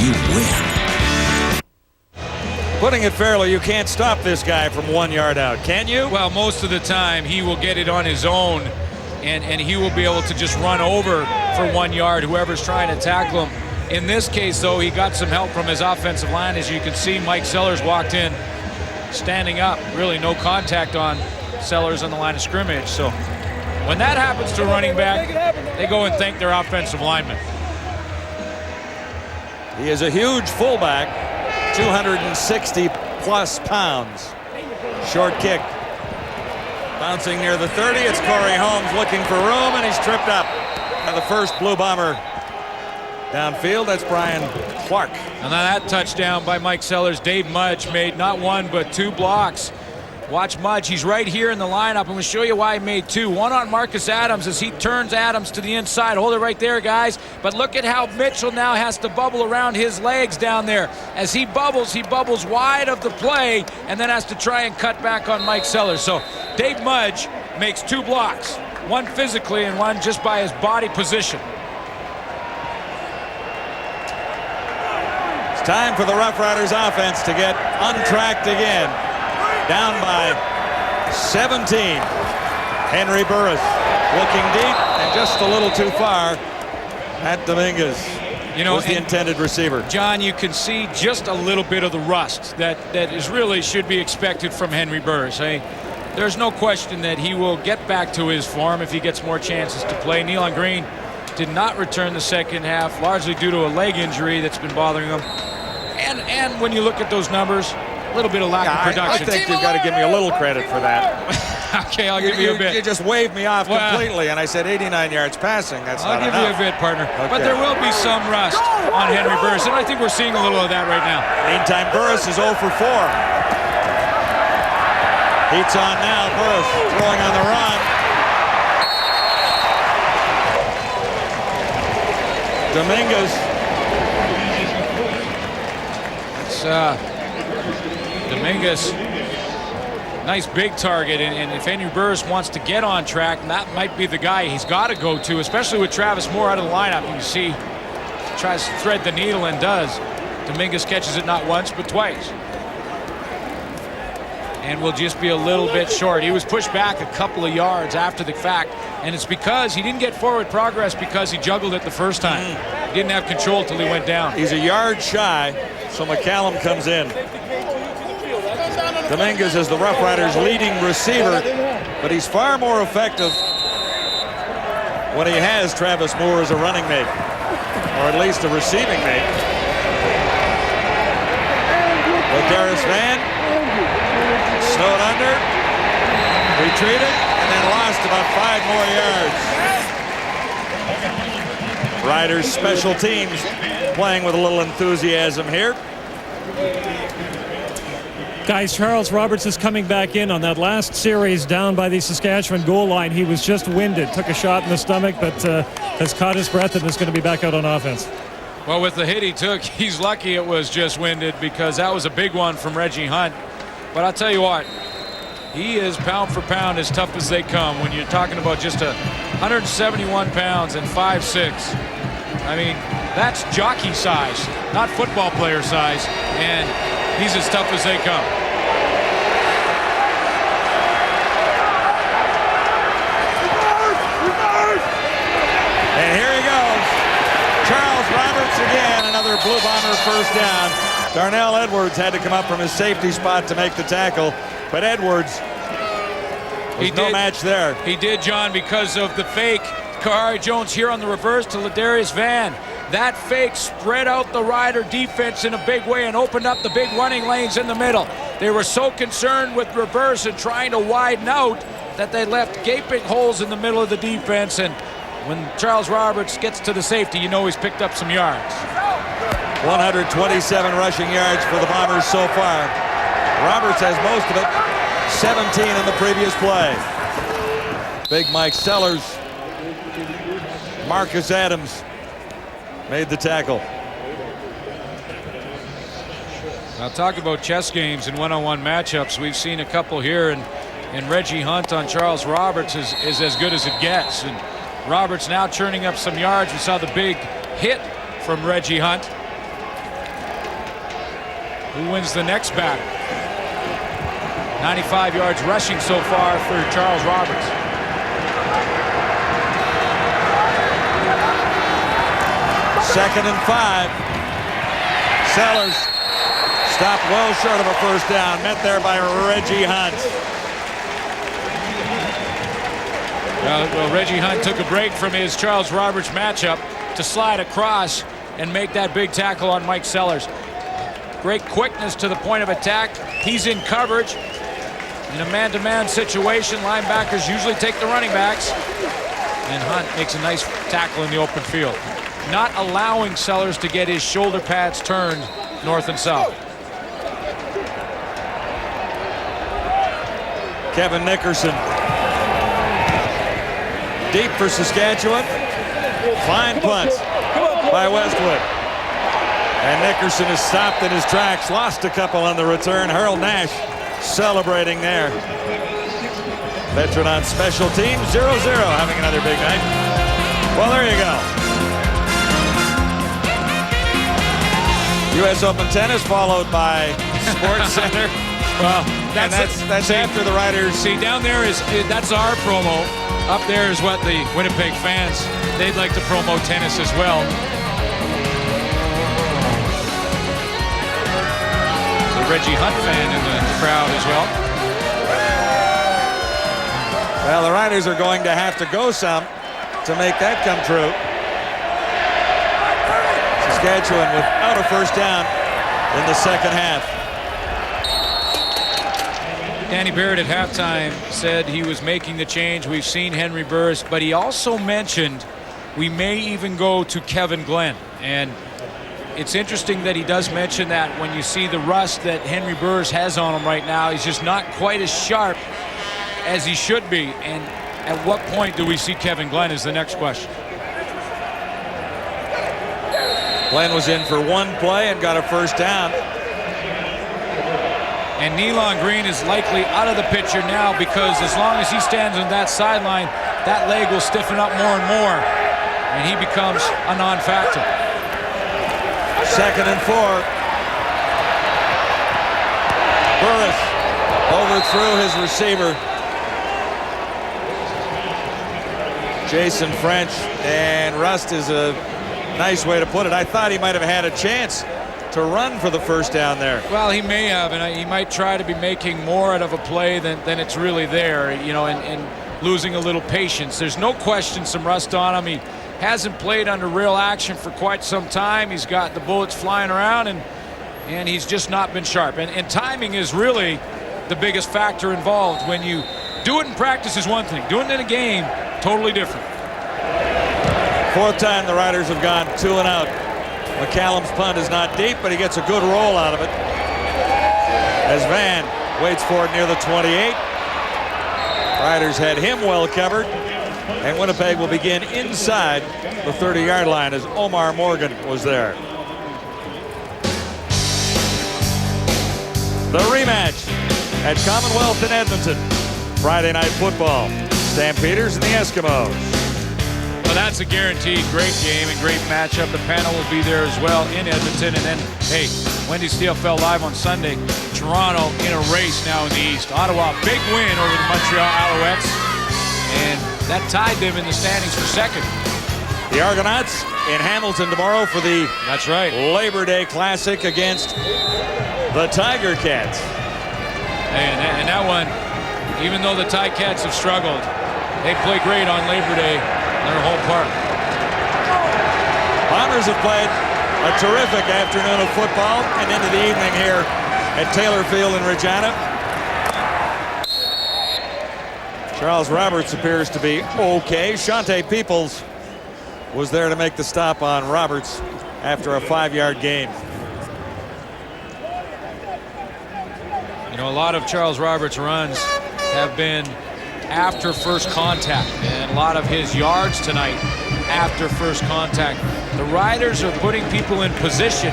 you win. Putting it fairly, you can't stop this guy from 1 yard out, can you? Well, most of the time he will get it on his own, and he will be able to just run over for 1 yard whoever's trying to tackle him. In this case, though, he got some help from his offensive line. As you can see, Mike Sellers walked in standing up. Really no contact on Sellers on the line of scrimmage. So when that happens to a running back, they go and thank their offensive lineman. He is a huge fullback, 260-plus pounds. Short kick. Bouncing near the 30, it's Corey Holmes looking for room, and he's tripped up by the first Blue Bomber downfield. That's Brian Clark. And then that touchdown by Mike Sellers. Dave Mudge made not one but 2 blocks. Watch Mudge. He's right here in the lineup. I'm going to show you why he made 2. One on Marcus Adams as he turns Adams to the inside. Hold it right there, guys. But look at how Mitchell now has to bubble around his legs down there. As he bubbles wide of the play and then has to try and cut back on Mike Sellers. So Dave Mudge makes 2 blocks. One physically and one just by his body position. It's time for the Rough Riders offense to get untracked again. Down by 17. Henry Burris looking deep and just a little too far at Dominguez. You know, was the intended receiver. John, you can see just a little bit of the rust that is really should be expected from Henry Burris. There's no question that he will get back to his form if he gets more chances to play. Nealon Green did not return the second half, largely due to a leg injury that's been bothering him. And when you look at those numbers, a little bit of lack of production. I think you've got to give me a little credit for that. Okay, I'll give you a bit. You just waved me off completely, and I said 89 yards passing. That's I'll not give enough. you a bit, partner. Okay. But there will be some rust on Henry Burris, and I think we're seeing a little of that right now. Meantime, Burris is 0 for 4. Heat's on now. Burris throwing on the run. Dominguez. Dominguez, nice big target, and if Henry Burris wants to get on track, that might be the guy he's got to go to, especially with Travis Moore out of the lineup. You can see, tries to thread the needle and does. Dominguez catches it not once, but twice. And will just be a little bit short. He was pushed back a couple of yards after the fact, and it's because he didn't get forward progress because he juggled it the first time. He didn't have control till he went down. He's a yard shy, so McCallum comes in. Dominguez is the Rough Riders' leading receiver, but he's far more effective when he has Travis Moore as a running mate, or at least a receiving mate. Ladarius Van snowed under, retreated, and then lost about 5 more yards. Riders special teams playing with a little enthusiasm here. Guys, Charles Roberts is coming back in on that last series down by the Saskatchewan goal line. He was just winded, took a shot in the stomach, but has caught his breath and is going to be back out on offense. Well, with the hit he took, he's lucky it was just winded because that was a big one from Reggie Hunt. But I'll tell you what, he is pound for pound as tough as they come when you're talking about just 171 pounds and 5'6". I mean, that's jockey size, not football player size, and he's as tough as they come. And here he goes. Charles Roberts again, another Blue Bomber first down. Darnell Edwards had to come up from his safety spot to make the tackle, but Edwards was no match there. He did, John, because of the fake. Kahari Jones here on the reverse to Ladarius Van. That fake spread out the Rider defense in a big way and opened up the big running lanes in the middle. They were so concerned with reverse and trying to widen out that they left gaping holes in the middle of the defense. And when Charles Roberts gets to the safety, you know he's picked up some yards. 127 rushing yards for the Bombers so far. Roberts has most of it, 17 in the previous play. Big Mike Sellers. Marcus Adams made the tackle. Now talk about chess games and one-on-one matchups. We've seen a couple here, and Reggie Hunt on Charles Roberts is as good as it gets. And Roberts now churning up some yards. We saw the big hit from Reggie Hunt. Who wins the next battle? 95 yards rushing so far for Charles Roberts. Second and 5. Sellers stopped well short of a first down. Met there by Reggie Hunt. Well, Reggie Hunt took a break from his Charles Roberts matchup to slide across and make that big tackle on Mike Sellers. Great quickness to the point of attack. He's in coverage. In a man-to-man situation, linebackers usually take the running backs. And Hunt makes a nice tackle in the open field, not allowing Sellers to get his shoulder pads turned north and south. Kevin Nickerson. Deep for Saskatchewan. Fine punt by Westwood. And Nickerson is stopped in his tracks. Lost a couple on the return. Harold Nash celebrating there. Veteran on special teams, 0-0, having another big night. Well, there you go. U.S. Open tennis followed by Sports Center. Well, that's after the Riders. See, down there that's our promo. Up there is what the Winnipeg fans, they'd like to promote tennis as well. There's a Reggie Hunt fan in the crowd as well. Well, the Riders are going to have to go some to make that come true. Saskatchewan without a first down in the second half. Danny Barrett at halftime said he was making the change. We've seen Henry Burris, but he also mentioned we may even go to Kevin Glenn. And it's interesting that he does mention that when you see the rust that Henry Burris has on him right now. He's just not quite as sharp as he should be. And at what point do we see Kevin Glenn is the next question. Glenn was in for one play and got a first down. And Nealon Green is likely out of the picture now because as long as he stands on that sideline, that leg will stiffen up more and more, and he becomes a non-factor. 2nd and 4. Burris overthrew his receiver. Jason French, and rust is a nice way to put it. I thought he might have had a chance to run for the first down there. Well, he may have, and he might try to be making more out of a play than it's really there, you know, and losing a little patience. There's no question some rust on him. He hasn't played under real action for quite some time. He's got the bullets flying around, and he's just not been sharp. And timing is really the biggest factor involved. When you do it in practice is one thing. Doing it in a game, totally different. 4th time the Riders have gone 2 and out. McCallum's punt is not deep, but he gets a good roll out of it. As Van waits for it near the 28. Riders had him well covered. And Winnipeg will begin inside the 30-yard line as Omar Morgan was there. The rematch at Commonwealth in Edmonton. Friday Night Football. Stampeders and the Eskimos. Well, that's a guaranteed great game and great matchup. The panel will be there as well in Edmonton. And then, hey, Wendy's CFL Live on Sunday. Toronto in a race now in the East. Ottawa, big win over the Montreal Alouettes. And that tied them in the standings for second. The Argonauts in Hamilton tomorrow for the Labor Day Classic against the Tiger Cats. And that one, even though the Ticats have struggled, they play great on Labor Day. Their home park. Bombers have played a terrific afternoon of football and into the evening here at Taylor Field in Regina. Charles Roberts appears to be okay. Shante Peoples was there to make the stop on Roberts after a 5-yard gain. You know, a lot of Charles Roberts' runs have been after first contact, and a lot of his yards tonight after first contact. The Riders are putting people in position,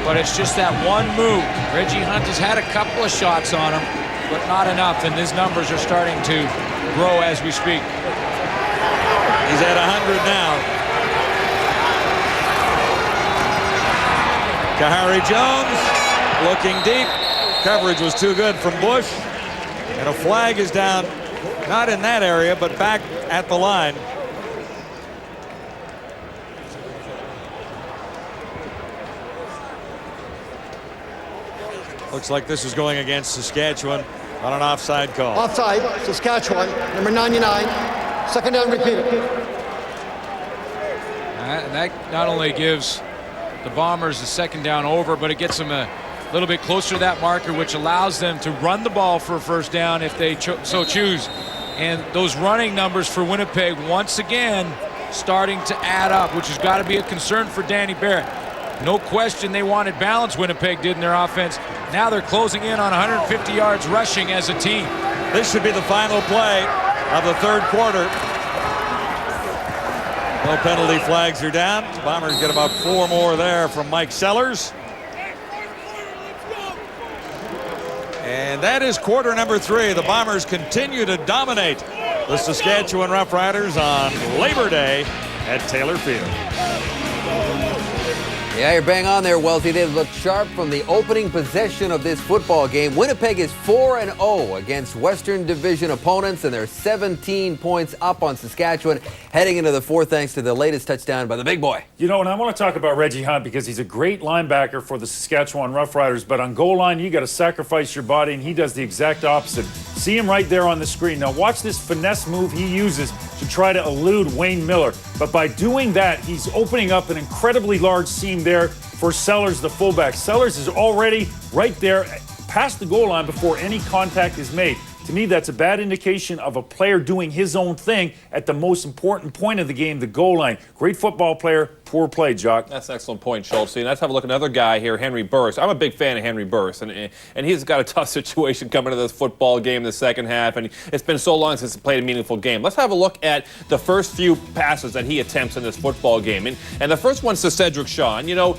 but it's just that one move. Reggie Hunt has had a couple of shots on him, but not enough, and his numbers are starting to grow as we speak. He's at 100 now. Kahari Jones looking deep. Coverage was too good from Bush, and a flag is down. Not in that area, but back at the line. Looks like this is going against Saskatchewan on an offside call. Offside, Saskatchewan, number 99. 2nd down, repeat. That not only gives the Bombers a second down over, but it gets them a little bit closer to that marker, which allows them to run the ball for a first down if they so choose. And those running numbers for Winnipeg once again starting to add up, which has got to be a concern for Danny Barrett. No question they wanted balance, Winnipeg did in their offense. Now they're closing in on 150 yards rushing as a team. This should be the final play of the third quarter. No penalty flags are down. Bombers get about 4 more there from Mike Sellers. And that is quarter number 3. The Bombers continue to dominate the Saskatchewan Roughriders on Labor Day at Taylor Field. Yeah, you're bang on there, Welty. They've looked sharp from the opening possession of this football game. Winnipeg is 4-0 against Western Division opponents, and they're 17 points up on Saskatchewan heading into the fourth thanks to the latest touchdown by the big boy. You know, and I want to talk about Reggie Hunt because he's a great linebacker for the Saskatchewan Roughriders, but on goal line, you got to sacrifice your body, and he does the exact opposite. See him right there on the screen. Now watch this finesse move he uses to try to elude Wayne Miller. But by doing that, he's opening up an incredibly large seam there for Sellers, the fullback. Sellers is already right there past the goal line before any contact is made. To me, that's a bad indication of a player doing his own thing at the most important point of the game, the goal line. Great football player, poor play, Jock. That's an excellent point, Schultz. And let's have a look at another guy here, Henry Burris. I'm a big fan of Henry Burris, and he's got a tough situation coming to this football game in the second half, and it's been so long since he played a meaningful game. Let's have a look at the first few passes that he attempts in this football game. And the first one's to Cedric Shaw. And, you know,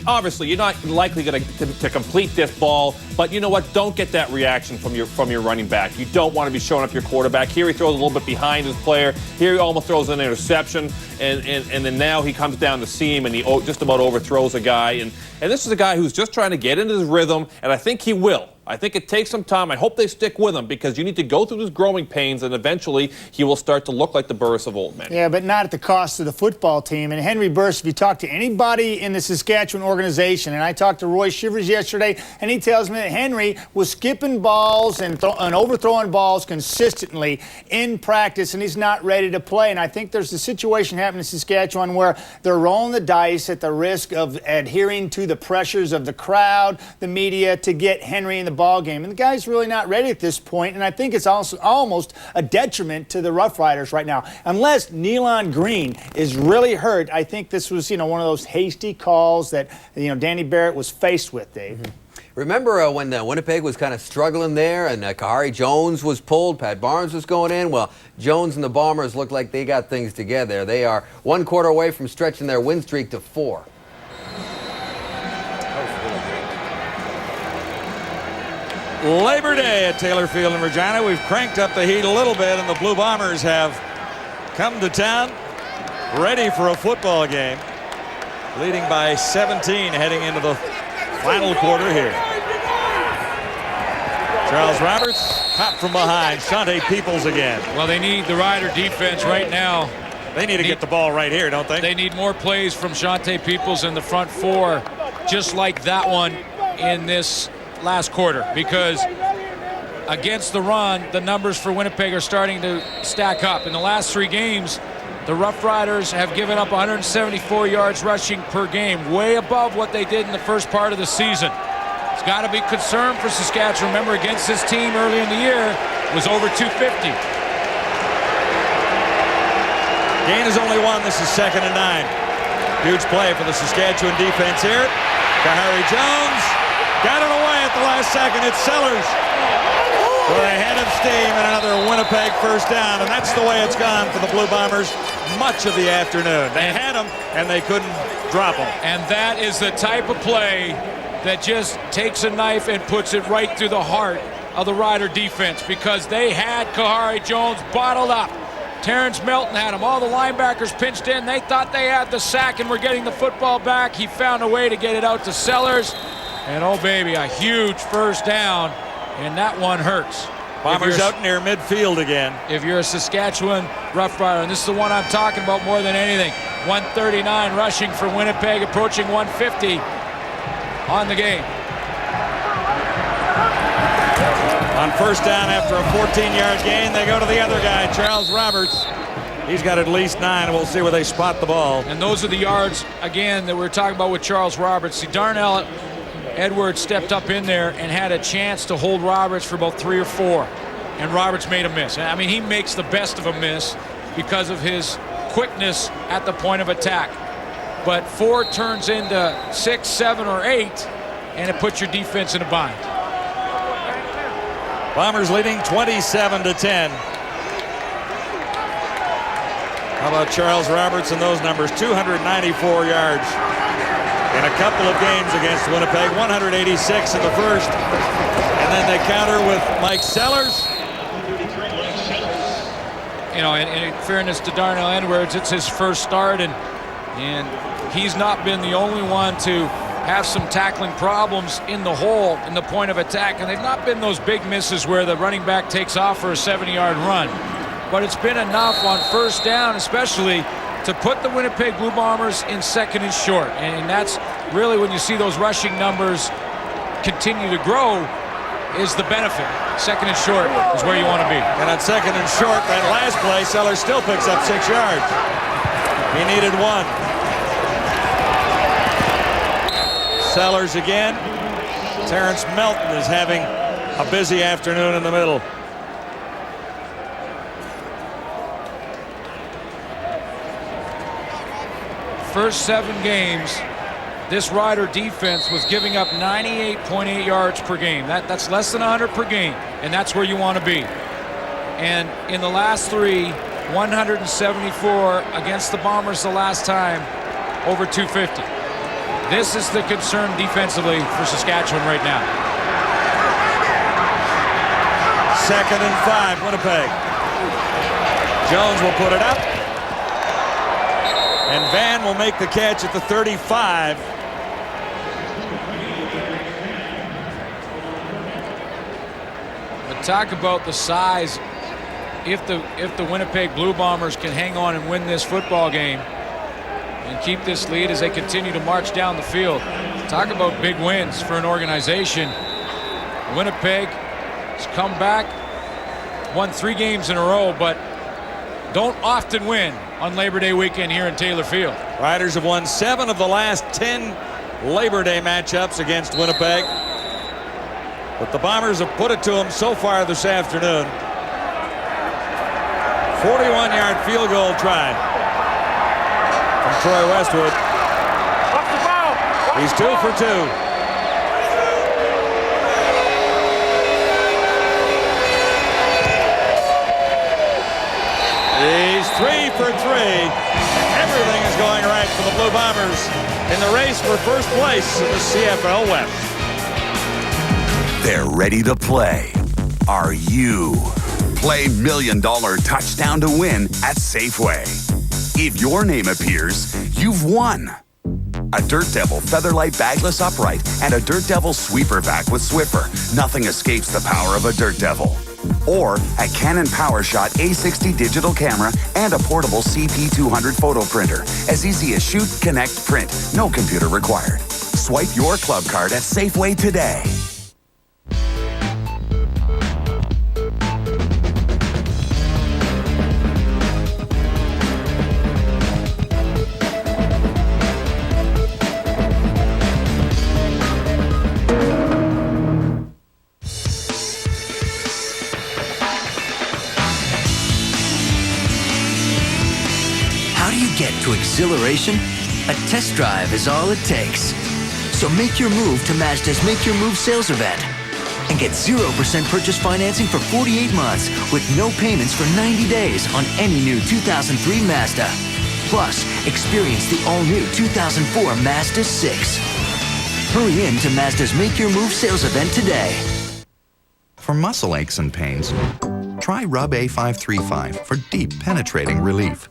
obviously you're not likely going to complete this ball, but you know what? Don't get that reaction from your running back. You don't want to be showing up your quarterback. Here he throws a little bit behind his player. Here he almost throws an interception, and then now he comes down the seam and he just about overthrows a guy. And this is a guy who's just trying to get into his rhythm, and I think he will. I think it takes some time. I hope they stick with him because you need to go through those growing pains, and eventually he will start to look like the Burris of old, man. Yeah, but not at the cost of the football team. And Henry Burris, if you talk to anybody in the Saskatchewan organization, and I talked to Roy Shivers yesterday, and he tells me that Henry was skipping balls and overthrowing balls consistently in practice, and he's not ready to play. And I think there's a situation happening in Saskatchewan where they're rolling the dice at the risk of adhering to the pressures of the crowd, the media, to get Henry in the ball game, and the guy's really not ready at this point, and I think it's also almost a detriment to the Rough Riders right now. Unless Nealon Green is really hurt, I think this was, one of those hasty calls that, Danny Barrett was faced with, Dave. Mm-hmm. Remember when Winnipeg was kind of struggling there and Kahari Jones was pulled, Pat Barnes was going in? Well, Jones and the Bombers look like they got things together. They are 1 quarter away from stretching their win streak to 4. Labor Day at Taylor Field in Regina. We've cranked up the heat a little bit, and the Blue Bombers have come to town ready for a football game, leading by 17 heading into the final quarter here. Charles Roberts, caught from behind. Shante Peoples again. Well, they need the Rider defense right now. They need to get the ball right here, don't they? They need more plays from Shante Peoples in the front 4, just like that one in this last quarter, because against the run, the numbers for Winnipeg are starting to stack up. In the last 3 games, the Rough Riders have given up 174 yards rushing per game, way above what they did in the first part of the season. It's got to be concern for Saskatchewan. Remember, against this team early in the year was over 250. Gain is only 1. This is 2nd and 9. Huge play for the Saskatchewan defense here. Kahari Jones got it away at the last second. It's Sellers with a head of steam and another Winnipeg first down. And that's the way it's gone for the Blue Bombers much of the afternoon. They had them, and they couldn't drop them. And that is the type of play that just takes a knife and puts it right through the heart of the Rider defense, because they had Kahari Jones bottled up. Terrence Melton had him. All the linebackers pinched in. They thought they had the sack and were getting the football back. He found a way to get it out to Sellers. And oh baby, a huge first down, and that one hurts. Bombers out near midfield again. If you're a Saskatchewan Rough Rider, and this is the one I'm talking about more than anything. 139 rushing for Winnipeg, approaching 150 on the game. On first down after a 14-yard gain, they go to the other guy, Charles Roberts. He's got at least 9, and we'll see where they spot the ball. And those are the yards, again, that we were talking about with Charles Roberts. See, Darnell Edwards stepped up in there and had a chance to hold Roberts for about 3 or 4. And Roberts made a miss. I mean, he makes the best of a miss because of his quickness at the point of attack. But 4 turns into 6, 7, or 8, and it puts your defense in a bind. Bombers leading 27-10. How about Charles Roberts and those numbers? 294 yards in a couple of games against Winnipeg. 186 in the first. And then they counter with Mike Sellers. You know, in fairness to Darnell Edwards, it's his first start, and he's not been the only one to have some tackling problems in the hole, in the point of attack, and they've not been those big misses where the running back takes off for a 70-yard run. But it's been enough on first down, especially, to put the Winnipeg Blue Bombers in second and short. And that's really when you see those rushing numbers continue to grow, is the benefit. Second and short is where you want to be. And on second and short, that last play, Sellers still picks up 6 yards. He needed 1. Sellers again. Terrence Melton is having a busy afternoon in the middle. First 7 games, this Rider defense was giving up 98.8 yards per game. That's less than 100 per game, and that's where you want to be. And in the last 3, 174 against the Bombers the last time, over 250. This is the concern defensively for Saskatchewan right now. Second and 5, Winnipeg. Jones will put it up. And Van will make the catch at the 35. But talk about the size. If the Winnipeg Blue Bombers can hang on and win this football game and keep this lead as they continue to march down the field, talk about big wins for an organization. Winnipeg has come back, won 3 games in a row, but don't often win on Labor Day weekend here in Taylor Field. Riders have won 7 of the last 10 Labor Day matchups against Winnipeg. But the Bombers have put it to them so far this afternoon. 41-yard field goal try from Troy Westwood. He's 2 for 2. He's 3 for 3. Everything is going right for the Blue Bombers in the race for first place in the CFL West. They're ready to play. Are you? Play $1 Million Touchdown to Win at Safeway. If your name appears, you've won. A Dirt Devil Featherlight Bagless Upright and a Dirt Devil Sweeper Vac with Swiffer. Nothing escapes the power of a Dirt Devil. Or a Canon PowerShot A60 digital camera and a portable CP200 photo printer. As easy as shoot, connect, print. No computer required. Swipe your club card at Safeway today. To exhilaration, a test drive is all it takes. So make your move to Mazda's Make Your Move sales event and get 0% purchase financing for 48 months with no payments for 90 days on any new 2003 Mazda. Plus, experience the all-new 2004 Mazda 6. Hurry in to Mazda's Make Your Move sales event today. For muscle aches and pains, try Rub A535 for deep, penetrating relief.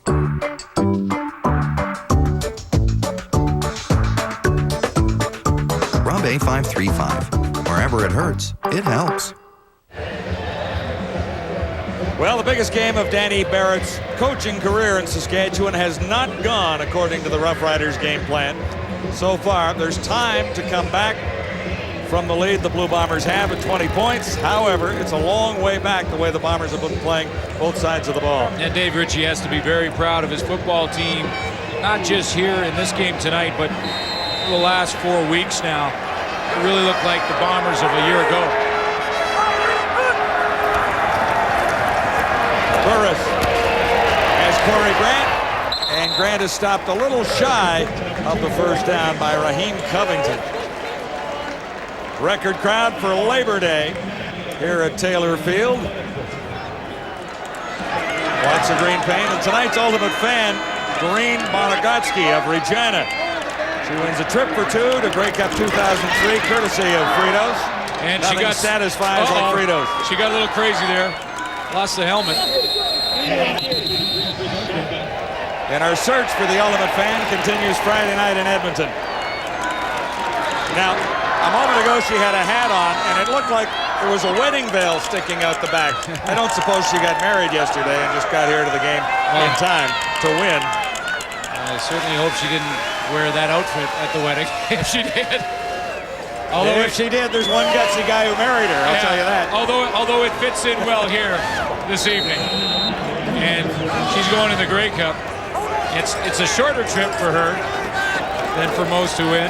Rub A535. Wherever it hurts, it helps. Well, the biggest game of Danny Barrett's coaching career in Saskatchewan has not gone according to the Rough Riders game plan. So far, there's time to come back from the lead the Blue Bombers have at 20 points. However, it's a long way back the way the Bombers have been playing both sides of the ball. And Dave Ritchie has to be very proud of his football team, not just here in this game tonight, but the last 4 weeks now. It really looked like the Bombers of a year ago. Burris has Corey Grant, and Grant is stopped a little shy of the first down by Raheem Covington. Record crowd for Labor Day here at Taylor Field. Lots of green paint, and tonight's ultimate fan, Doreen Bonagotsky of Regina. She wins a trip for two to Grey Cup 2003, courtesy of Fritos. And nothing she got satisfies like Fritos. She got a little crazy there. Lost the helmet. And our search for the ultimate fan continues Friday night in Edmonton. Now, a moment ago she had a hat on, and it looked like there was a wedding veil sticking out the back. I don't suppose she got married yesterday and just got here to the game in time to win. I certainly hope she didn't wear that outfit at the wedding, if she did. Although if she did, there's one gutsy guy who married her, I'll tell you that. Although it fits in well here this evening. And she's going in the Grey Cup. It's a shorter trip for her than for most who win.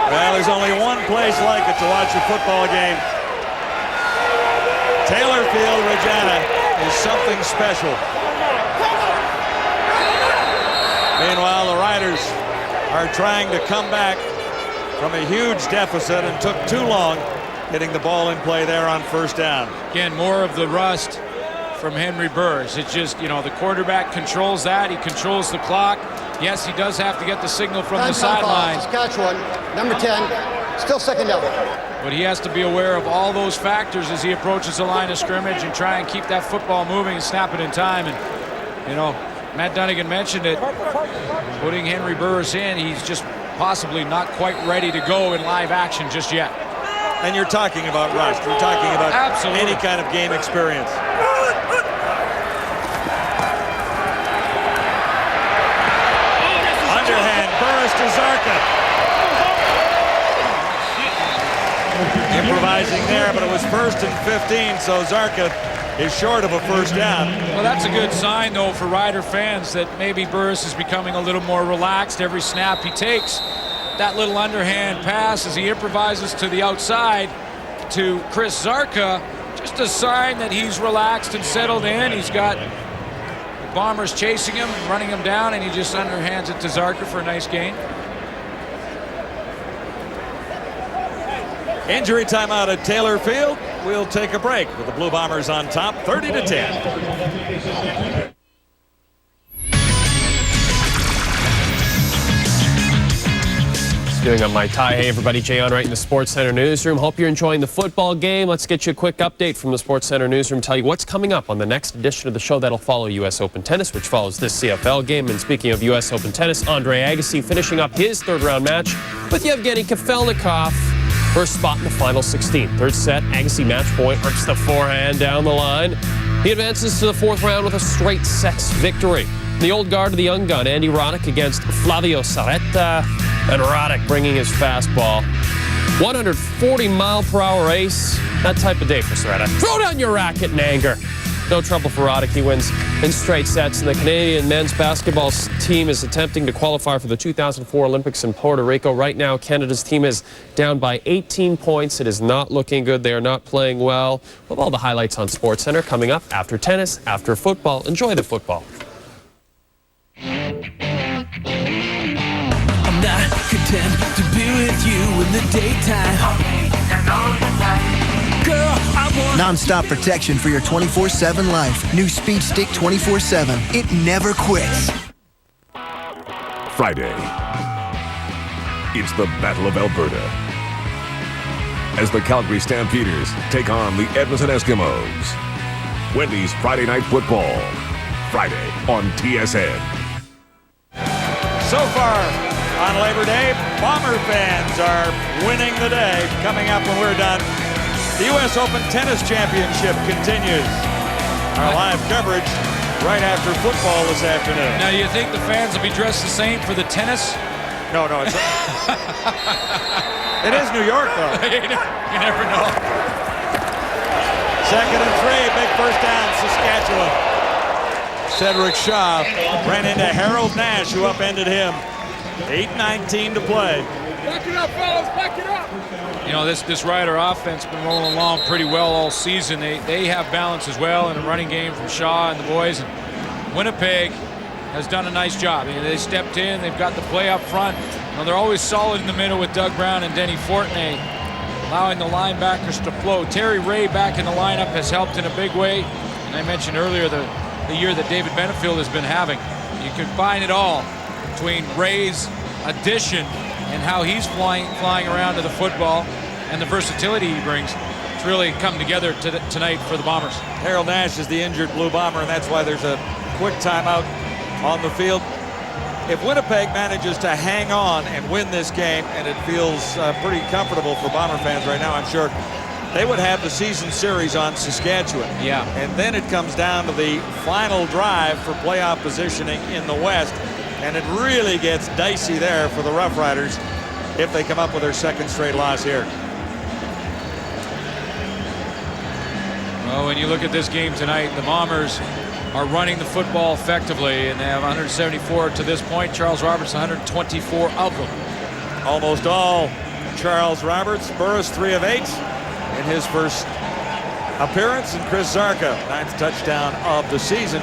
Well, there's only one place like it to watch a football game. Taylor Field, Regina, is something special. Meanwhile, the Riders are trying to come back from a huge deficit and took too long getting the ball in play there on first down. Again, more of the rust from Henry Burris. It's just, the quarterback controls that. He controls the clock. Yes, he does have to get the signal from the sideline. Saskatchewan, number 10, still second down. But he has to be aware of all those factors as he approaches the line of scrimmage and try and keep that football moving and snap it in time. And, Matt Dunnigan mentioned it. Putting Henry Burris in, he's just possibly not quite ready to go in live action just yet. And you're talking about rust. You're talking about any kind of game experience. Underhand, Burris to Zarka. Improvising there, but it was 1st and 15, so Zarka is short of a first down. Well, that's a good sign, though, for Rider fans that maybe Burris is becoming a little more relaxed every snap he takes. That little underhand pass as he improvises to the outside to Chris Zarka, just a sign that he's relaxed and settled in. He's got the Bombers chasing him, running him down, and he just underhands it to Zarka for a nice gain. Injury timeout at Taylor Field. We'll take a break with the Blue Bombers on top, 30-10. Doing on my tie. Hey everybody, Jay Onright in the Sports Center newsroom. Hope you're enjoying the football game. Let's get you a quick update from the Sports Center newsroom. Tell you what's coming up on the next edition of the show that'll follow U.S. Open tennis, which follows this CFL game. And speaking of U.S. Open tennis, Andre Agassi finishing up his third-round match with Yevgeny Kafelnikov for a spot in the final 16. Third set, Agassi match point, arcs the forehand down the line. He advances to the fourth round with a straight sets victory. The old guard of the young gun, Andy Roddick against Flavio Saretta. And Roddick bringing his fastball. 140-mile-per-hour ace. That type of day for Saretta. Throw down your racket in anger. No trouble for Roddick. He wins in straight sets. And the Canadian men's basketball team is attempting to qualify for the 2004 Olympics in Puerto Rico. Right now, Canada's team is down by 18 points. It is not looking good. They are not playing well. We'll have all the highlights on SportsCenter coming up after tennis, after football. Enjoy the football. I'm not content to be with you in the daytime. Girl, I want non-stop protection for your 24/7 life. New Speed Stick 24/7. It never quits. Friday. It's the Battle of Alberta. As the Calgary Stampeders take on the Edmonton Eskimos. Wendy's Friday Night Football. Friday on TSN. So far on Labor Day, Bomber fans are winning the day. Coming up when we're done, the U.S. Open Tennis Championship continues. Our live coverage right after football this afternoon. Now, you think the fans will be dressed the same for the tennis No, it's it is New York, though. You never know. 2nd and 3, big first down, Saskatchewan. Cedric Shaw ran into Harold Nash, who upended him. 8:19 to play. Back it up, fellas, back it up. You know, this Rider offense has been rolling along pretty well all season. They have balance as well in the running game from Shaw and the boys. And Winnipeg has done a nice job. They stepped in. They've got the play up front. They're always solid in the middle with Doug Brown and Denny Fortney, allowing the linebackers to flow. Terry Ray back in the lineup has helped in a big way. And I mentioned earlier the year that David Benefield has been having. You combine it all between Ray's addition and how he's flying around to the football and the versatility he brings. It's really come together tonight for the Bombers. Harold Nash is the injured Blue Bomber, and that's why there's a quick timeout on the field. If Winnipeg manages to hang on and win this game, and it feels pretty comfortable for Bomber fans right now, I'm sure, they would have the season series on Saskatchewan. Yeah. And then it comes down to the final drive for playoff positioning in the West, and it really gets dicey there for the Rough Riders if they come up with their 2nd straight loss here. Well, when you look at this game tonight, the Bombers are running the football effectively, and they have 174 to this point. Charles Roberts, 124 of them. Almost all Charles Roberts. Burris, 3 of 8 in his first appearance. And Chris Zarka, 9th touchdown of the season.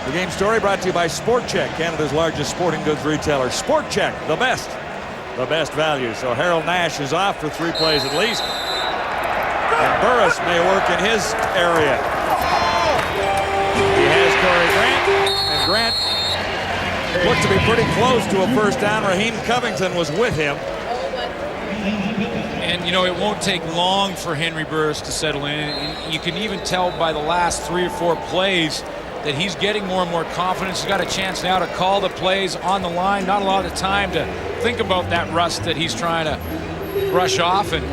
The game story brought to you by Sport Check, Canada's largest sporting goods retailer. Sport Check, the best value. So Harold Nash is off for 3 plays at least. And Burris may work in his area. He has Corey Grant, and Grant looked to be pretty close to a first down. Raheem Covington was with him. And, you know, it won't take long for Henry Burris to settle in. And you can even tell by the last 3 or 4 plays that he's getting more and more confidence. He's got a chance now to call the plays on the line. Not a lot of time to think about that rust that he's trying to brush off and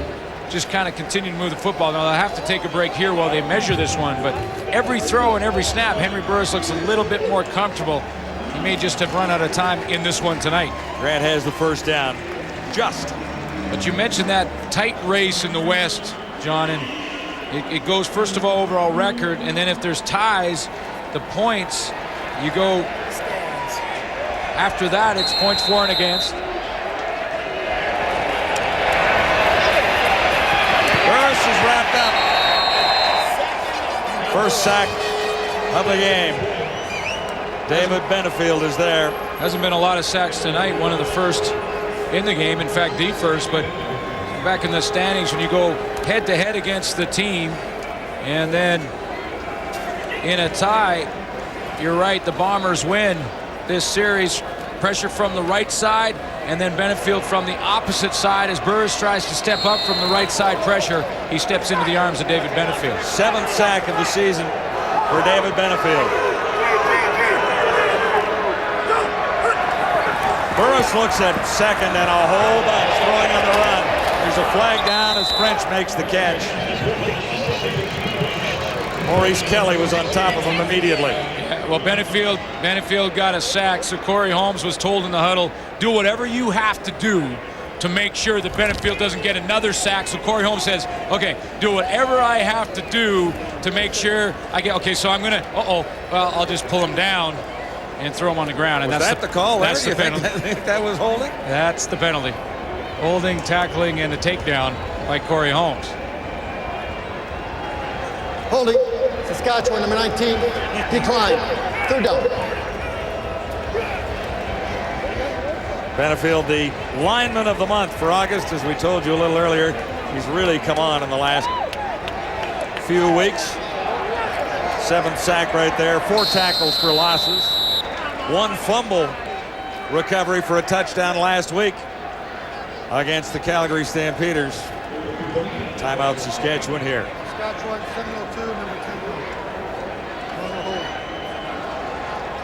just kind of continue to move the football. Now, they'll have to take a break here while they measure this one, but every throw and every snap, Henry Burris looks a little bit more comfortable. He may just have run out of time in this one tonight. Grant has the first down. Just. But you mentioned that tight race in the West, John, and it goes, first of all, overall record, and then if there's ties, the points, you go after that, it's points for and against. Burris is wrapped up. First sack of the game. David Benefield is there. Hasn't been a lot of sacks tonight. One of the first in the game. In fact, the first. But back in the standings, when you go head-to-head against the team, and then in a tie, you're right, the Bombers win this series. Pressure from the right side, and then Benefield from the opposite side as Burris tries to step up from the right side pressure. He steps into the arms of David Benefield. 7th sack of the season for David Benefield. Burris looks at second and a whole bunch throwing on the run. There's a flag down as French makes the catch. Maurice Kelly was on top of him immediately. Well, Benefield got a sack, so Corey Holmes was told in the huddle, do whatever you have to do to make sure that Benefield doesn't get another sack. So Corey Holmes says, okay, do whatever I have to do to make sure I get, okay, so I'm going to, well, I'll just pull him down and throw him on the ground. And was that's that the call? That's the penalty. Think that was holding? That's the penalty. Holding, tackling, and the takedown by Corey Holmes. Holding. Saskatchewan, number 19, decline. 3rd down. Benefield, the lineman of the month for August, as we told you a little earlier. He's really come on in the last few weeks. 7th sack right there. 4 tackles for losses. 1 fumble recovery for a touchdown last week against the Calgary Stampeders. Timeout Saskatchewan here. Saskatchewan, 702, number 10.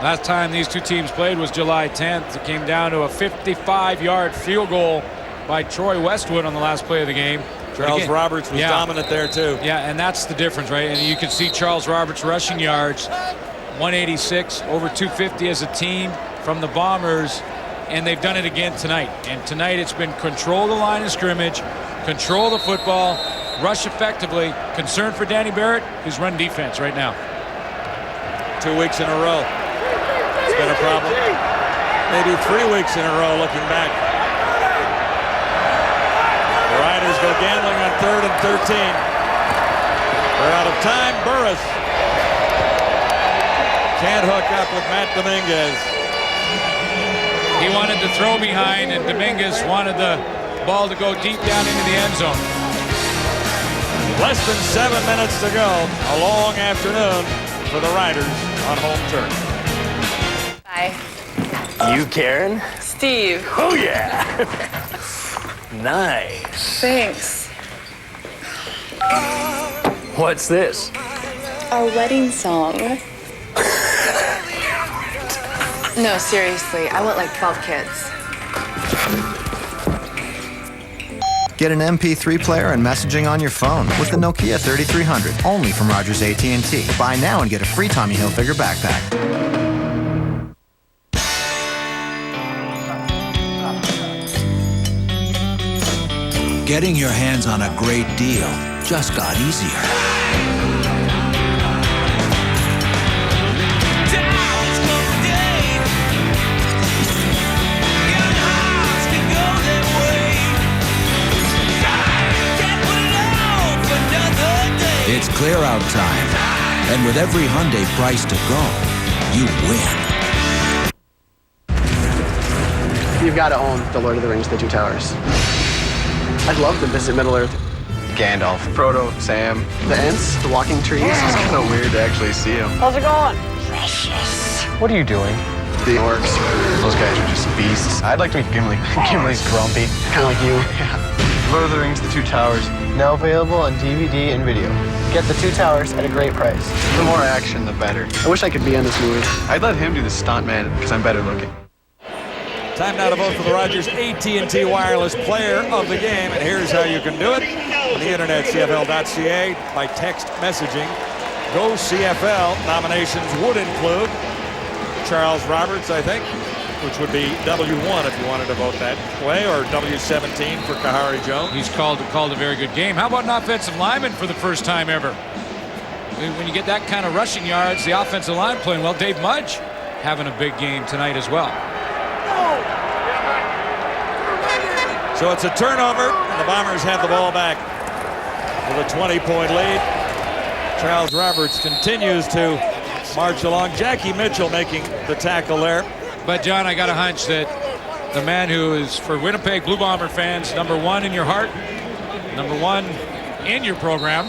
Last time these two teams played was July 10th. It came down to a 55-yard field goal by Troy Westwood on the last play of the game. Charles Roberts was dominant there too. Yeah, and that's the difference, right? And you can see Charles Roberts rushing yards, 186, over 250 as a team from the Bombers. and they've done it again tonight. And tonight it's been control the line of scrimmage, control the football, rush effectively. Concern for Danny Barrett, his run defense right now. 2 weeks in a row. It's been a problem. Maybe 3 weeks in a row looking back. The Riders go gambling on 3rd and 13. They're out of time. Burris can't hook up with Matt Dominguez. He wanted to throw behind, and Dominguez wanted the ball to go deep down into the end zone. Less than 7 minutes to go. A long afternoon for the Riders on home turf. Bye. You, Karen? Steve. Oh, yeah. Nice. Thanks. What's this? Our wedding song. No, seriously, I want like 12 kids. Get an MP3 player and messaging on your phone with the Nokia 3300, only from Rogers AT&T. Buy now and get a free Tommy Hilfiger backpack. Getting your hands on a great deal just got easier. It's clear out time. And with every Hyundai price to go, you win. You've got to own The Lord of the Rings, The Two Towers. I'd love to visit Middle-earth. Gandalf, Frodo, Sam. The Ents, the walking trees. It's kind of weird to actually see them. How's it going? Precious. What are you doing? The orcs. Those guys are just beasts. I'd like to meet Gimli. Gimli's grumpy. Kind of like you. Yeah. Lord of the Rings, The Two Towers. Now available on DVD and video. Get The Two Towers at a great price. The more action, the better. I wish I could be in this movie. I'd let him do the stuntman because I'm better looking. Time now to vote for the Rogers AT&T Wireless Player of the Game, and here's how you can do it. On the internet, CFL.ca, by text messaging. Go CFL. Nominations would include Charles Roberts, I think, which would be W1 if you wanted to vote that way, or W17 for Kahari Jones. He's called a very good game. How about an offensive lineman for the first time ever? When you get that kind of rushing yards, the offensive line playing well. Dave Mudge having a big game tonight as well. So it's a turnover, and the Bombers have the ball back with a 20-point lead. Charles Roberts continues to march along. Jackie Mitchell making the tackle there. But, John, I got a hunch that the man who is, for Winnipeg Blue Bomber fans, number one in your heart, number one in your program.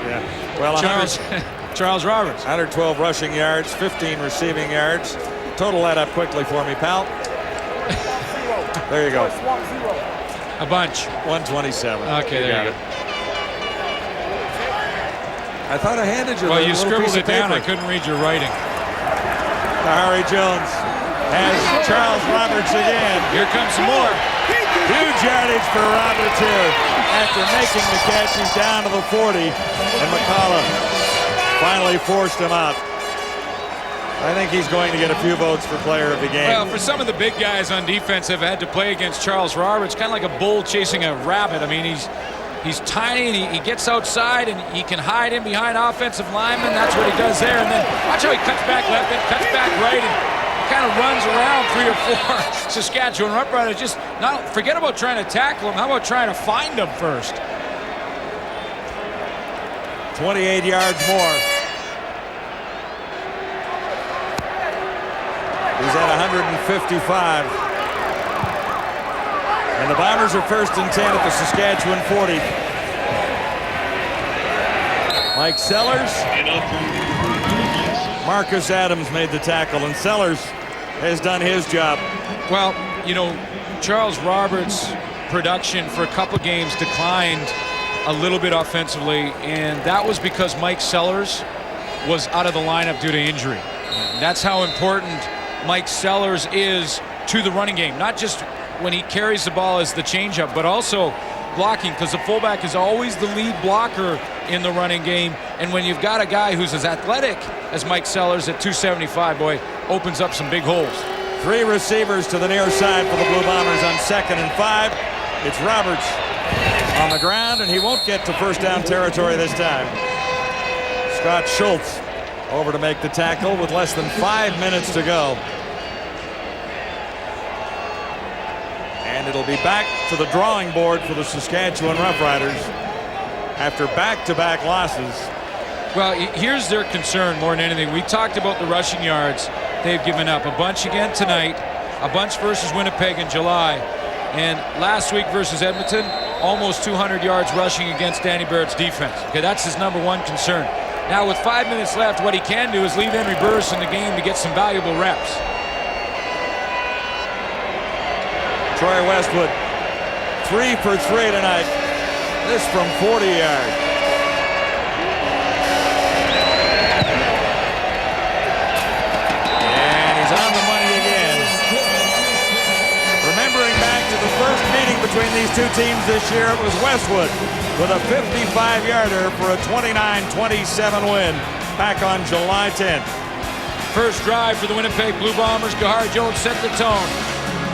Yeah. Well, Charles Roberts. 112 rushing yards, 15 receiving yards. Total that up quickly for me, pal. There you go. A bunch. 127. Okay, there you go. I thought I handed you. Well, you scribbled it down. I couldn't read your writing. Harry Jones has Charles Roberts again. Here comes some more. Huge yardage for Roberts here. After making the catch, he's down to the 40. And McCullough finally forced him out. I think he's going to get a few votes for player of the game. Well, for some of the big guys on defense have had to play against Charles Roberts, kind of like a bull chasing a rabbit. I mean, he's tiny, and he gets outside, and he can hide in behind offensive linemen. That's what he does there. And then watch how he cuts back left, then cuts back right, and kind of runs around 3 or 4 Saskatchewan Rough Riders. Just not forget about trying to tackle him. How about trying to find him first? 28 yards more. He's at 155. And the Bombers are 1st and 10 at the Saskatchewan 40. Mike Sellers. Marcus Adams made the tackle, and Sellers has done his job. Well, you know, Charles Roberts' production for a couple games declined a little bit offensively, and that was because Mike Sellers was out of the lineup due to injury. That's how important Mike Sellers is to the running game, not just when he carries the ball as the changeup, but also blocking, because the fullback is always the lead blocker in the running game. And when you've got a guy who's as athletic as Mike Sellers at 275, boy, opens up some big holes. Three receivers to the near side for the Blue Bombers on 2nd and 5. It's Roberts on the ground, and he won't get to first down territory this time. Scott Schultz over to make the tackle with less than 5 minutes to go. And it'll be back to the drawing board for the Saskatchewan Roughriders after back-to-back losses. Well, here's their concern more than anything. We talked about the rushing yards they've given up. A bunch again tonight, a bunch versus Winnipeg in July, and last week versus Edmonton, almost 200 yards rushing against Danny Barrett's defense. Okay, that's his #1 concern. Now, with 5 minutes left, what he can do is leave Henry Burris in the game to get some valuable reps. Troy Westwood, 3 for 3 tonight. This from 40 yards. And he's on the money again. Remembering back to the first meeting between these two teams this year, it was Westwood with a 55-yarder for a 29-27 win back on July 10th. First drive for the Winnipeg Blue Bombers. Gahar Jones set the tone.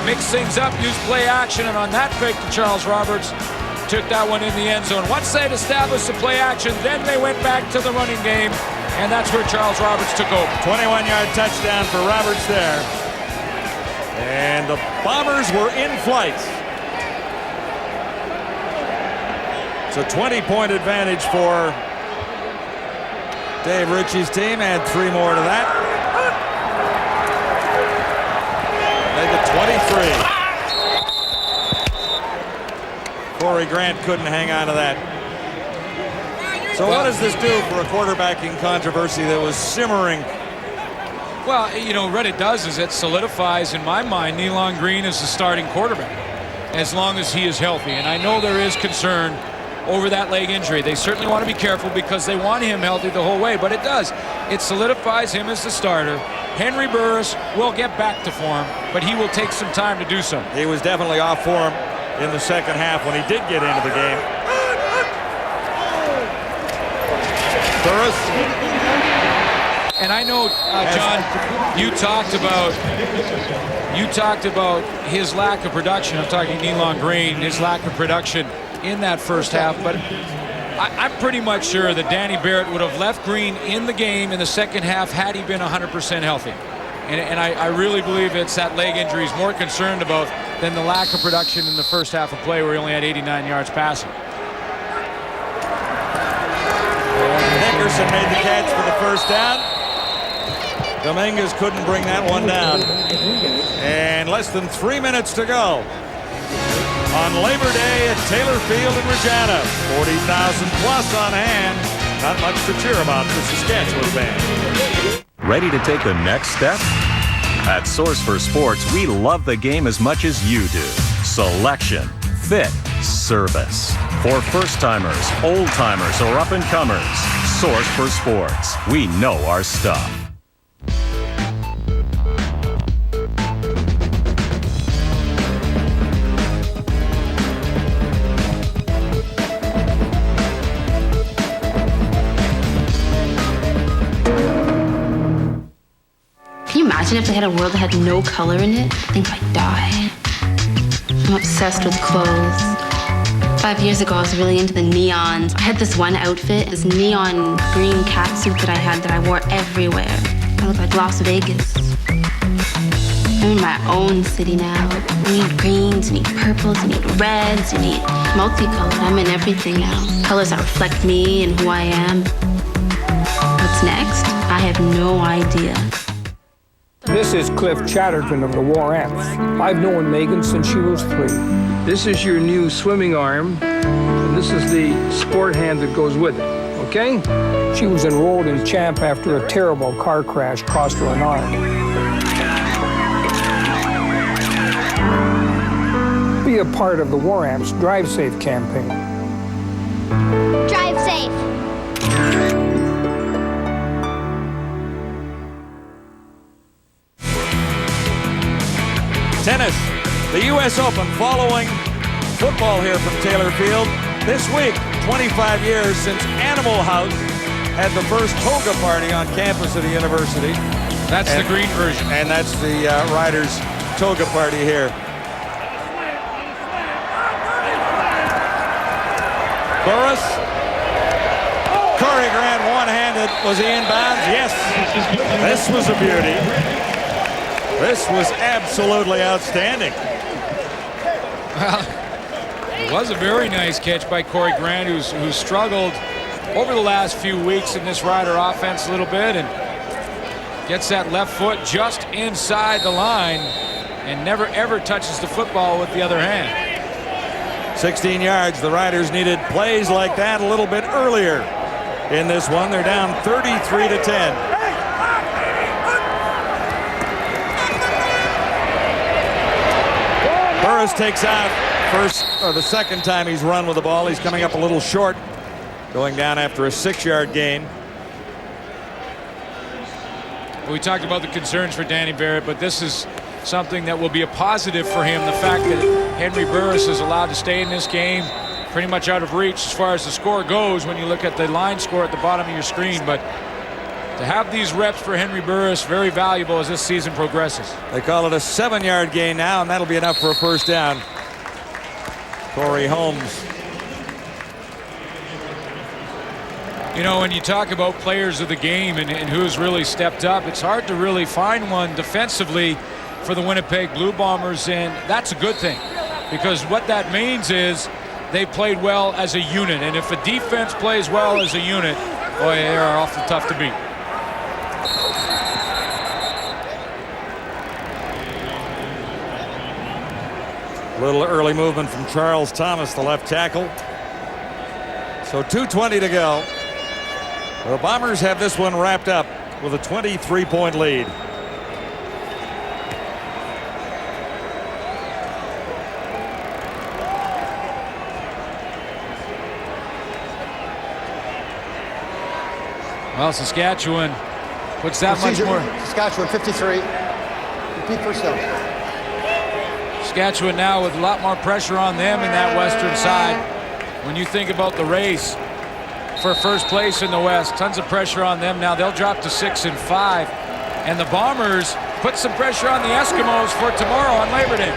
Mixed things up, used play action, and on that fake to Charles Roberts, took that one in the end zone. Once they'd established the play action, then they went back to the running game, and that's where Charles Roberts took over. 21-yard touchdown for Roberts there. And the Bombers were in flight. It's a 20-point advantage for Dave Ritchie's team. Add 3 more to that. Make it 23. Corey Grant couldn't hang on to that. So what does this do for a quarterbacking controversy that was simmering? Well, you know, what it does is it solidifies, in my mind, Nealon Green as the starting quarterback, as long as he is healthy. And I know there is concern over that leg injury. They certainly want to be careful because they want him healthy the whole way, but it does. It solidifies him as the starter. Henry Burris will get back to form, but he will take some time to do so. He was definitely off form in the second half when he did get into the game. Burris. And I know, John, you talked about his lack of production. I'm talking Nealon Green, his lack of production in that first half, but I'm pretty much sure that Danny Barrett would have left Green in the game in the second half had he been 100% healthy. And I really believe it's that leg injury he's more concerned about than the lack of production in the first half of play where he only had 89 yards passing. Nickerson made the catch for the first down. Dominguez couldn't bring that one down. And less than 3 minutes to go on Labor Day at Taylor Field in Regina. 40,000 plus on hand. Not much to cheer about for Saskatchewan fans. Ready to take the next step? At Source for Sports, we love the game as much as you do. Selection, fit, service. For first-timers, old-timers, or up-and-comers, Source for Sports. We know our stuff. Can you imagine if they had a world that had no color in it? I think I'd die. I'm obsessed with clothes. 5 years ago, I was really into the neons. I had this one outfit, this neon green catsuit that I had that I wore everywhere. I look like Las Vegas. I'm in my own city now. You need greens, you need purples, you need reds, you need multicolored. I'm in everything now. Colors that reflect me and who I am. What's next? I have no idea. This is Cliff Chatterton of the War Ants. I've known Megan since she was 3. This is your new swimming arm, and this is the sport hand that goes with it, okay? She was enrolled in Champ after a terrible car crash cost her an arm. Be a part of the War Ants Drive Safe campaign. Drive safe. Tennis, the U.S. Open following football here from Taylor Field. This week, 25 years since Animal House had the first toga party on campus of the university. That's the green version. And that's the Riders' toga party here. Burris. Corey Grant one-handed. Was he inbounds? Yes. This was a beauty. This was absolutely outstanding. Well, it was a very nice catch by Corey Grant, who's struggled over the last few weeks in this Rider offense a little bit, and gets that left foot just inside the line and never ever touches the football with the other hand. 16 yards. The Riders needed plays like that a little bit earlier in this one. They're down 33-10. Burris takes out the second time he's run with the ball. He's coming up a little short, going down after a 6-yard gain. We talked about the concerns for Danny Barrett, but this is something that will be a positive for him. The fact that Henry Burris is allowed to stay in this game pretty much out of reach as far as the score goes when you look at the line score at the bottom of your screen. But to have these reps for Henry Burris, very valuable as this season progresses. They call it a 7-yard gain now, and that'll be enough for a first down. Corey Holmes. You know, when you talk about players of the game and who's really stepped up, it's hard to really find one defensively for the Winnipeg Blue Bombers, and that's a good thing, because what that means is they played well as a unit, and if a defense plays well as a unit, boy, they are awfully tough to beat. Little early movement from Charles Thomas, the left tackle. So 2:20 to go. The Bombers have this one wrapped up with a 23-point lead. Well, Saskatchewan puts that much more. Saskatchewan 53. Repeat first down. Saskatchewan now with a lot more pressure on them in that western side. When you think about the race for first place in the West, tons of pressure on them. Now they'll drop to 6-5, and the Bombers put some pressure on the Eskimos for tomorrow on Labor Day.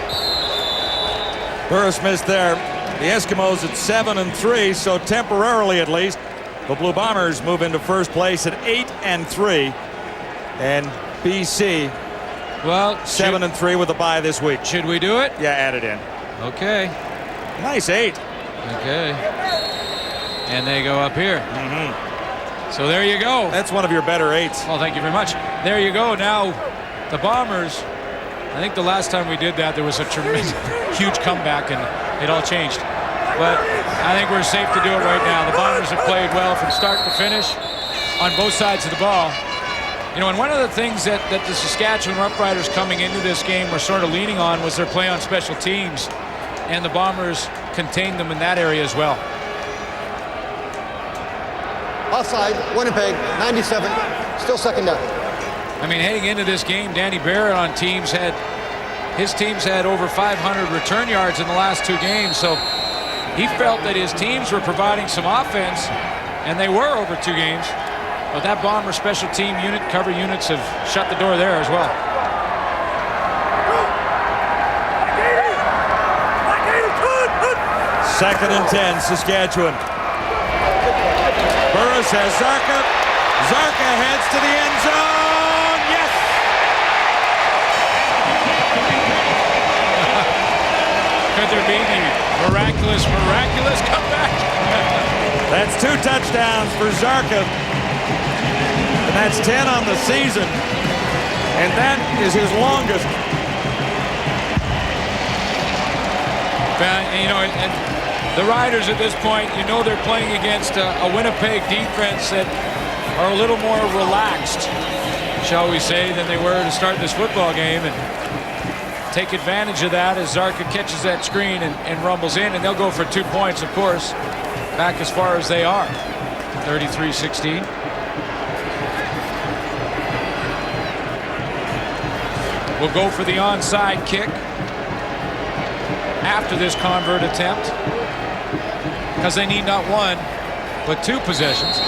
Burris missed there. The Eskimos at 7-3, so temporarily at least, the Blue Bombers move into first place at 8-3, and BC, well, 7-3 with a bye this week. Should we do it? Yeah, add it in. Okay. Nice 8. Okay. And they go up here. So there you go. That's one of your better 8s. Well, thank you very much. There you go. Now, the Bombers, I think the last time we did that, there was a tremendous, huge comeback, and it all changed. But I think we're safe to do it right now. The Bombers have played well from start to finish on both sides of the ball. You know, and one of the things that the Saskatchewan Roughriders coming into this game were sort of leaning on was their play on special teams, and the Bombers contained them in that area as well. Offside, Winnipeg, 97, still second down. I mean, heading into this game, Danny Barrett on his teams had over 500 return yards in the last 2 games, so he felt that his teams were providing some offense, and they were over 2 games. But that Bomber special team unit, cover units have shut the door there as well. Second and 10, Saskatchewan. Burris has Zarka. Zarka heads to the end zone. Yes! Could there be the miraculous comeback? That's 2 touchdowns for Zarka. And that's 10 on the season. And that is his longest. You know, and the Riders at this point, you know they're playing against a Winnipeg defense that are a little more relaxed, shall we say, than they were to start this football game. And take advantage of that as Zarka catches that screen and rumbles in, and they'll go for 2 points, of course, back as far as they are. 33-16. We'll go for the onside kick after this convert attempt, because they need not 1 but 2 possessions.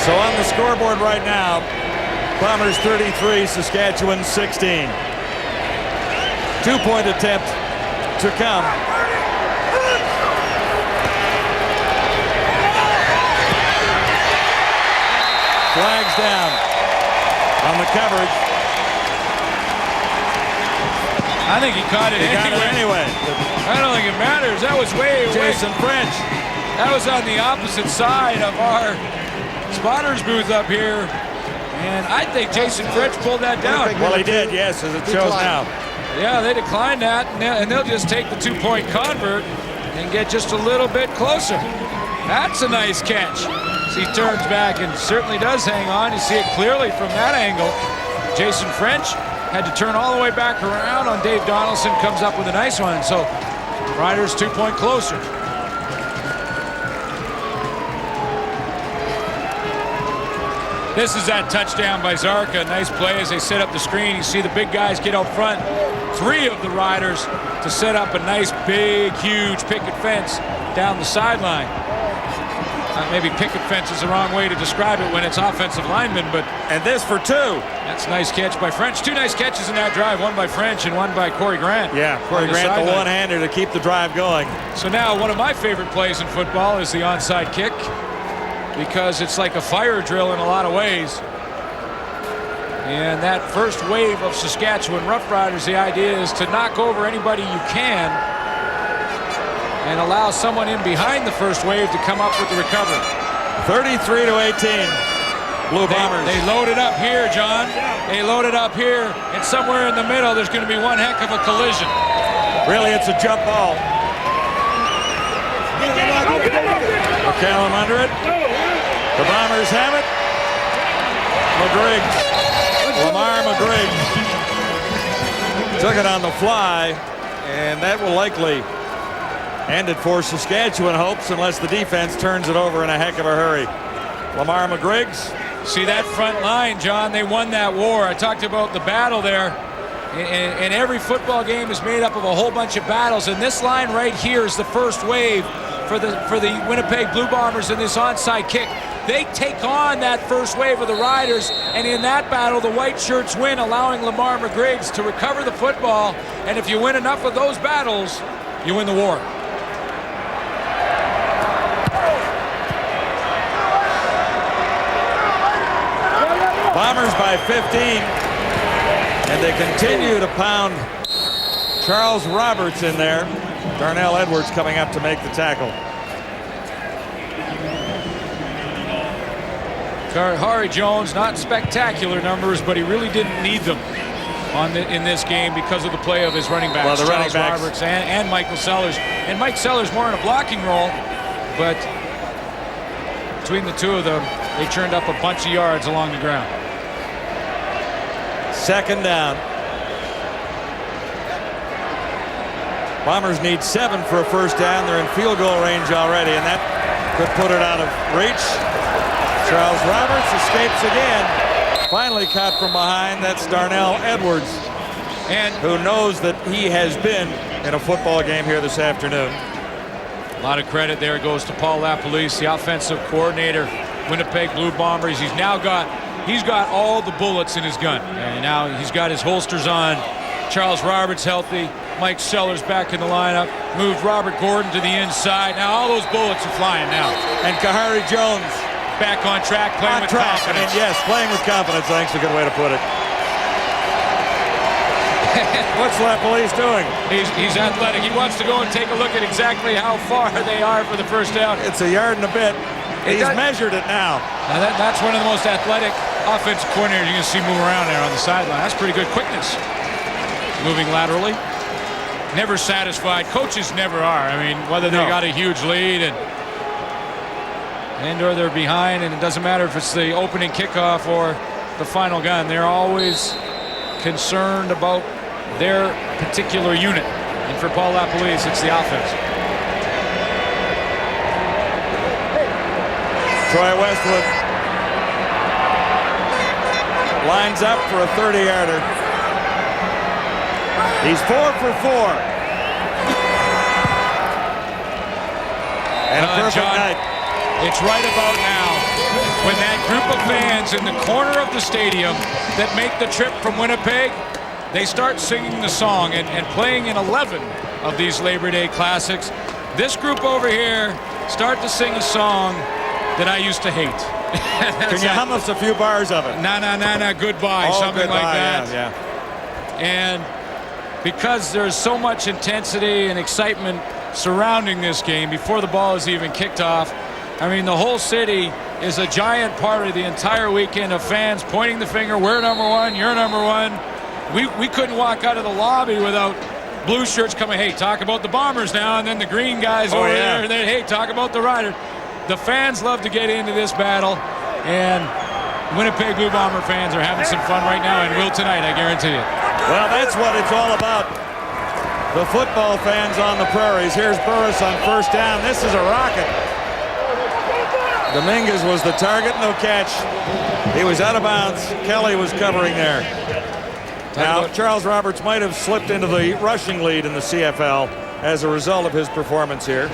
So on the scoreboard right now, Bombers 33, Saskatchewan 16. 2-point attempt to come. Flags down on the coverage. I think he caught it anyway. I don't think it matters. That was way Jason French. That was on the opposite side of our spotters booth up here. And I think Jason French pulled that down. Well, he did, yes, as it shows now. Yeah, they declined that, and they'll just take the 2-point convert and get just a little bit closer. That's a nice catch. So he turns back and certainly does hang on. You see it clearly from that angle. Jason French had to turn all the way back around on Dave Donaldson, comes up with a nice one. So Riders 2-point closer. This is that touchdown by Zarka. Nice play as they set up the screen. You see the big guys get out front. 3 of the Riders to set up a nice, big, huge picket fence down the sideline. Maybe picket fence is the wrong way to describe it when it's offensive linemen, but... And this for 2. That's a nice catch by French. 2 nice catches in that drive, one by French and one by Corey Grant. Yeah, Corey Grant, the one-hander to keep the drive going. So now one of my favorite plays in football is the onside kick, because it's like a fire drill in a lot of ways. And that first wave of Saskatchewan Roughriders, the idea is to knock over anybody you can and allow someone in behind the first wave to come up with the recovery. 33-18, Blue Bombers. They load it up here, John. They load it up here, and somewhere in the middle there's going to be one heck of a collision. Really, it's a jump ball. McCallum under it. The Bombers have it. McGriggs. Lamar McGriggs took it on the fly, and that will likely end it for Saskatchewan hopes unless the defense turns it over in a heck of a hurry. Lamar McGriggs. See that front line, John, they won that war. I talked about the battle there. And every football game is made up of a whole bunch of battles, and this line right here is the first wave for the Winnipeg Blue Bombers in this onside kick. They take on that first wave of the Riders, and in that battle, the white shirts win, allowing Lamar McGriggs to recover the football. And if you win enough of those battles, you win the war. Bombers by 15, and they continue to pound Charles Roberts in there. Darnell Edwards coming up to make the tackle. Harry Jones, not spectacular numbers, but he really didn't need them in this game because of the play of his running backs, well, the running Charles backs. Roberts and Michael Sellers. And Mike Sellers more in a blocking role, but between the two of them, they churned up a bunch of yards along the ground. Second down. Bombers need 7 for a first down. They're in field goal range already, and that could put it out of reach. Charles Roberts escapes again. Finally caught from behind. That's Darnell Edwards, and who knows that he has been in a football game here this afternoon. A lot of credit there goes to Paul LaPolice, the offensive coordinator, Winnipeg Blue Bombers. He's got all the bullets in his gun, and now he's got his holsters on. Charles Roberts healthy. Mike Sellers back in the lineup. Moved Robert Gordon to the inside. Now all those bullets are flying now. And Kahari Jones back on track, playing with confidence. Yes, playing with confidence. I think is a good way to put it. What's LaPolice doing? He's athletic. He wants to go and take a look at exactly how far they are for the first down. It's a yard and a bit. He's measured it now. That's one of the most athletic offensive coordinators you can see move around there on the sideline. That's pretty good quickness. Moving laterally. Never satisfied. Coaches never are. I mean, whether they got a huge lead and or they're behind, and it doesn't matter if it's the opening kickoff or the final gun. They're always concerned about their particular unit. And for Paul LaPolice, it's the offense. Troy Westwood lines up for a 30-yarder. He's 4 for 4. And a perfect John, night. It's right about now when that group of fans in the corner of the stadium that make the trip from Winnipeg, they start singing the song and playing in 11 of these Labor Day Classics. This group over here start to sing a song that I used to hate. Can you hum us a few bars of it? Na na na na, goodbye, something goodbye, like that. Yeah. And because there's so much intensity and excitement surrounding this game before the ball is even kicked off, I mean, the whole city is a giant party the entire weekend of fans pointing the finger, we're number one, you're number one. We couldn't walk out of the lobby without blue shirts coming, hey, talk about the Bombers now, and then the green guys over there, and then, hey, talk about the Riders. The fans love to get into this battle, and Winnipeg Blue Bomber fans are having some fun right now, and will tonight, I guarantee it. Well, that's what it's all about. The football fans on the prairies. Here's Burris on first down. This is a rocket. Dominguez was the target, no catch. He was out of bounds. Kelly was covering there. Now, Charles Roberts might have slipped into the rushing lead in the CFL as a result of his performance here.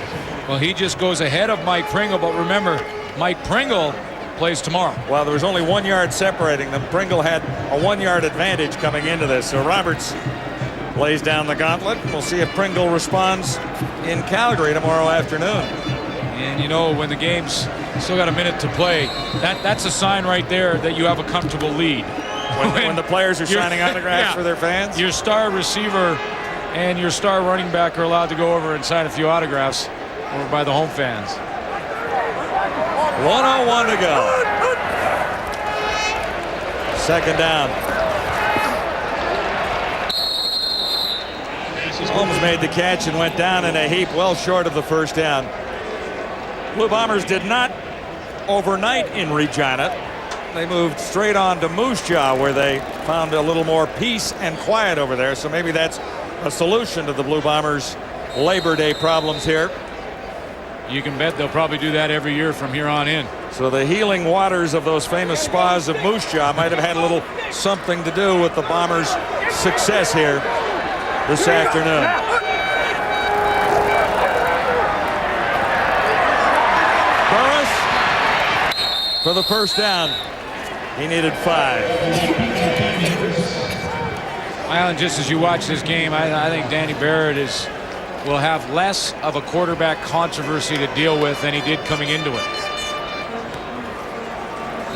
Well, he just goes ahead of Mike Pringle, but remember, Mike Pringle plays tomorrow. Well, there was only 1 yard separating them. Pringle had a 1 yard advantage coming into this, so Roberts lays down the gauntlet. We'll see if Pringle responds in Calgary tomorrow afternoon. And you know, when the game's still got a minute to play, that's a sign right there that you have a comfortable lead. When the players are signing autographs for their fans? Your star receiver and your star running back are allowed to go over and sign a few autographs over by the home fans. 1:01 to go. Second down. Holmes made the catch and went down in a heap, well short of the first down. Blue Bombers did not overnight in Regina. They moved straight on to Moose Jaw, where they found a little more peace and quiet over there. So maybe that's a solution to the Blue Bombers' Labor Day problems here. You can bet they'll probably do that every year from here on in. So the healing waters of those famous spas of Moose Jaw might have had a little something to do with the Bombers' success here this afternoon. Burris for the first down. He needed 5. Island, just as you watch this game, I think Danny Barrett will have less of a quarterback controversy to deal with than he did coming into it.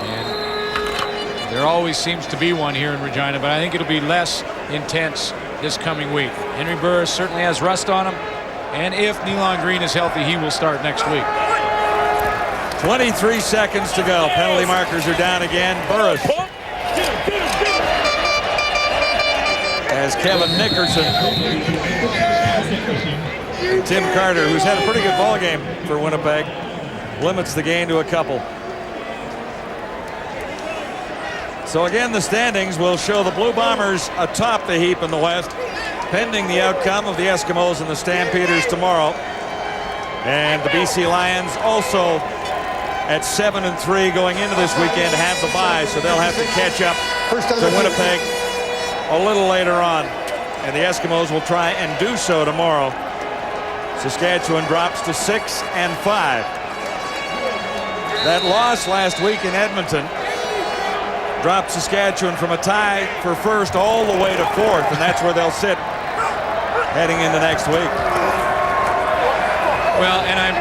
And there always seems to be one here in Regina, but I think it'll be less intense this coming week. Henry Burris certainly has rust on him, and if Nealon Green is healthy, he will start next week. 23 seconds to go. Penalty markers are down again. Burris. As Kevin Nickerson, Tim Carter, who's had a pretty good ball game for Winnipeg, limits the gain to a couple. So again, the standings will show the Blue Bombers atop the heap in the West, pending the outcome of the Eskimos and the Stampeders tomorrow. And the BC Lions also at 7-3 going into this weekend have the bye, so they'll have to catch up to Winnipeg a little later on. And the Eskimos will try and do so tomorrow. Saskatchewan drops to 6-5. That loss last week in Edmonton dropped Saskatchewan from a tie for first all the way to fourth, and that's where they'll sit heading into next week. Well, and I'm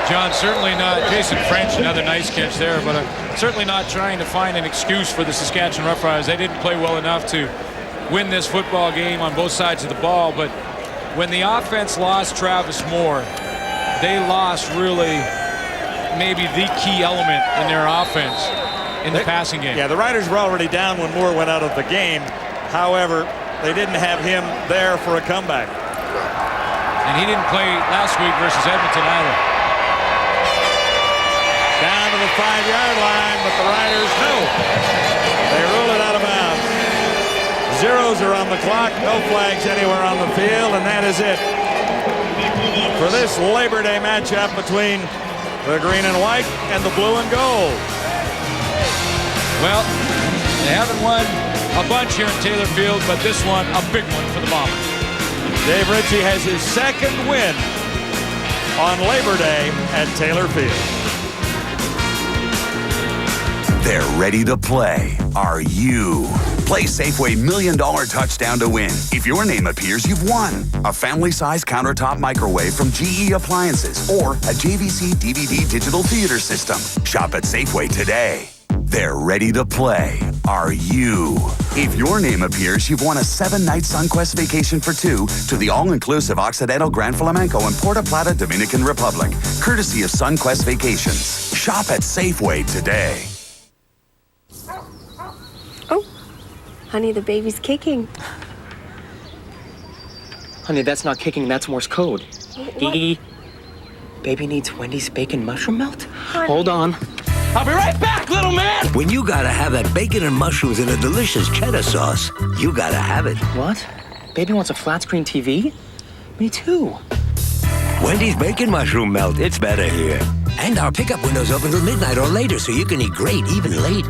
John, certainly not. Jason French, another nice catch there, but I'm certainly not trying to find an excuse for the Saskatchewan Roughriders. They didn't play well enough to win this football game on both sides of the ball, but when the offense lost Travis Moore, they lost really maybe the key element in their offense in the passing game. Yeah, the Riders were already down when Moore went out of the game. However, they didn't have him there for a comeback. And he didn't play last week versus Edmonton either. Down to the 5-yard line, but the Riders, no. They rule it out of bounds. Zeros are on the clock, no flags anywhere on the field, and that is it for this Labor Day matchup between the green and white and the blue and gold. Well, they haven't won a bunch here in Taylor Field, but this one, a big one for the Bombers. Dave Ritchie has his second win on Labor Day at Taylor Field. They're ready to play. Are you? Play Safeway $1 million touchdown to win. If your name appears, you've won. A family-size countertop microwave from GE Appliances or a JVC DVD digital theater system. Shop at Safeway today. They're ready to play. Are you? If your name appears, you've won a 7-night SunQuest vacation for 2 to the all-inclusive Occidental Grand Flamenco in Puerto Plata, Dominican Republic, courtesy of SunQuest Vacations. Shop at Safeway today. Honey, the baby's kicking. Honey, that's not kicking, that's Morse code. What? Baby needs Wendy's bacon mushroom melt? Honey. Hold on. I'll be right back, little man! When you gotta have that bacon and mushrooms in a delicious cheddar sauce, you gotta have it. What? Baby wants a flat screen TV? Me too. Wendy's bacon mushroom melt, it's better here. And our pickup window's open till midnight or later, so you can eat great even late.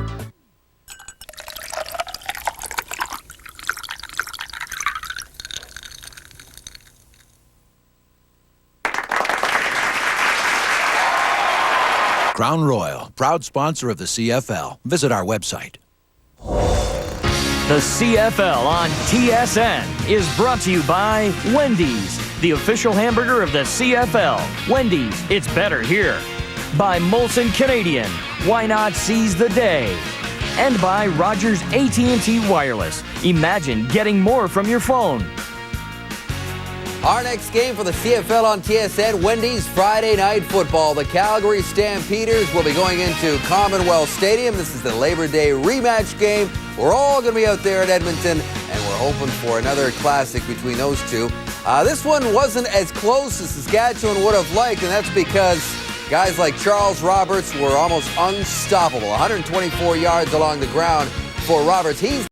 Crown Royal, proud sponsor of the CFL. Visit our website. The CFL on TSN is brought to you by Wendy's, the official hamburger of the CFL. Wendy's, it's better here. By Molson Canadian, why not seize the day? And by Rogers AT&T Wireless. Imagine getting more from your phone. Our next game for the CFL on TSN, Wendy's Friday Night Football. The Calgary Stampeders will be going into Commonwealth Stadium. This is the Labor Day rematch game. We're all going to be out there at Edmonton, and we're hoping for another classic between those two. This one wasn't as close as Saskatchewan would have liked, and that's because guys like Charles Roberts were almost unstoppable. 124 yards along the ground for Roberts. He's